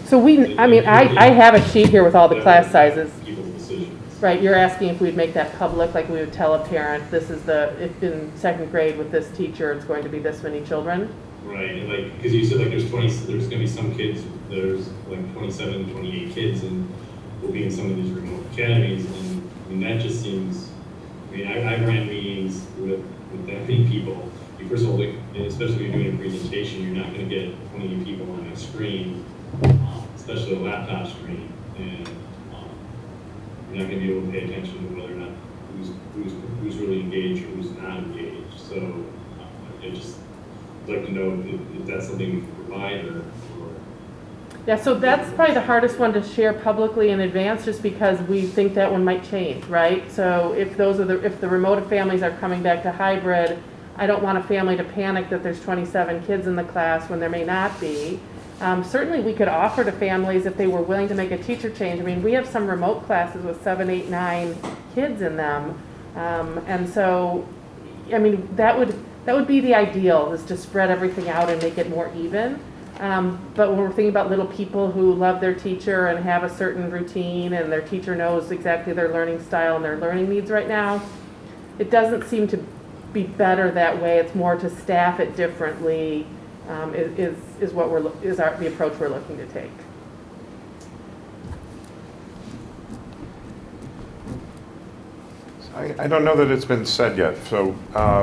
So I have a sheet here with all the class sizes. Right, you're asking if we'd make that public, like we would tell a parent, this is if in second grade with this teacher, it's going to be this many children? Right, and because you said there's going to be some kids, there's 27, 28 kids, and will be in some of these remote academies, and that just seems, I've ran meetings with that many people. First of all, especially if you're doing a presentation, you're not going to get 20 people on a screen, especially a laptop screen, and you're not going to be able to pay attention to whether or not who's really engaged or who's not engaged. So I just like to know if that's something we can provide or. Yeah, so that's probably the hardest one to share publicly in advance, just because we think that one might change, right? So if the remote families are coming back to hybrid, I don't want a family to panic that there's 27 kids in the class when there may not be. Certainly we could offer to families if they were willing to make a teacher change. We have some remote classes with 7, 8, 9 kids in them. And so, that would be the ideal, is to spread everything out and make it more even. But when we're thinking about little people who love their teacher and have a certain routine and their teacher knows exactly their learning style and their learning needs right now, it doesn't seem to be better that way. It's more to staff it differently, is the approach we're looking to take. I don't know that it's been said yet. So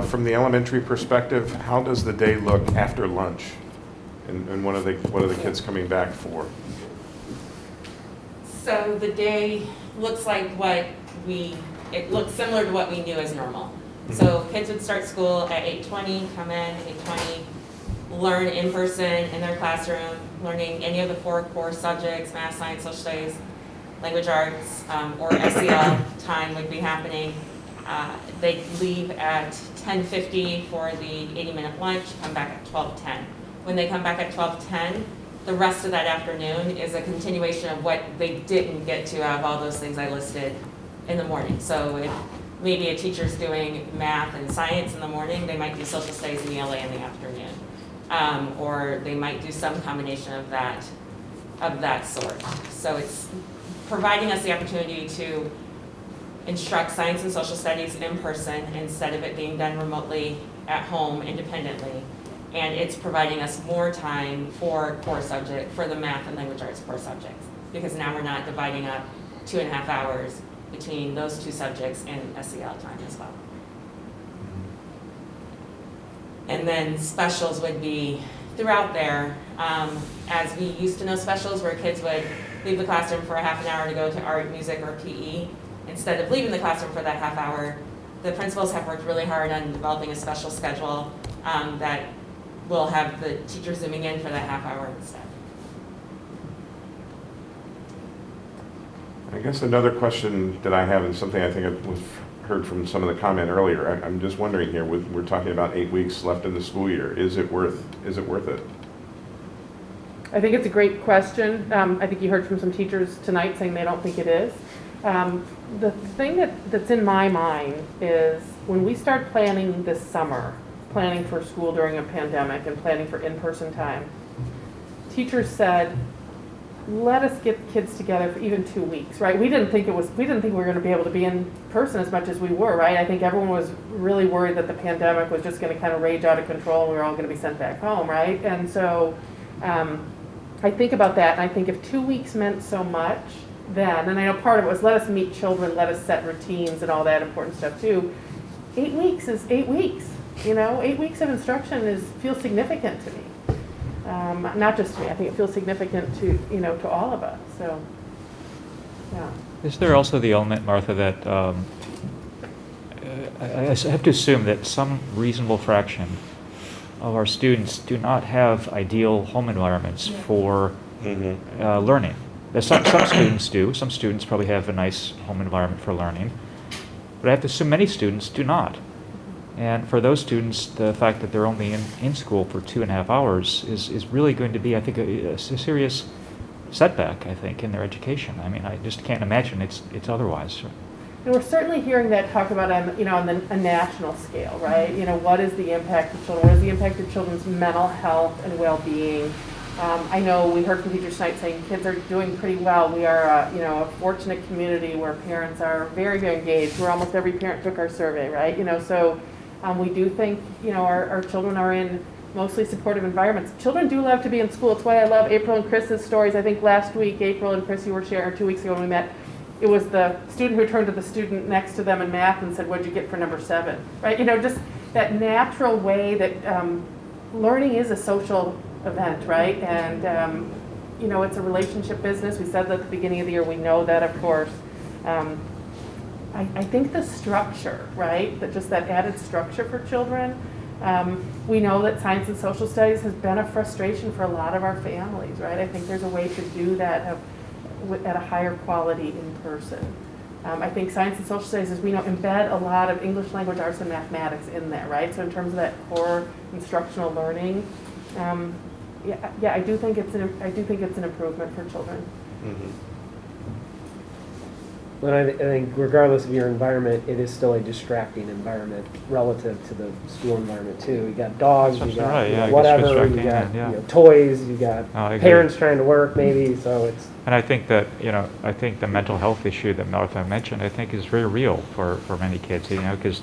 from the elementary perspective, how does the day look after lunch? And what are the kids coming back for? So the day looks like it looks similar to what we knew as normal. Mm-hmm. So kids would start school at 8:20, come in, 8:20, learn in person in their classroom, learning any of the 4 core subjects, math, science, social studies, language arts, or SEL time would be happening. They'd leave at 10:50 for the 80-minute lunch, come back at 12:10. When they come back at 12:10, the rest of that afternoon is a continuation of what they didn't get to out of all those things I listed in the morning. So if maybe a teacher's doing math and science in the morning, they might do social studies and ELA in the afternoon. Or they might do some combination of that sort. So it's providing us the opportunity to instruct science and social studies in person instead of it being done remotely at home independently. And it's providing us more time for the math and language arts core subjects, because now we're not dividing up 2.5 hours between those two subjects and SEL time as well. And then specials would be throughout there, as we used to know specials where kids would leave the classroom for a half an hour to go to art, music, or PE. Instead of leaving the classroom for that half hour, the principals have worked really hard on developing a special schedule that will have the teacher zooming in for that half hour instead. I guess another question that I have, and something I think I've heard from some of the comment earlier, I'm just wondering here, we're talking about 8 weeks left in the school year. Is it worth it? I think it's a great question. I think you heard from some teachers tonight saying they don't think it is. The thing that's in my mind is when we start planning this summer, planning for school during a pandemic and planning for in-person time, teachers said, let us get kids together for even 2 weeks, right? We didn't think we were going to be able to be in person as much as we were, right? I think everyone was really worried that the pandemic was just going to kind of rage out of control and we were all going to be sent back home, right? And so I think about that, and I think if 2 weeks meant so much then, and I know part of it was let us meet children, let us set routines and all that important stuff too. 8 weeks is 8 weeks, 8 weeks of instruction feels significant to me. Not just to me, I think it feels significant to all of us, so, yeah. Is there also the element, Martha, that I have to assume that some reasonable fraction of our students do not have ideal home environments for learning? Some students do. Some students probably have a nice home environment for learning. But I have to assume many students do not. And for those students, the fact that they're only in school for 2.5 hours is really going to be, I think, a serious setback, I think, in their education. I mean, I just can't imagine it's otherwise. And we're certainly hearing that talked about on a national scale, right? What is the impact of children? What is the impact of children's mental health and well-being? I know we heard from teachers tonight saying kids are doing pretty well. We are, a fortunate community where parents are very, very engaged. Where almost every parent took our survey, right? So we do think, our children are in mostly supportive environments. Children do love to be in school. It's why I love April and Chris's stories. I think last week, April and Chris, you were sharing, or 2 weeks ago when we met, it was the student who turned to the student next to them in math and said, what'd you get for number 7? Right? Just that natural way that learning is a social event, right? And, it's a relationship business. We said that at the beginning of the year. We know that, of course. I think the structure, right? That added structure for children. We know that science and social studies has been a frustration for a lot of our families, right? I think there's a way to do that at a higher quality in person. I think science and social studies, as we know, embed a lot of English language arts and mathematics in there, right? So in terms of that core instructional learning, I do think it's an improvement for children. Mm-hmm. But I think regardless of your environment, it is still a distracting environment relative to the school environment too. You got dogs, you got whatever, you got toys, you got parents trying to work maybe, so it's. And I think that, I think the mental health issue that Martha mentioned, I think is very real for many kids, because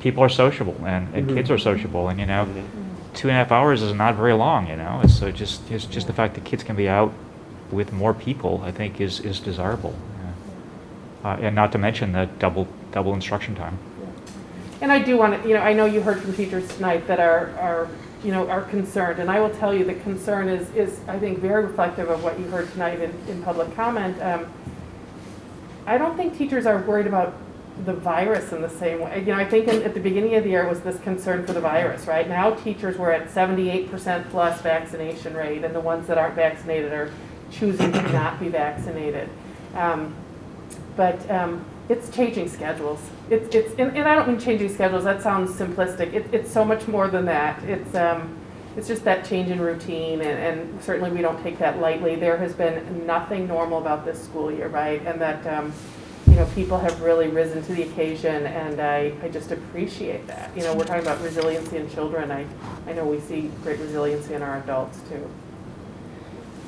people are sociable and kids are sociable, and 2.5 hours is not very long, It's just the fact that kids can be out with more people, I think, is desirable. And not to mention the double instruction time. And I do want to, I know you heard from teachers tonight that are concerned, and I will tell you the concern is I think very reflective of what you heard tonight in public comment. I don't think teachers are worried about the virus in the same way. I think at the beginning of the year it was this concern for the virus, right? Now teachers were at 78% plus vaccination rate, and the ones that aren't vaccinated are choosing to not be vaccinated. But it's changing schedules. And I don't mean changing schedules. That sounds simplistic. It's so much more than that. It's just that change in routine, and certainly we don't take that lightly. There has been nothing normal about this school year, right? And that people have really risen to the occasion, and I just appreciate that. We're talking about resiliency in children. I know we see great resiliency in our adults too.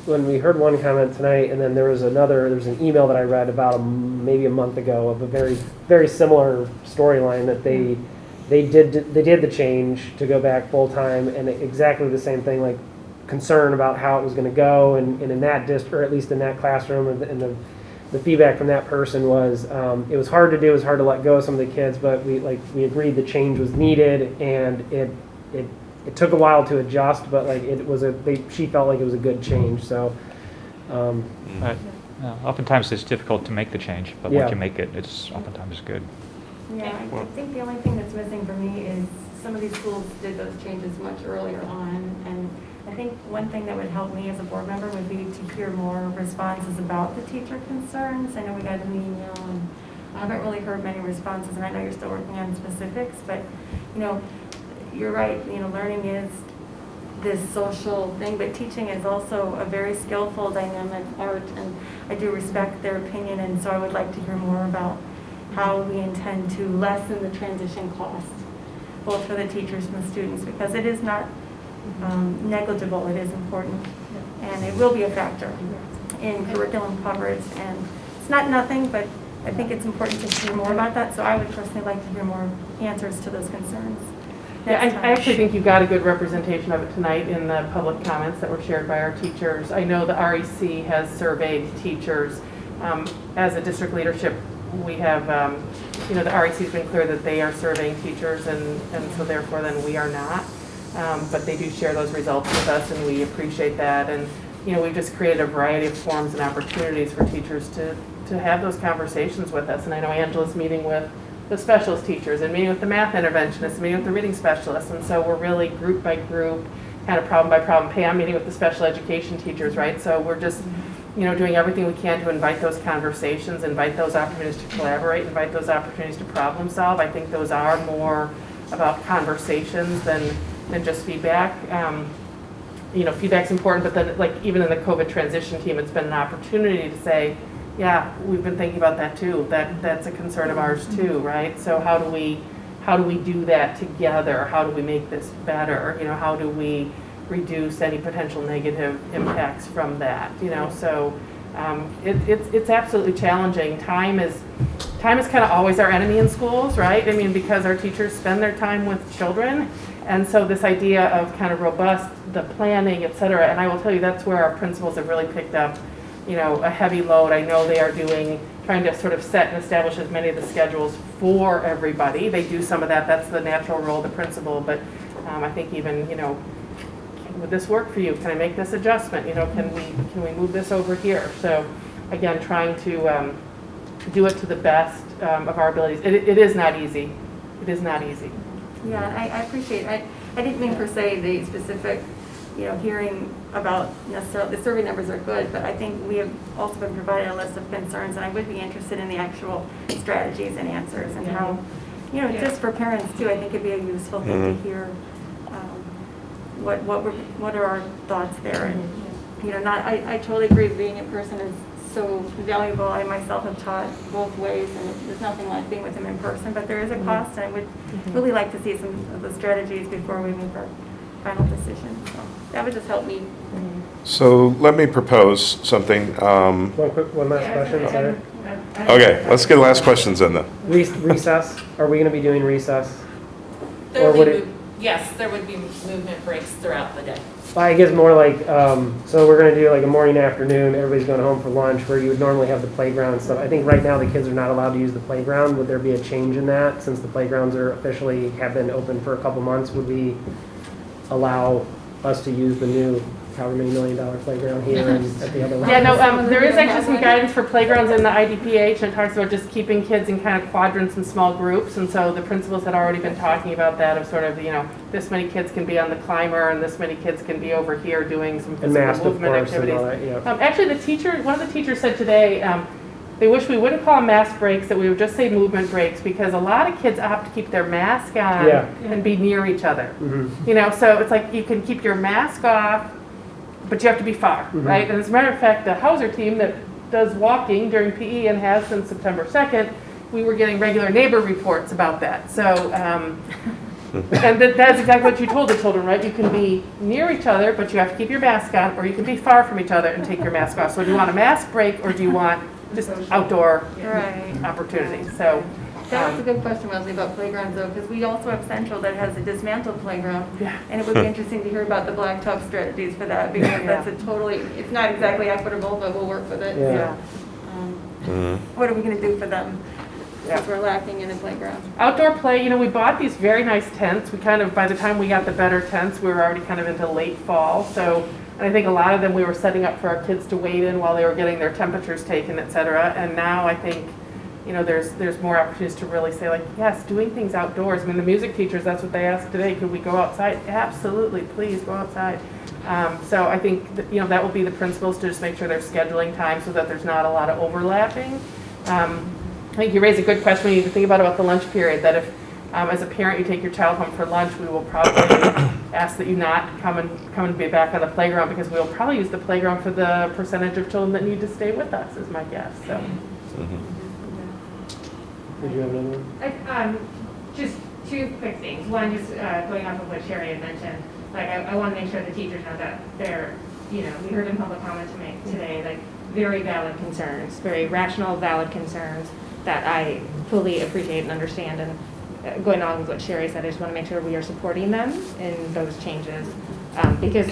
When we heard one comment tonight, and then there was an email that I read about maybe a month ago of a very, very similar storyline that they did the change to go back full time, and exactly the same thing, like concern about how it was going to go, and in that district, or at least in that classroom, and the feedback from that person was it was hard to do, it was hard to let go of some of the kids, but we agreed the change was needed, and it took a while to adjust, but she felt like it was a good change. So oftentimes it's difficult to make the change, but once you make it, it's oftentimes good. Yeah, I think the only thing that's missing for me is some of these schools did those changes much earlier on, and I think one thing that would help me as a board member would be to hear more responses about the teacher concerns. I know we got an email, and I haven't really heard many responses, and I know you're still working on specifics, but you're right, learning is this social thing, but teaching is also a very skillful, dynamic art, and I do respect their opinion, and so I would like to hear more about how we intend to lessen the transition cost, both for the teachers and the students, because it is not negligible, it is important, and it will be a factor in curriculum coverage, and it's not nothing, but I think it's important to hear more about that, so I would personally like to hear more answers to those concerns. Yeah, I actually think you got a good representation of it tonight in the public comments that were shared by our teachers. I know the REC has surveyed teachers. As a district leadership, we have, the REC has been clear that they are surveying teachers, and so therefore then we are not. But they do share those results with us, and we appreciate that. And we've just created a variety of forums and opportunities for teachers to have those conversations with us. And I know Angela's meeting with the specialist teachers, and meeting with the math interventionists, and meeting with the reading specialists, and so we're really group by group, kind of problem by problem. I'm meeting with the special education teachers, right? So we're just, doing everything we can to invite those conversations, invite those opportunities to collaborate, invite those opportunities to problem solve. I think those are more about conversations than just feedback. Feedback's important, but then even in the COVID transition team, it's been an opportunity to say, yeah, we've been thinking about that too. That's a concern of ours too, right? So how do we do that together? How do we make this better? How do we reduce any potential negative impacts from that? So it's absolutely challenging. Time is kind of always our enemy in schools, right? Because our teachers spend their time with children, and so this idea of kind of robust, the planning, et cetera. And I will tell you, that's where our principals have really picked up a heavy load. I know they are trying to sort of set and establish as many of the schedules for everybody. They do some of that. That's the natural role of the principal. But I think even, would this work for you? Can I make this adjustment? Can we move this over here? So again, trying to do it to the best of our abilities. It is not easy. It is not easy. Yeah, I appreciate it. I didn't mean per se the specific hearing about necessarily, the survey numbers are good, but I think we have also been provided a list of concerns, and I would be interested in the actual strategies and answers, and how, just for parents too, I think it'd be a useful thing to hear what are our thoughts there. And, I totally agree, being in person is so valuable. I myself have taught both ways, and there's nothing like being with them in person, but there is a cost, and I would really like to see some of the strategies before we make our final decision. So that would just help me. So let me propose something. One last question, sorry. Okay, let's get the last questions in then. Recess, are we going to be doing recess? Yes, there would be movement breaks throughout the day. I guess more like, so we're going to do like a morning, afternoon, everybody's going home for lunch, where you would normally have the playground and stuff. I think right now the kids are not allowed to use the playground. Would there be a change in that, since the playgrounds have been open for a couple months? Would we allow us to use the new however many $1 million playground here and at the other one? Yeah, no, there is actually some guidance for playgrounds in the IDPH, and it talks about just keeping kids in kind of quadrants and small groups, and so the principals had already been talking about that, of sort of, this many kids can be on the climber, and this many kids can be over here doing some physical movement activities. Actually, one of the teachers said today, they wish we wouldn't call them mask breaks, that we would just say movement breaks, because a lot of kids opt to keep their mask on and be near each other. So it's like you can keep your mask off, but you have to be far, right? And as a matter of fact, the Hauser team that does walking during PE and has since September 2nd, we were getting regular neighbor reports about that. So, and that's exactly what you told the children, right? You can be near each other, but you have to keep your mask on, or you can be far from each other and take your mask off. So do you want a mask break, or do you want just outdoor opportunity? So That was a good question, Leslie, about playgrounds though, because we also have Central that has a dismantled playground. Yeah. And it would be interesting to hear about the blacktop strategies for that, because that's a totally, it's not exactly equitable, but we'll work with it. Yeah. What are we gonna do for them? Because we're lacking in a playground. outdoor play, you know, we bought these very nice tents. We kind of, by the time we got the better tents, we were already kind of into late fall. So, and I think a lot of them we were setting up for our kids to wait in while they were getting their temperatures taken, et cetera. And now I think, you know, there's more opportunities to really say, like, yes, doing things outdoors. I mean, the music teachers, that's what they asked today. Could we go outside? Absolutely, please go outside. So I think, that, you know, that will be the principles to just make sure they're scheduling time so that there's not a lot of overlapping. I think you raise a good question. We need to think about the lunch period, that if, as a parent, you take your child home for lunch, we will probably ask that you not come and be back on the playground, because we will probably use the playground for the percentage of children that need to stay with us, is my guess. So. Did you have another one? Just two quick things. One, just going off of what Sherry had mentioned, like I want to make sure the teachers know that they're, you know, we heard in public comment today, like very valid concerns, very rational, valid concerns that I fully appreciate and understand. And going on with what Sherry said, I just want to make sure we are supporting them in those changes, because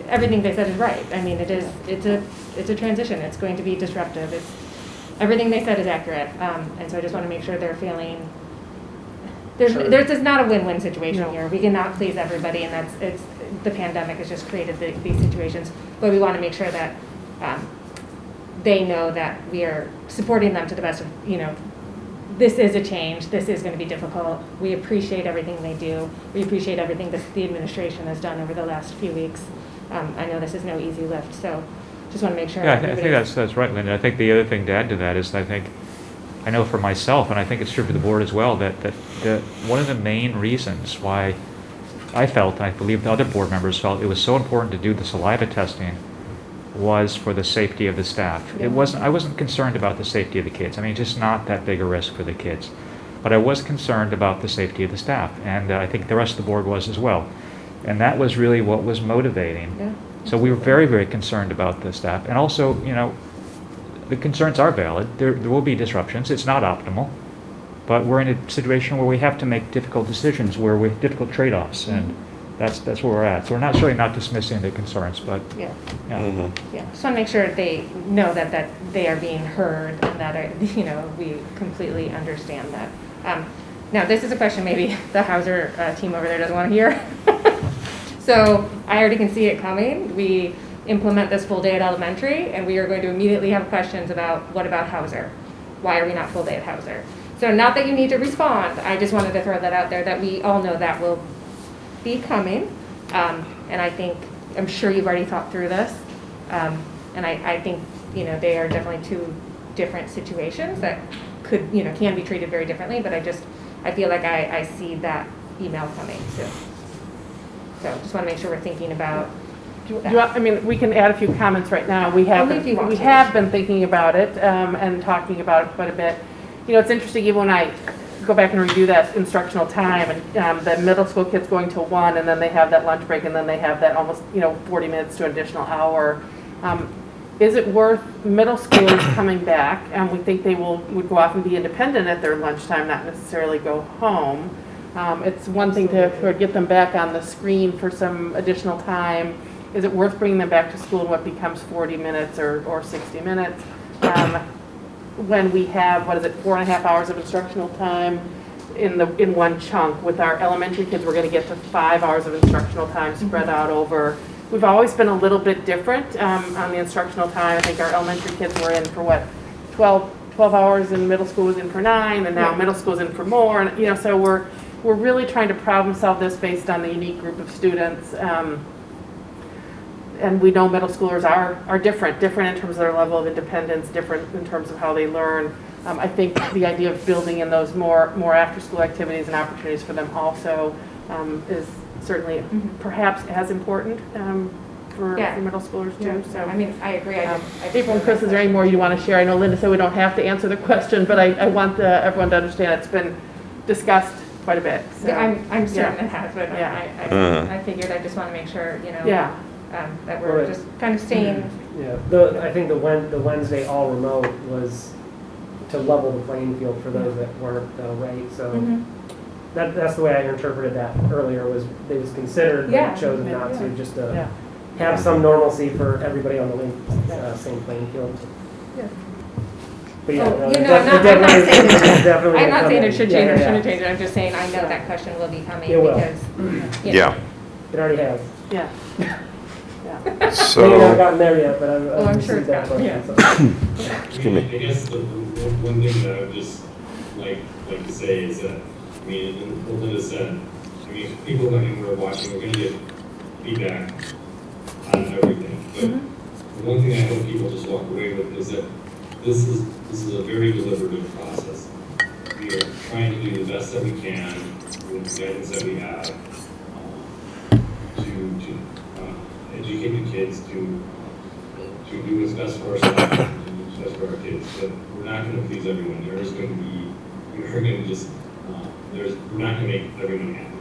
everything they said is right. I mean, it's a transition. It's going to be disruptive. Everything they said is accurate, and so I just want to make sure they're feeling. There's just not a win-win situation here. We cannot please everybody, and it's the pandemic has just created these situations. But we want to make sure that they know that we are supporting them to the best of, you know, this is a change. This is going to be difficult. We appreciate everything they do. We appreciate everything that the administration has done over the last few weeks. I know this is no easy lift, so just want to make sure. Yeah, I think that's right, Linda. I think the other thing to add to that is I know for myself, and I think it's true for the board as well, that one of the main reasons why I felt, I believe the other board members felt, it was so important to do the saliva testing was for the safety of the staff. Yeah. I wasn't concerned about the safety of the kids. I mean, just not that big a risk for the kids. But I was concerned about the safety of the staff, and I think the rest of the board was as well. And that was really what was motivating. Yeah. So we were very, very concerned about the staff. And also, you know, the concerns are valid. There will be disruptions. It's not optimal. But we're in a situation where we have to make difficult decisions, where we have difficult trade-offs, and that's where we're at. So we're not not dismissing the concerns, but yeah. Just want to make sure they know that they are being heard, and that you know, we completely understand that. Now this is a question maybe the Hauser team over there doesn't want to hear. So I already can see it coming. We implement this full day at elementary, and we are going to immediately have questions about what about Hauser? Why are we not full day at Hauser? So not that you need to respond, I just wanted to throw that out there, that we all know that will be coming. And I'm sure you've already thought through this. And I think, you know, they are definitely two different situations that could, you know, can be treated very differently, but I feel like I see that email coming soon. So just want to make sure we're thinking about I mean, we can add a few comments right now. We have been thinking about it and talking about it quite a bit. You know, it's interesting, even when I go back and review that instructional time, and the middle school kids going to 1, and then they have that lunch break, and then they have that almost, you know, 40 minutes to an additional hour. Is it worth middle schoolers coming back, and we think they would go off and be independent at their lunchtime, not necessarily go home. It's one thing to get them back on the screen for some additional time. Is it worth bringing them back to school in what becomes 40 minutes or 60 minutes? When we have, 4.5 hours of instructional time in one chunk. With our elementary kids, we're going to get to 5 hours of instructional time spread out over. We've always been a little bit different on the instructional time. I think our elementary kids were in for 12 hours, and middle school was in for 9, and now middle school is in for more. And you know, so we're really trying to problem solve this based on the unique group of students. And we know middle schoolers are different in terms of their level of independence, different in terms of how they learn. I think the idea of building in those more after-school activities and opportunities for them also is certainly perhaps as important. for Yeah. middle schoolers too, so. I mean, I agree. I just April and Chris, is there any more you want to share? I know Linda said we don't have to answer the question, but I want everyone to understand it's been discussed quite a bit. So. Yeah, I'm certain Yeah. it has, but Yeah. I figured I just want to make sure, Yeah. that we're just kind of staying. Yeah, I think the Wednesday all remote was to level the playing field for those that weren't right. So that's the way I interpreted that earlier. Was it was considered, but chosen not to, just to have some normalcy for everybody on the same playing field. Yeah. But yeah, Oh, no, I'm not saying definitely I'm not saying come it should in. change or Yeah, shouldn't change it. I'm just saying I know that question will be coming It will. because. Yeah. It already has. Yeah. So. Maybe not gotten there yet, but I'm sure it's that gotten, question. Excuse me. I guess the one thing that I would just like to say is that, I mean, and what Linda said, I mean, people that we're watching, we're going to get feedback on everything. But the one thing I hope people just walk away with is that this is a very deliberative process. We are trying to do the best that we can with the guidance that we have to educate the kids, to do what's best for ourselves and what's best for our kids. But we're not going to please everyone. There is going to be, we're going to just, we're not going to make everyone happy.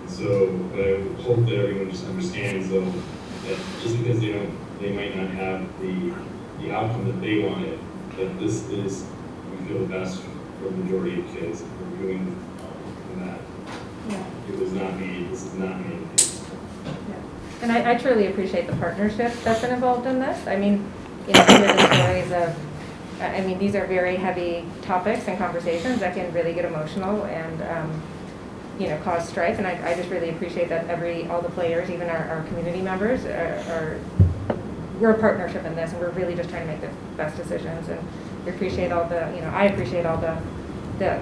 And so, but I hope that everyone just understands, though, that just because they might not have the outcome that they wanted, that this is, we feel, the best for the majority of kids. We're doing that. Yeah. It was not made, this is not made. And I truly appreciate the partnership that's been involved in this. I mean, you know, hear the stories of, I mean, these are very heavy topics and conversations that can really get emotional and, you know, cause strife. And I just really appreciate that all the players, even our community members, we're a partnership in this, and we're really just trying to make the best decisions. And we appreciate all I appreciate all the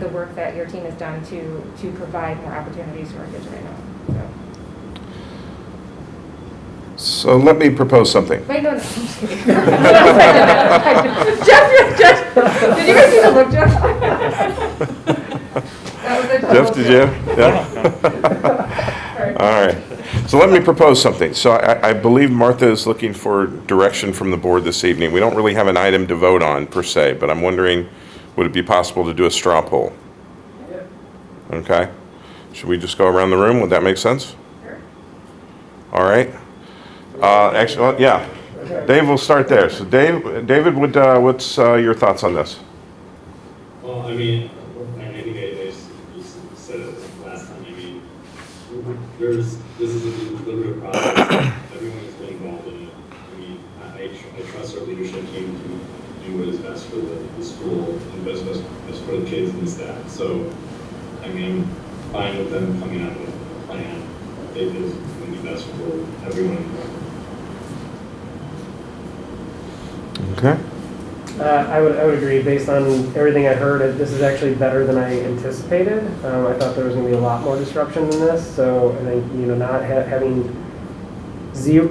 work that your team has done to provide more opportunities for our kids right now. So let me propose something. Wait, no, I'm just kidding. Jeff, did you guys see the look, Jeff? Jeff, did you? Yeah. All right. So let me propose something. So I believe Martha is looking for direction from the board this evening. We don't really have an item to vote on per se, but I'm wondering, would it be possible to do a straw poll? Okay. Should we just go around the room? Would that make sense? Sure. All right. Actually, yeah. Dave, we'll start there. So David, what's your thoughts on this? Well, I mean, I think I just said it last time. I mean, this is a deliberative process. Everyone has been involved in it. I mean, I trust our leadership team to do what is best for the school and best for the kids and the staff. So, I mean, I'm fine with them coming up with a plan. They think is going to be best for everyone involved. Okay. I would agree. Based on everything I heard, this is actually better than I anticipated. I thought there was going to be a lot more disruption than this. So I think not having zero,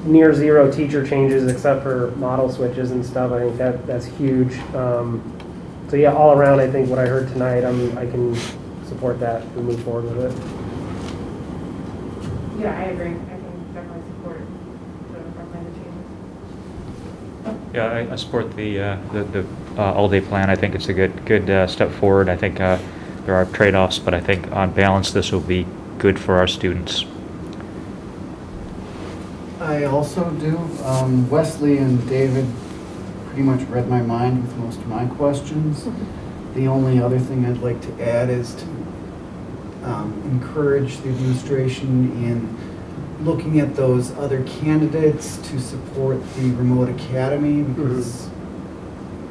near zero teacher changes except for model switches and stuff. I think that's huge. So yeah, all around, I think what I heard tonight, I can support that and move forward with it. Yeah, I agree. I can definitely support the recommended changes. Yeah, I support the all-day plan. I think it's a good step forward. I think there are trade-offs, but I think on balance, this will be good for our students. I also do. Wesley and David pretty much read my mind with most of my questions. The only other thing I'd like to add is to encourage the administration in looking at those other candidates to support the remote academy, because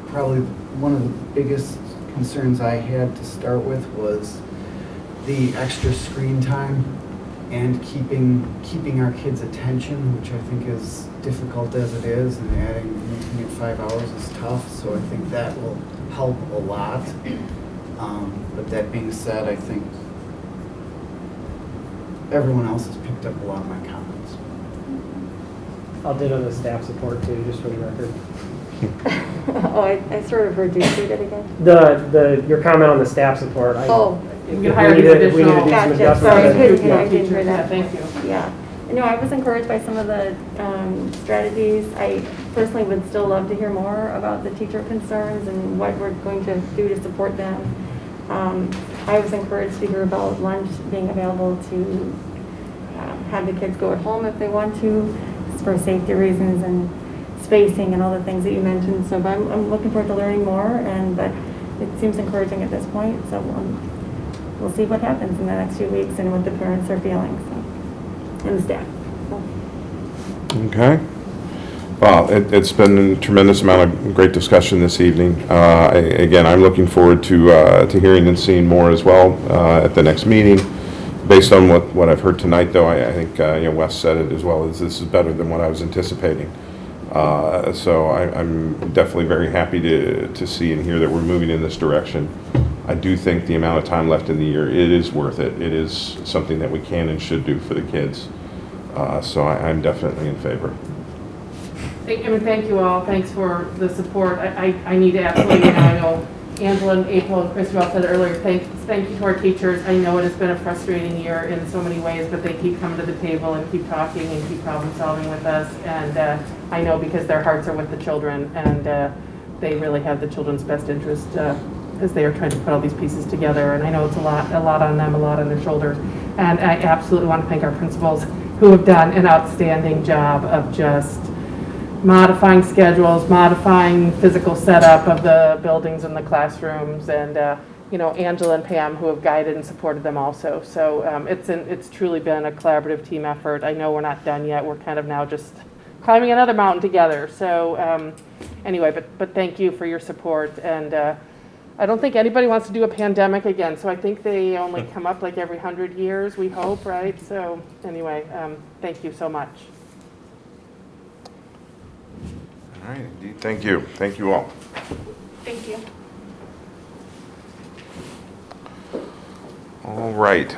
probably one of the biggest concerns I had to start with was the extra screen time and keeping our kids' attention, which I think is difficult as it is, and making it 5 hours is tough. So I think that will help a lot. But that being said, I think everyone else has picked up a lot of my comments. I'll ditto the staff support too, just for the record. Oh, I sort of heard you say that again. Your comment on the staff support. Oh. We need to do some adjustments. Sorry, I didn't hear that. Thank you. Yeah. I was encouraged by some of the strategies. I personally would still love to hear more about the teacher concerns and what we're going to do to support them. I was encouraged to hear about lunch being available to have the kids go at home if they want to, for safety reasons and spacing and all the things that you mentioned. So I'm looking forward to learning more, but it seems encouraging at this point. So we'll see what happens in the next few weeks and what the parents are feeling, so, and the staff. So. Okay. Well, it's been a tremendous amount of great discussion this evening. Again, I'm looking forward to hearing and seeing more as well at the next meeting. Based on what I've heard tonight, though, I think Wes said it as well, as this is better than what I was anticipating. So I'm definitely very happy to see and hear that we're moving in this direction. I do think the amount of time left in the year, it is worth it. It is something that we can and should do for the kids. So I'm definitely in favor. Thank you all. Thanks for the support. I need to absolutely, I know Angela and April and Chris, you all said it earlier, thank you to our teachers. I know it has been a frustrating year in so many ways, but they keep coming to the table and keep talking and keep problem solving with us. And I know because their hearts are with the children, and they really have the children's best interest as they are trying to put all these pieces together. And I know it's a lot on them, a lot on their shoulders. And I absolutely want to thank our principals who have done an outstanding job of just modifying schedules, modifying physical setup of the buildings and the classrooms, and Angela and Pam who have guided and supported them also. So it's truly been a collaborative team effort. I know we're not done yet. We're kind of now just climbing another mountain together. So anyway, but thank you for your support. And I don't think anybody wants to do a pandemic again. So I think they only come up like every 100 years, we hope, right? So anyway, thank you so much. All right, indeed. Thank you. Thank you all. Thank you. All right.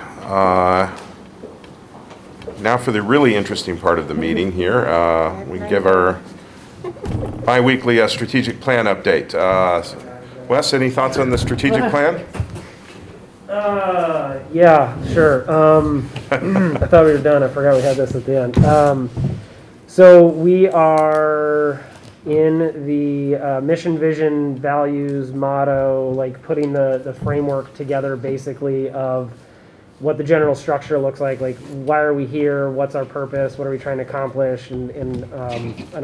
Now for the really interesting part of the meeting here. We give our bi-weekly strategic plan update. Wes, any thoughts on the strategic plan? Yeah, sure. I thought we were done. I forgot we had this at the end. So we are in the mission, vision, values, motto, like putting the framework together basically of what the general structure looks like why are we here, what's our purpose, what are we trying to accomplish, and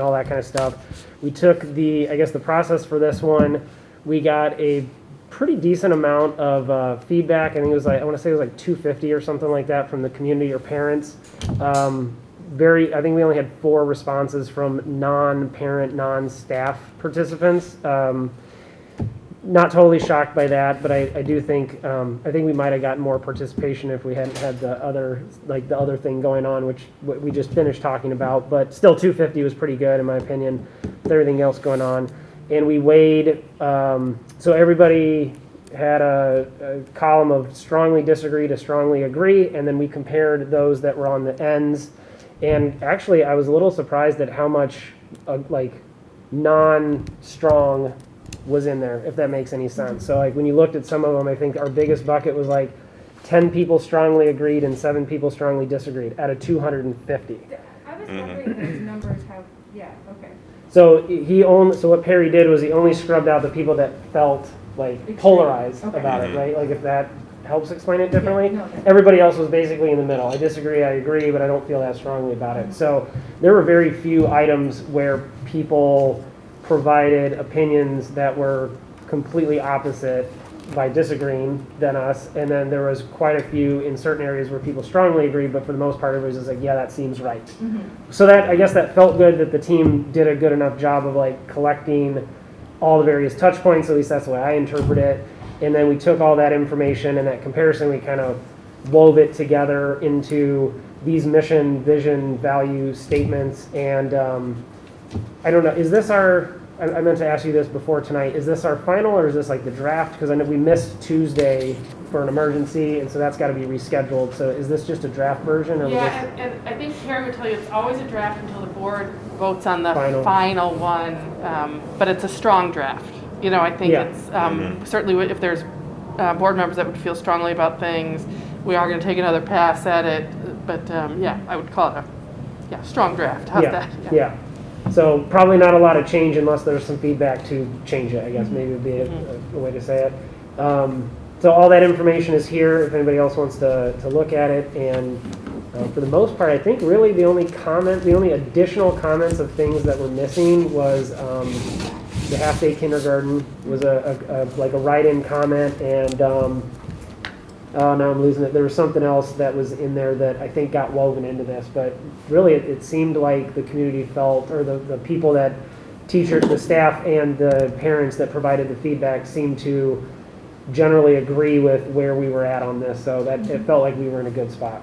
all that kind of stuff. We took the process for this one, we got a pretty decent amount of feedback. I think it was I want to say it was 250 or something like that from the community or parents. I think we only had 4 responses from non-parent, non-staff participants. Not totally shocked by that, but I do think we might have gotten more participation if we hadn't had the other thing going on, which we just finished talking about. But still, 250 was pretty good in my opinion, with everything else going on. And we weighed, so everybody had a column of strongly disagree to strongly agree, and then we compared those that were on the ends. And actually, I was a little surprised at how much non-strong was in there, if that makes any sense. So when you looked at some of them, I think our biggest bucket was 10 people strongly agreed and 7 people strongly disagreed out of 250. I was wondering if those numbers have, okay. So so what Perry did was he only scrubbed out the people that felt polarized about it, right? If that helps explain it differently. Yeah, no, everybody else was basically in the middle. I disagree, I agree, but I don't feel that strongly about it. So there were very few items where people provided opinions that were completely opposite by disagreeing than us, and then there was quite a few in certain areas where people strongly agreed, but for the most part everybody was just yeah, that seems right. Mm-hmm. So that, I guess that felt good that the team did a good enough job of collecting all the various touch points, at least that's the way I interpret it. And then we took all that information and that comparison, we kind of wove it together into these mission, vision, value statements. And I don't know, is this I meant to ask you this before tonight, is this our final or is this the draft? Because I know we missed Tuesday for an emergency, and so that's got to be rescheduled. So is this just a draft version? Or and I think Karen would tell you it's always a draft until the board votes on the final one, but it's a strong draft. I think it's certainly if there's board members that would feel strongly about things, we are going to take another pass at it. But I would call it Yeah, strong draft, how's that? Yeah. So probably not a lot of change unless there's some feedback to change it, I guess maybe would be a way to say it. So all that information is here if anybody else wants to look at it. And for the most part, I think really the only additional comments of things that were missing was the half-day kindergarten was like a write-in comment, and oh, now I'm losing it. There was something else that was in there that I think got woven into this, but really it seemed like the community felt, or the people that, teachers, the staff, and the parents that provided the feedback seemed to generally agree with where we were at on this, so that it felt like we were in a good spot.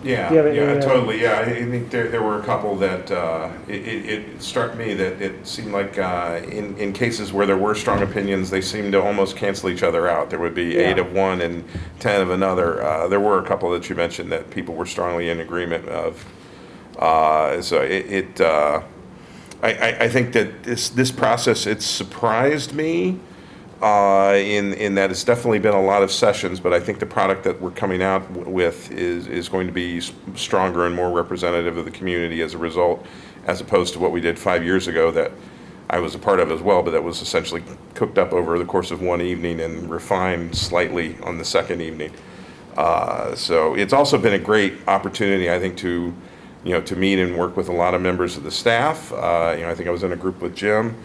Yeah, totally. Yeah, I think there were a couple that it struck me that it seemed like in cases where there were strong opinions, they seemed to almost cancel each other out. There would be 8 of one and 10 of another. There were a couple that you mentioned that people were strongly in agreement of. So I think that this process, it surprised me. In that it's definitely been a lot of sessions, but I think the product that we're coming out with is going to be stronger and more representative of the community as a result, as opposed to what we did 5 years ago that I was a part of as well, but that was essentially cooked up over the course of one evening and refined slightly on the second evening. So it's also been a great opportunity, I think, to meet and work with a lot of members of the staff. I think I was in a group with Jim.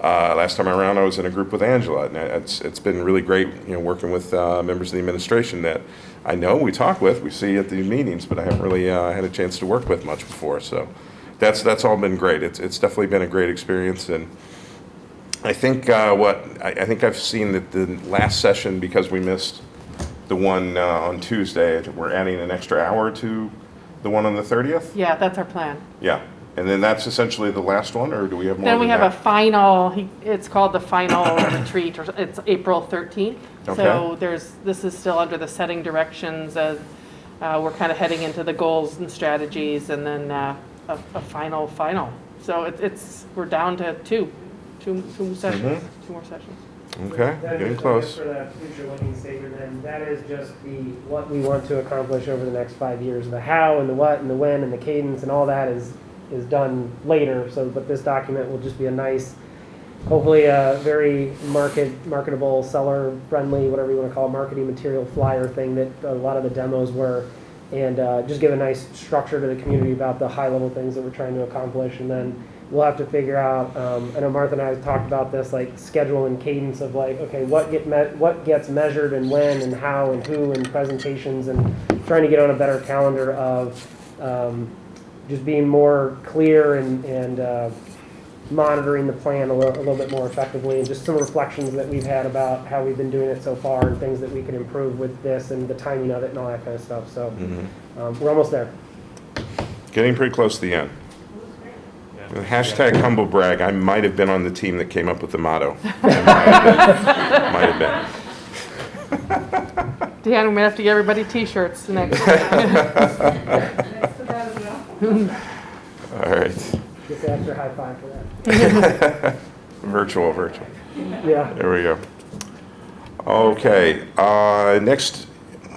Last time around, I was in a group with Angela, and it's been really great, working with members of the administration that I know we talk with, we see at the meetings, but I haven't really had a chance to work with much before. So that's all been great. It's definitely been a great experience, and I think I think I've seen that the last session, because we missed the one on Tuesday, we're adding an extra hour to the one on the 30th. Yeah, that's our plan. Yeah. And then that's essentially the last one, or do we have more? Then we than have that? a final, it's called the final retreat, or it's April 13th. Okay. So this is still under the setting directions as we're kind of heading into the goals and strategies, and then a final. So we're down to two sessions, 2 more sessions. Okay, getting close. For that future looking statement, and that is just what we want to accomplish over the next 5 years. The how and the what and the when and the cadence and all that is done later. So, but this document will just be a nice, hopefully a very marketable, seller friendly, whatever you want to call it, marketing material flyer thing that a lot of the demos were, and just give a nice structure to the community about the high level things that we're trying to accomplish. And then we'll have to figure out, I know Martha and I have talked about this, like schedule and cadence of like, okay, what gets measured and when and how and who and presentations, and trying to get on a better calendar of just being more clear and monitoring the plan a little bit more effectively, and just some reflections that we've had about how we've been doing it so far and things that we can improve with this and the timing of it and all that kind of stuff. So we're almost there. Getting pretty close to the end. Hashtag humble brag, I might have been on the team that came up with the motto. Might have been. Dan, we might have to get everybody t-shirts next. All right. Get the extra high five for that. Virtual. Yeah. There we go. Okay. Next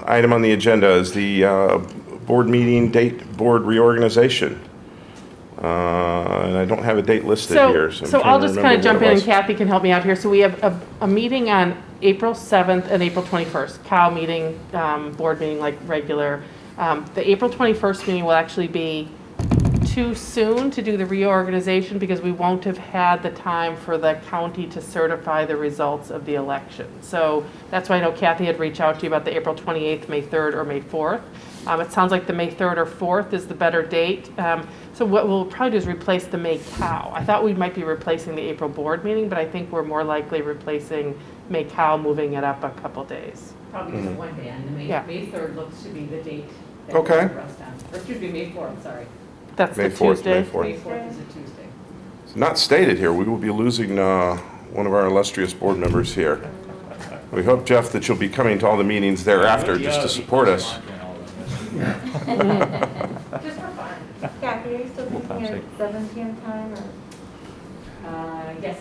item on the agenda is the board meeting date, board reorganization. And I don't have a date listed here. So I'll just kind of jump in, and Kathy can help me out here. So we have a meeting on April 7th and April 21st, COW meeting, board meeting like regular. The April 21st meeting will actually be too soon to do the reorganization because we won't have had the time for the county to certify the results of the election. So that's why I know Kathy had reached out to you about the April 28th, May 3rd, or May 4th. It sounds like the May 3rd or 4th is the better date. So what we'll probably do is replace the May COW. I thought we might be replacing the April board meeting, but I think we're more likely replacing May COW, moving it up a couple days. Probably just one day, and the May 3rd looks to be the date. Okay. Or excuse me, May 4th, sorry. That's May the 4th, Tuesday. May 4th. May 4th is a Tuesday. It's not stated here. We will be losing one of our illustrious board members here. We hope, Jeff, that you'll be coming to all the meetings thereafter just to support us. Just for fun. Kathy, are you still thinking at 7 p.m. time? Or? Yes.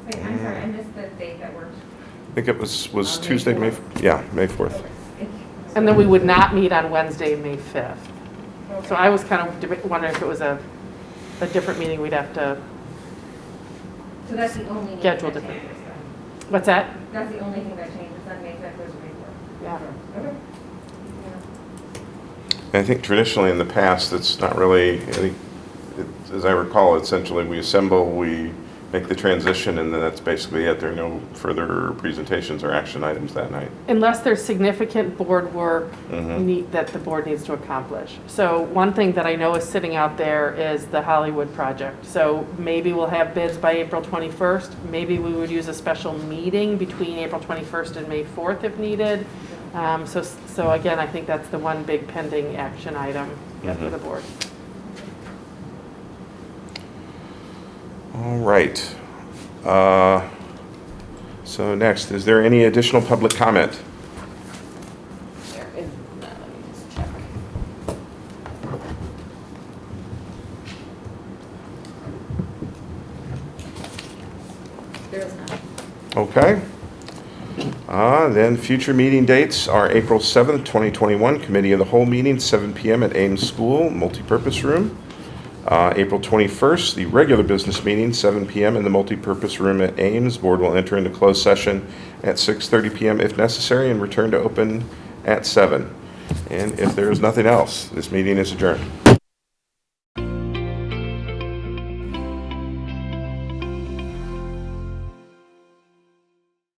Wait, I'm sorry, I missed the date that worked. I think it was Tuesday, May 4th. And then we would not meet on Wednesday, May 5th. So I was kind of wondering if it was a different meeting we'd have to So that's the only meeting schedule that different. changes then? What's that? That's the only thing that changes on May 5th versus May 4th? Yeah. Okay. I think traditionally in the past, it's not really, as I recall, essentially we assemble, we make the transition, and then that's basically it. There are no further presentations or action items that night. Unless there's significant board work that the board needs to accomplish. So one thing that I know is sitting out there is the Hollywood project. So maybe we'll have bids by April 21st. Maybe we would use a special meeting between April 21st and May 4th if needed. So again, I think that's the one big pending action item for the board. All right. So next, is there any additional public comment? There is none. Let me just check. There is none. Okay. Then future meeting dates are April 7th, 2021, Committee of the Whole meeting, 7 p.m. at Ames School, multipurpose room. April 21st, the regular business meeting, 7 p.m. in the multipurpose room at Ames. Board will enter into closed session at 6:30 p.m. if necessary and return to open at 7. And if there is nothing else, this meeting is adjourned.